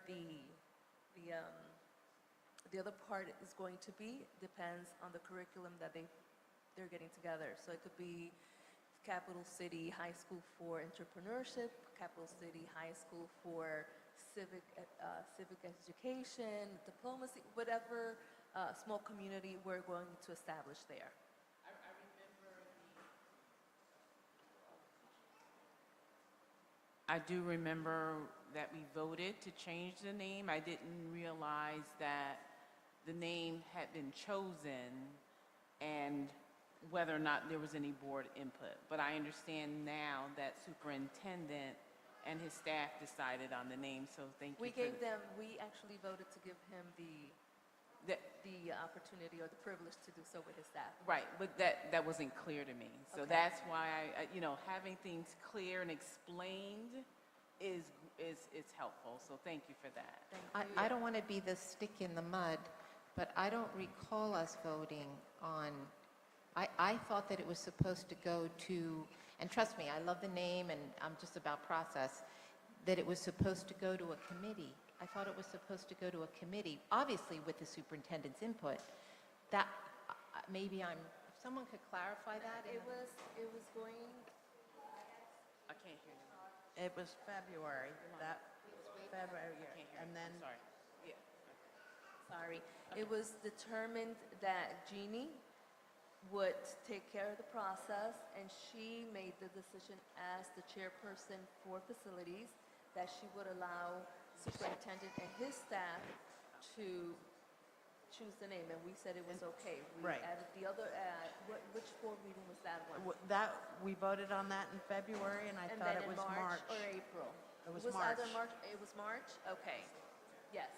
the other part is going to be depends on the curriculum that they're getting together. So it could be Capital City High School for Entrepreneurship, Capital City High School for Civic Education, Diplomacy, whatever small community we're going to establish there. I do remember that we voted to change the name. I didn't realize that the name had been chosen and whether or not there was any board input. But I understand now that superintendent and his staff decided on the name, so thank you. We actually voted to give him the opportunity or the privilege to do so with his staff. Right, but that wasn't clear to me. So Okay. that's why having things clear and explained is helpful. So thank you for that. I don't want to be the stick in the mud, but I don't recall us voting on, I thought that it was supposed to go to, and trust me, I love the name and I'm just about process, that it was supposed to go to a committee. I thought it was supposed to go to a committee, obviously with the superintendent's input. That, maybe if someone could clarify that? It was going, I can't hear you. It was February, February, and then Sorry. Yeah. sorry, it was determined that Jeannie would take care of the process, and she made the decision as the chairperson for facilities that she would allow superintendent and his staff to choose the name, and we said it was okay. We Right. added the other, which board meeting was that one? we voted on that in February, and I And thought then it was in March. March or April? It was either March. March, it was March? Okay, yes.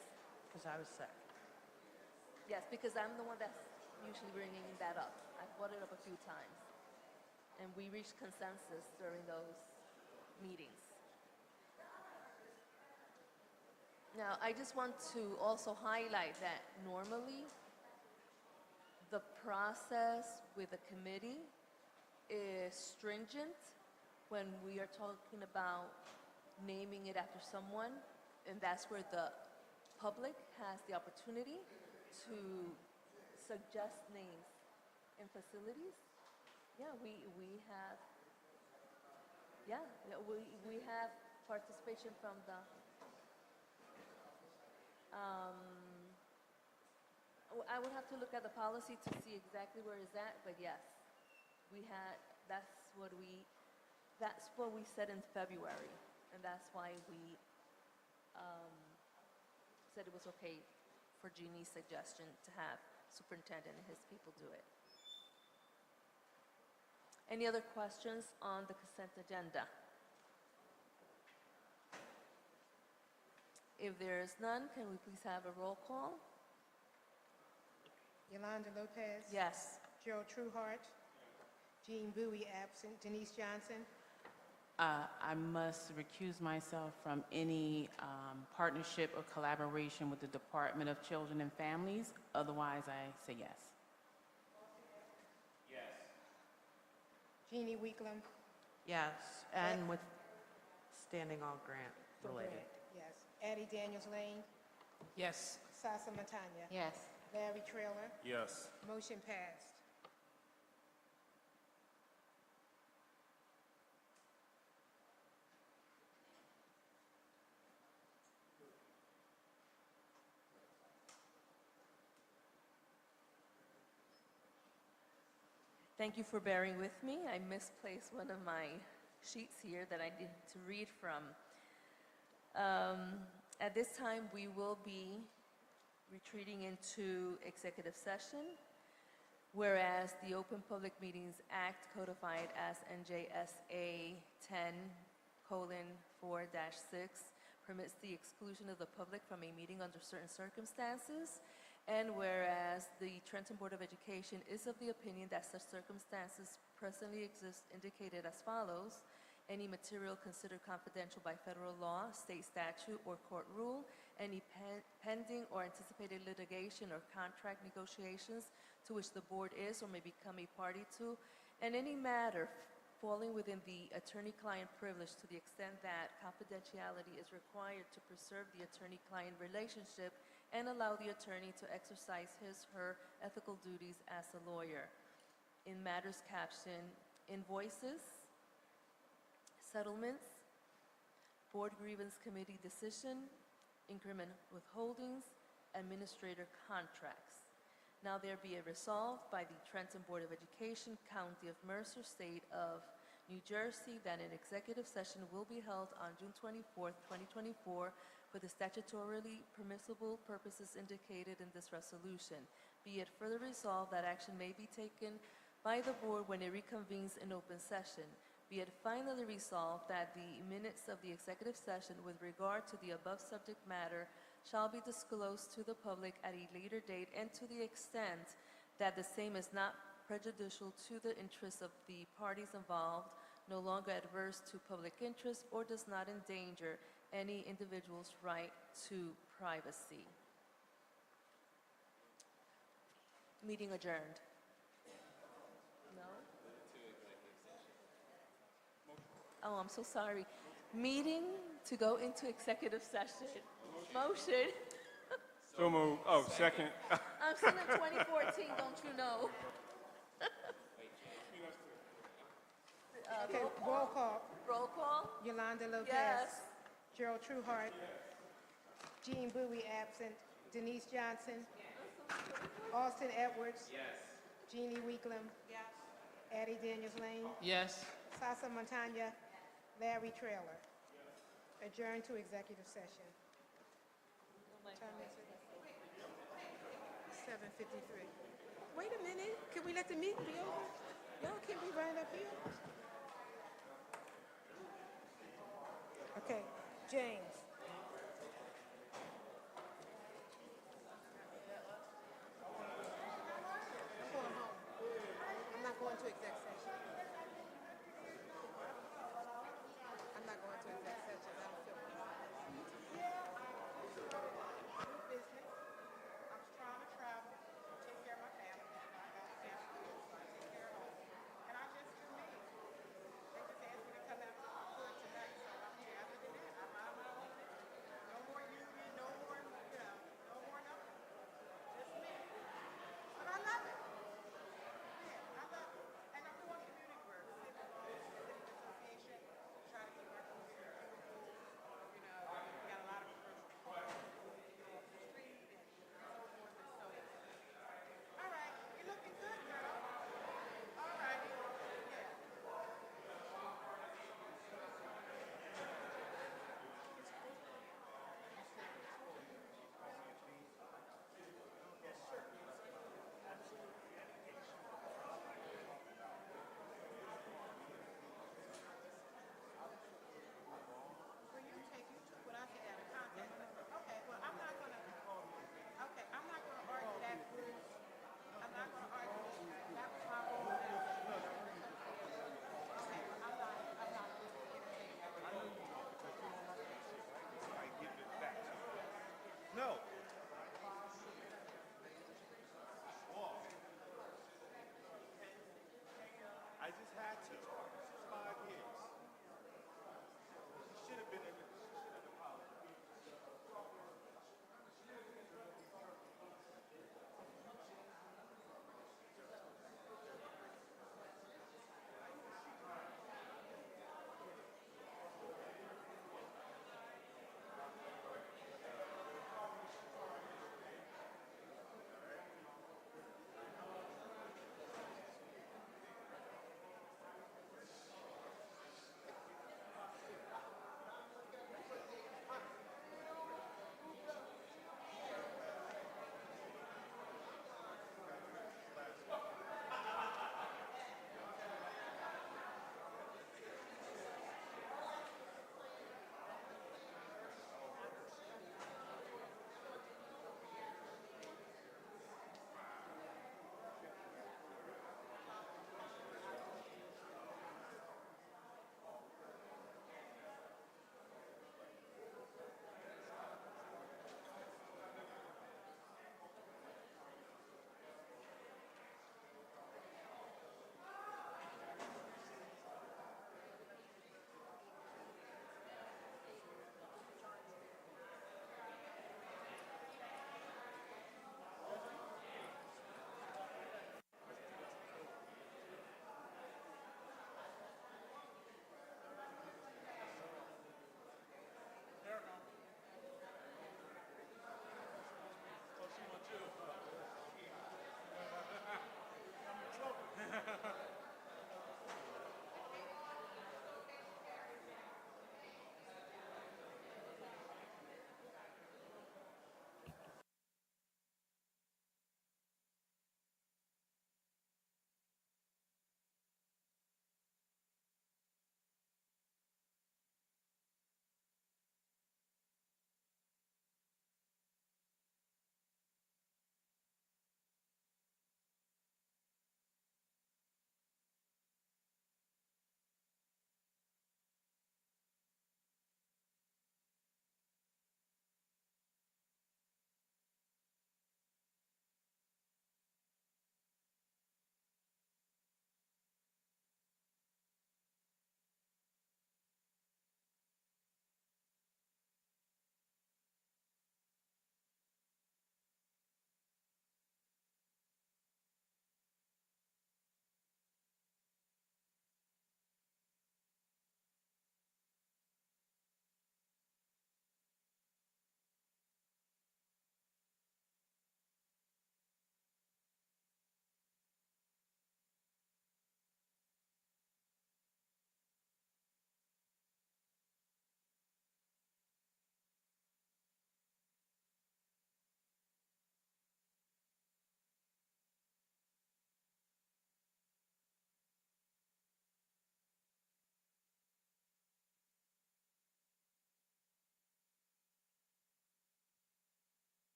Because I was sick. Yes, because I'm the one that's usually bringing that up. I've brought it up a few times. And we reached consensus during those meetings. Now, I just want to also highlight that normally the process with a committee is stringent when we are talking about naming it after someone, and that's where the public has the opportunity to suggest names and facilities. Yeah, we have, we have participation from the, I would have to look at the policy to see exactly where it's at, but yes, that's what we said in February, and that's why we said it was okay for Jeannie's suggestion to have superintendent and his people do it. Any other questions on the consent agenda? If there is none, can we please have a roll call? Yolanda Lopez. Yes. Gerald Trueheart. Jean Bowie absent. Denise Johnson. I must recuse myself from any partnership or collaboration with the Department of Children and Families. Otherwise, I say yes. Jeannie Weeklam. Yes, and with standing all grant related. Correct. Yes. Addie Daniels Lane. Yes. Sasa Matanya. Yes. Larry Trailer. Yes. Motion passed. Thank you for bearing with me. I misplaced one of my sheets here that I need to read from. At this time, we will be retreating into executive session, whereas the Open Public Meetings Act, codified as NJSA 10:4-6, permits the exclusion of the public from a meeting under certain circumstances, and whereas the Trenton Board of Education is of the opinion that such circumstances presently exist indicated as follows: any material considered confidential by federal law, state statute, or court rule, any pending or anticipated litigation or contract negotiations to which the board is or may become a party to, and any matter falling within the attorney-client privilege to the extent that confidentiality is required to preserve the attorney-client relationship and allow the attorney to exercise his/her ethical duties as a lawyer. In matters captioned invoices, settlements, board grievance committee decision, increment withholdings, administrator contracts. Now there be it resolved by the Trenton Board of Education, County of Mercer, State of New Jersey, that an executive session will be held on June 24th, 2024, for the statutorily permissible purposes indicated in this resolution. Be it further resolved that action may be taken by the board when it reconvenes in open session. Be it finally resolved that the minutes of the executive session with regard to the above subject matter shall be disclosed to the public at a later date, and to the extent that the same is not prejudicial to the interests of the parties involved, no longer adverse to public interest, or does not endanger any individual's right to privacy. Meeting adjourned. No? Oh, I'm so sorry. Meeting to go into executive session. Motion. So moved. Oh, second. I'm still in 2014, don't you know? Okay, roll call. Roll call? Yolanda Lopez. Yes. Gerald Trueheart. Jean Bowie absent. Denise Johnson. Austin Edwards. Yes. Jeannie Weeklam. Yes. Addie Daniels Lane. Yes. Sasa Montagna. Larry Trailer. Adjourn to executive session. Time is it? 7:53. Wait a minute. Can we let the meeting be over? Y'all can't be right up here. Okay, James. I'm going home. I'm not going to exec session. I'm not going to exec session. I don't feel like business. I was trying to travel, take care of my family. I got family, so I take care of them. And I just do me. They just asked me to come out for it tonight, so I'm here. Other than that, I'm out of my own. No more union, no more, no more nothing. Just me. But I love it. Yeah, I love it. And I'm doing community work, civic association, trying to keep our community beautiful. You know, we got a lot of commercial cars off the street and so forth and so on. All right, you're looking good, girl. All righty. Yeah. Well, you took what I said out of context. Okay, well, I'm not gonna argue that. I'm not gonna argue it. That was my role. Okay, I'm not No. I just had to. It's 5 years. Should have been in the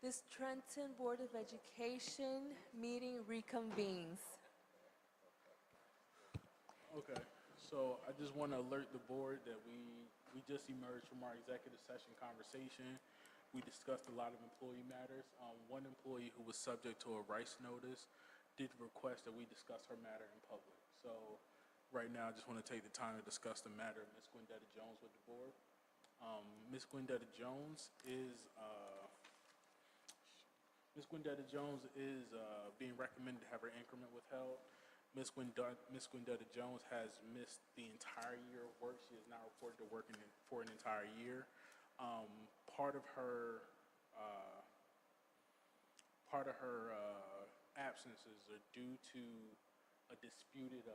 This Trenton Board of Education meeting reconvenes. Okay, so I just want to alert the board that we just emerged from our executive session conversation. We discussed a lot of employee matters. One employee who was subject to a rice notice did request that we discuss her matter in public. So right now, I just want to take the time to discuss the matter of Ms. Gwendetta Jones with the board. Ms. Gwendetta Jones is being recommended to have her increment withheld. Ms. Gwendetta Jones has missed the entire year of work. She is now reported to working for an entire year. Part of her absences are due to a disputed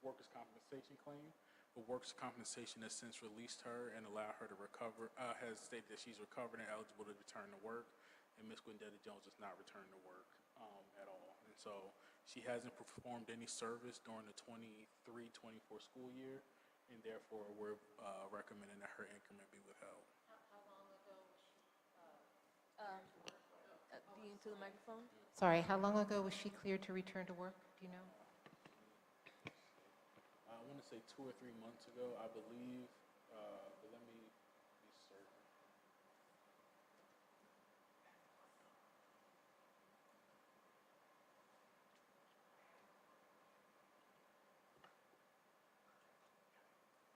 workers' compensation claim. But workers' compensation has since released her and allowed her to recover, has stated that she's recovered and eligible to return to work. And Ms. Gwendetta Jones is not returning to work at all. And so she hasn't performed any service during the 23-24 school year, and therefore we're recommending that her increment be withheld. How long ago was she, to the microphone? Sorry, how long ago was she cleared to return to work? Do you know? I want to say 2 or 3 months ago, I believe, but let me be certain.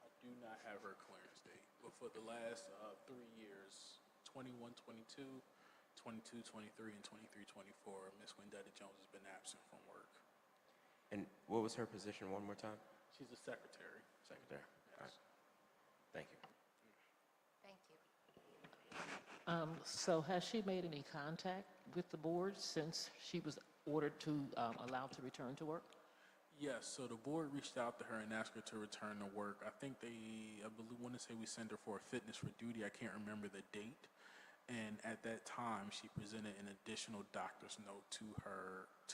I do not have her clearance date, but for the last 3 years, 21-22, 22-23, and 23-24, Ms. Gwendetta Jones has been absent from work. And what was her position one more time? She's a secretary. Secretary. Yes. All right. Thank you. Thank you. So has she made any contact with the board since she was ordered to, allowed to return to work? Yes, so the board reached out to her and asked her to return to work. I want to say we sent her for a fitness for duty. I can't remember the date. And at that time, she presented an additional doctor's note to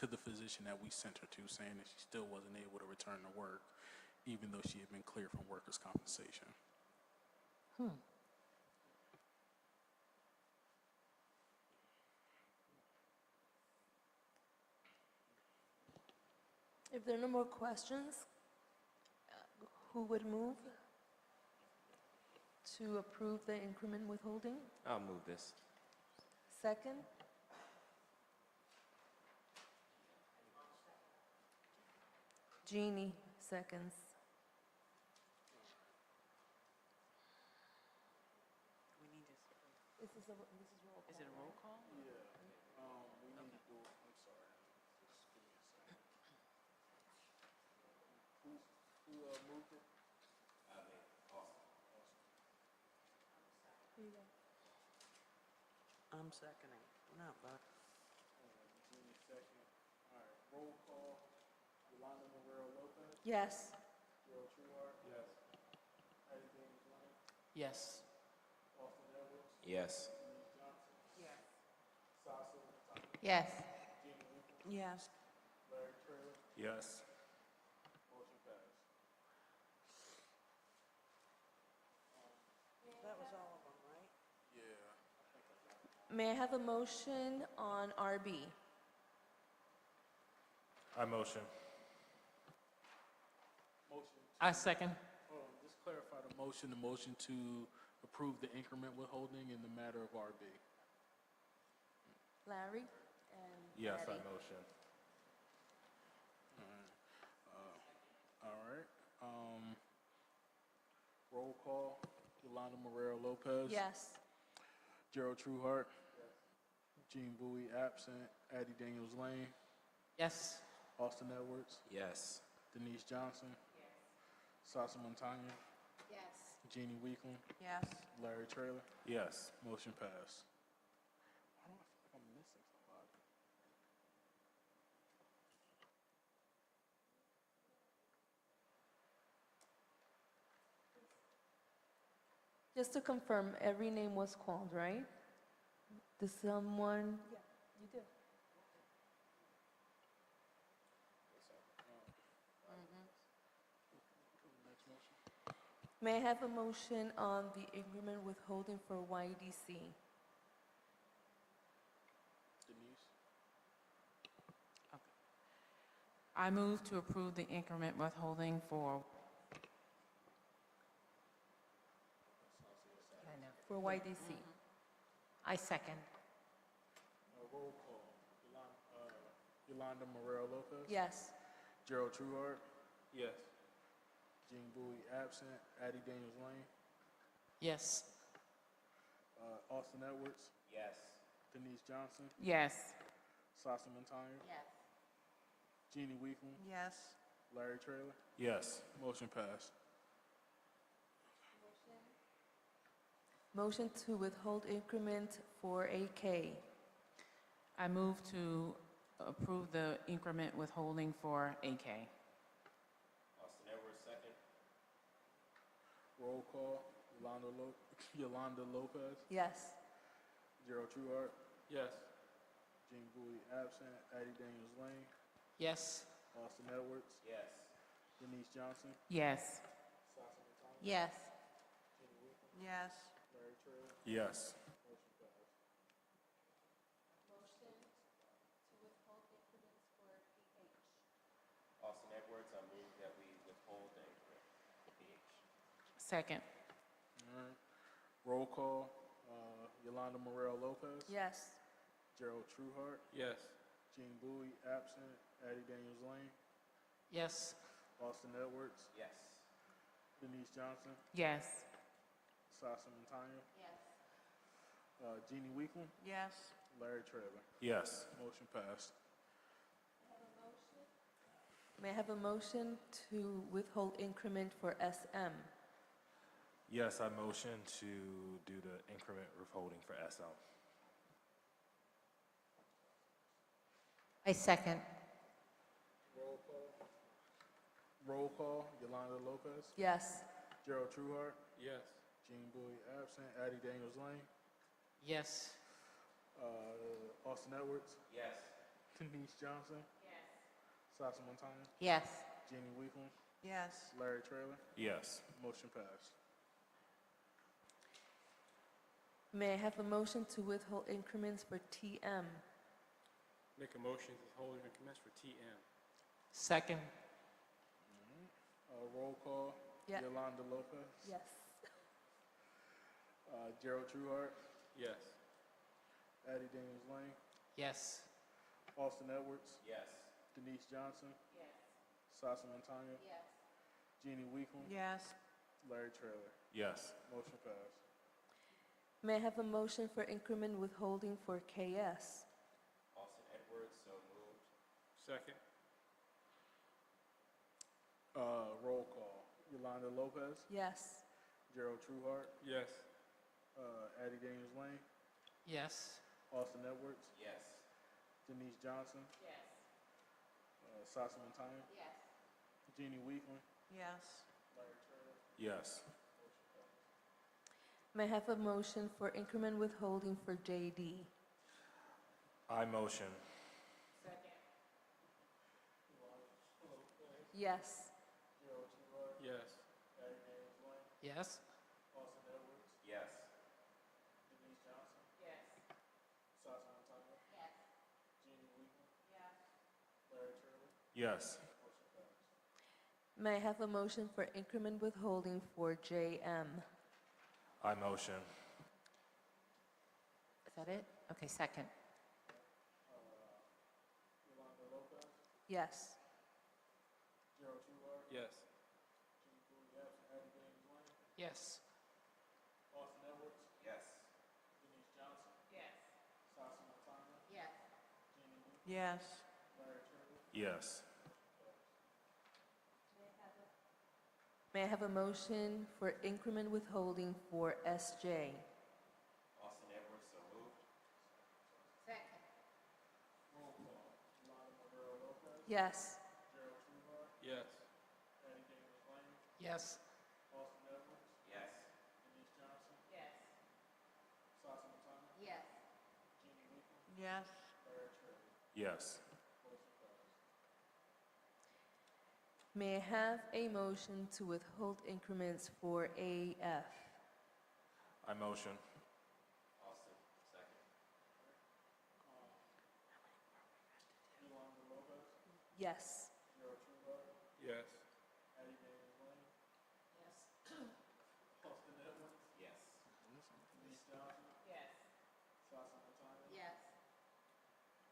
the physician that we sent her to, saying that she still wasn't able to return to work, even though she had been cleared from workers' compensation. If there are no more questions, who would move to approve the increment withholding? I'll move this. Second? Jeannie, seconds. We need to, This is roll call. is it a roll call? Yeah, we need to do it. I'm sorry. Just give me a second. Who moved it? Here you go. I'm seconding. No, but Jeannie second. All right, roll call. Yolanda Morero-Lopez. Yes. Gerald Trueheart. Yes. Eddie James Lane. Yes. Austin Edwards. Yes. Denise Johnson. Yes. Sasa Latanya. Yes. Gina Weaver. Yes. Larry Trailer. Yes. Motion passed. that was all of them, right? Yeah, I think I got it. May I have a motion on RB? I motion. Motion. I second. Just clarify the motion. The motion to approve the increment withholding in the matter of RB. Larry and Yes, I Eddie. motion. All right. Roll call. Yolanda Morero-Lopez. Yes. Gerald Trueheart. Gene Bowie absent. Addie Daniels Lane. Yes. Austin Edwards. Yes. Denise Johnson. Sasa Montagna. Yes. Jeannie Weakland. Yes. Larry Trailer. Yes. Motion passed. Why do I feel like I'm missing somebody? Just to confirm, every name was called, right? Does someone? Yeah, you did. Next motion. May I have a motion on the increment withholding for YDC? I move to approve the increment withholding for, I know. For YDC. I second. Roll call. Yolanda Morel Lopez. Yes. Gerald Trueheart. Yes. Jean Bowie absent. Addie Daniels Lane. Yes. Austin Edwards. Yes. Denise Johnson. yes. Sasa Montano. Yes. Jeannie Weekman. Yes. Larry Trailer. Yes. Motion passed. Motion to withhold increment for AK. I move to approve the increment withholding for AK. Austin Edwards, second. Roll call. Yolanda Lopez. Yes. Gerald Trueheart. Yes. Jean Bowie absent. Addie Daniels Lane. Yes. Austin Edwards. Yes. Denise Johnson. Yes. Sasa Montano. Yes. Jeannie Weekman. Yes. Larry Trailer. Yes. Motion passed. Austin Edwards, I move that we withhold the increment for PH. Second. All right. Roll call. Yolanda Morel Lopez. Yes. Gerald Trueheart. Yes. Jean Bowie absent. Addie Daniels Lane. Yes. Austin Edwards. Yes. Denise Johnson. Yes. Sasa Montano. Yes. Jeannie Weekman. Yes. Larry Trailer. Yes. Motion passed. May I have a motion to withhold increment for SM? Yes, I motion to do the increment withholding for SM. I second. Roll call. Roll call. Yolanda Lopez. Yes. Gerald Trueheart. Yes. Jean Bowie absent. Addie Daniels Lane. Yes. Austin Edwards. Yes. Denise Johnson. Yes. Sasa Montano. Yes. Jeannie Weekman. Yes. Larry Trailer. Yes. Motion passed. May I have a motion to withhold increments for TM? Make a motion to hold increments for TM. Second. Roll call. Yeah. Yolanda Lopez. Yes. Gerald Trueheart. Yes. Addie Daniels Lane. Yes. Austin Edwards. Yes. Denise Johnson. Yes. Sasa Montano. Yes. Jeannie Weekman. Yes. Larry Trailer. Yes. Motion passed. May I have a motion for increment withholding for KS? Austin Edwards, so moved. Second. Roll call. Yolanda Lopez. Yes. Gerald Trueheart. Yes. Addie Daniels Lane. Yes. Austin Edwards. Yes. Denise Johnson. Yes. Sasa Montano. Yes. Jeannie Weekman. Yes. Larry Trailer. Yes. May I have a motion for increment withholding for JD? I motion. Yes. Gerald Trueheart. Yes. Addie Daniels Lane. Yes. Austin Edwards. Yes. Denise Johnson. Yes. Sasa Montano. Yes. Jeannie Weekman. Yes. Larry Trailer. Yes. Motion passed. May I have a motion for increment withholding for JM? I motion. Is that it? Okay, second. Yolanda Lopez. Yes. Gerald Trueheart. Yes. Jean Bowie absent. Addie Daniels Lane. Yes. Austin Edwards. Yes. Denise Johnson. Yes. Sasa Montano. Yes. Jeannie Weekman. Yes. Larry Trailer. Yes. May I have a motion for increment withholding for SJ? Austin Edwards, so moved. Second. Roll call. Yolanda Morel Lopez. Yes. Gerald Trueheart. Yes. Addie Daniels Lane. Yes. Austin Edwards. Yes. Denise Johnson. Yes. Sasa Montano. Yes. Jeannie Weekman. Yes. Larry Trailer. Yes. Motion passed. May I have a motion to withhold increments for AF? I motion. Austin, second. Yolanda Lopez. Yes. Yes.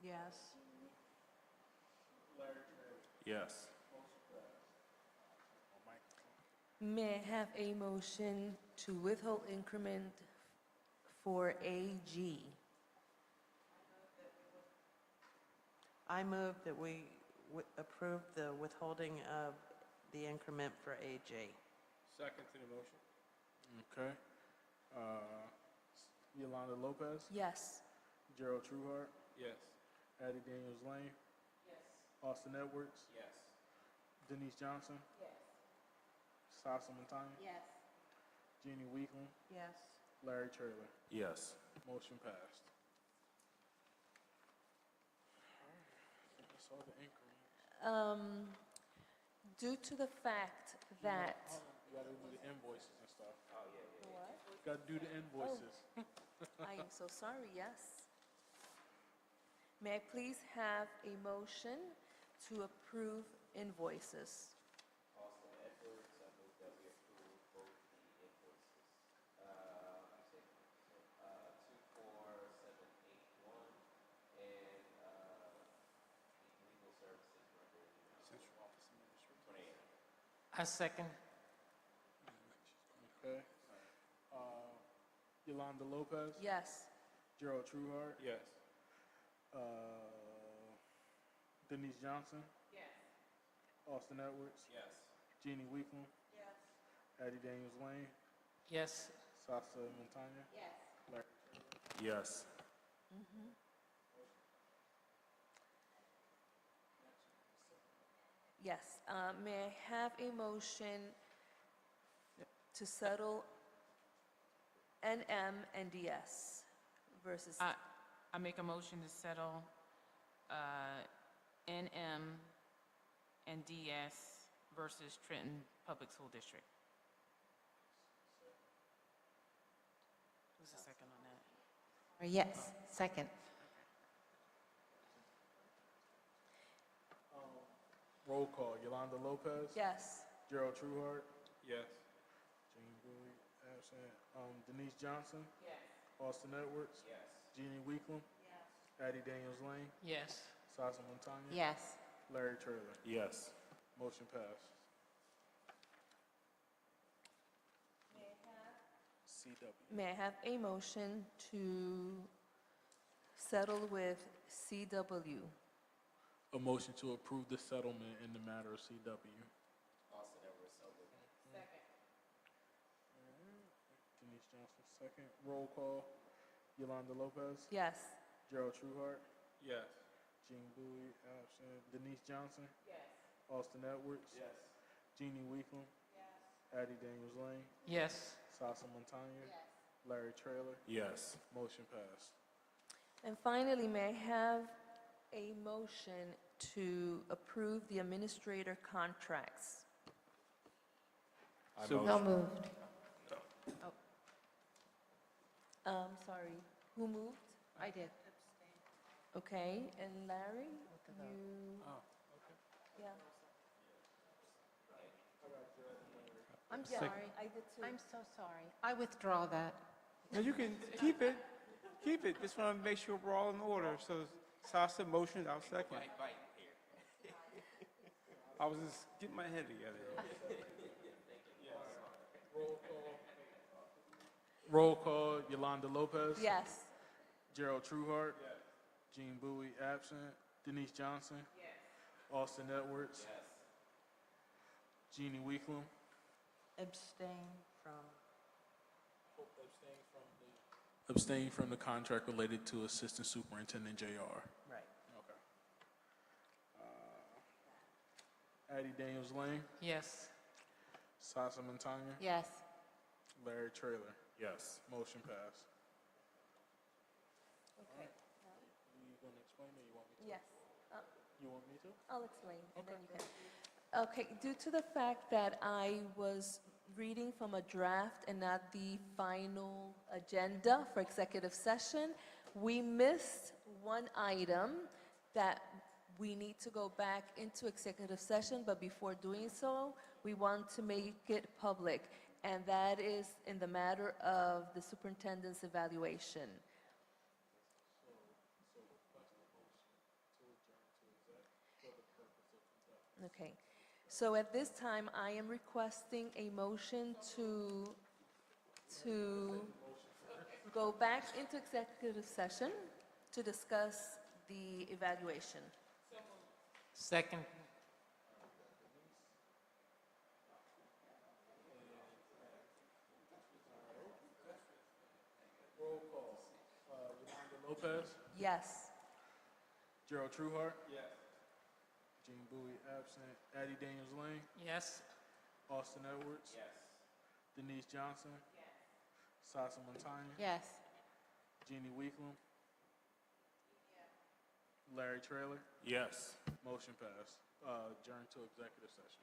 Yes. Yes. May I have a motion to withhold increment for AG? I move that we approve the withholding of the increment for AG. Second to the motion. Okay. Yolanda Lopez, Yes. Gerald Trueheart, Yes. Addie Daniels Lane, Austin Edwards, Yes. Denise Johnson, Sasa Montano, Yes. Jeannie Weekland, Yes. Larry Trailer. Yes. Motion passed. I think I saw the increment. Due to the fact that, You gotta do the invoices and stuff. Oh, yeah. what? Gotta do the invoices. I am so sorry, yes. May I please have a motion to approve invoices? Austin Edwards, I move that we approve both the invoices. 24781 and the legal services record. Central Office Administrator. 28. I second. Okay. Yolanda Lopez, Yes. Gerald Trueheart, Yes. Denise Johnson, Austin Edwards, Yes. Jeannie Weekland, Addie Daniels Lane, Yes. Sasa Montano, Larry. Yes. Yes. May I have a motion to settle NM and DS versus, I make a motion to settle NM and DS versus Trenton Public School District. Who's the second on that? Yes, second. Roll call, Yolanda Lopez, yes. Gerald Trueheart, Yes. Jean Bowie, absent. Denise Johnson, Austin Edwards, Yes. Jeannie Weekland, Addie Daniels Lane, Yes. Sasa Montano, Yes. Larry Trailer. Yes. Motion passed. CW. May I have a motion to settle with CW? A motion to approve the settlement in the matter of CW. Austin Edwards, so moved. Denise Johnson, second. Roll call, Yolanda Lopez, Yes. Gerald Trueheart, Yes. Jean Bowie, absent. Denise Johnson, Austin Edwards, Jeannie Weekland, Addie Daniels Lane, Yes. Sasa Montano, Larry Trailer. Yes. Motion passed. And finally, may I have a motion to approve the administrator contracts? I So- So motion. moved. Sorry, who moved? I did. Okay, and Larry, of those. you, Oh, yeah. I'm Yeah, sorry. I did too. I'm so sorry. I withdraw that. no, you can keep it. Keep it. Just want to make sure we're all in order. So Sasa motion, I'll second. Bite here. I was just getting my head together. Roll call, Yolanda Lopez, Yes. Gerald Trueheart, Jean Bowie, absent. Denise Johnson, Austin Edwards, Jeannie Weekland, Abstain from. abstain from the contract related to Assistant Superintendent JR. Right. Okay. Addie Daniels Lane, Yes. Sasa Montano, Yes. Larry Trailer. Yes. Motion passed. Okay. You gonna explain or you want me to? Yes. You want me to? I'll explain, and then you can. Okay, due to the fact that I was reading from a draft and not the final agenda for executive session, we missed one item that we need to go back into executive session, but before doing so, we want to make it public, and that is in the matter of the superintendent's evaluation. Okay, so at this time, I am requesting a motion to go back into executive session to discuss the evaluation. Second. Roll call. Yolanda Lopez, Yes. Gerald Trueheart. Yes. Gene Bowie absent. Addie Daniels Lane, Yes. Austin Edwards. Yes. Denise Johnson. Yes. Sasa Montano. Yes. Jeannie Weeklam. Larry Trailer. Yes. Motion passed. Adjourn to executive session.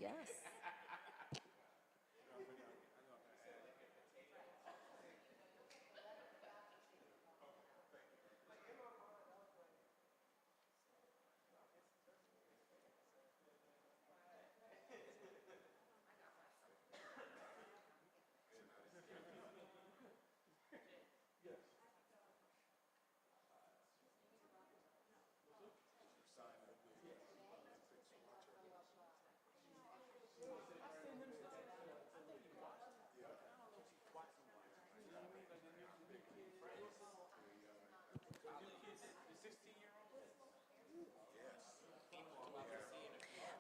Yes.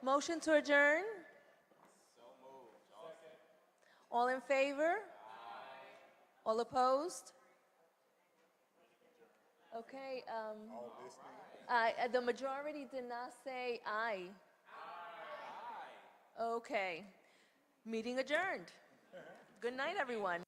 Motion to adjourn? All in favor? All opposed? Okay, the majority did not say aye. Okay. Meeting adjourned. Good night, everyone.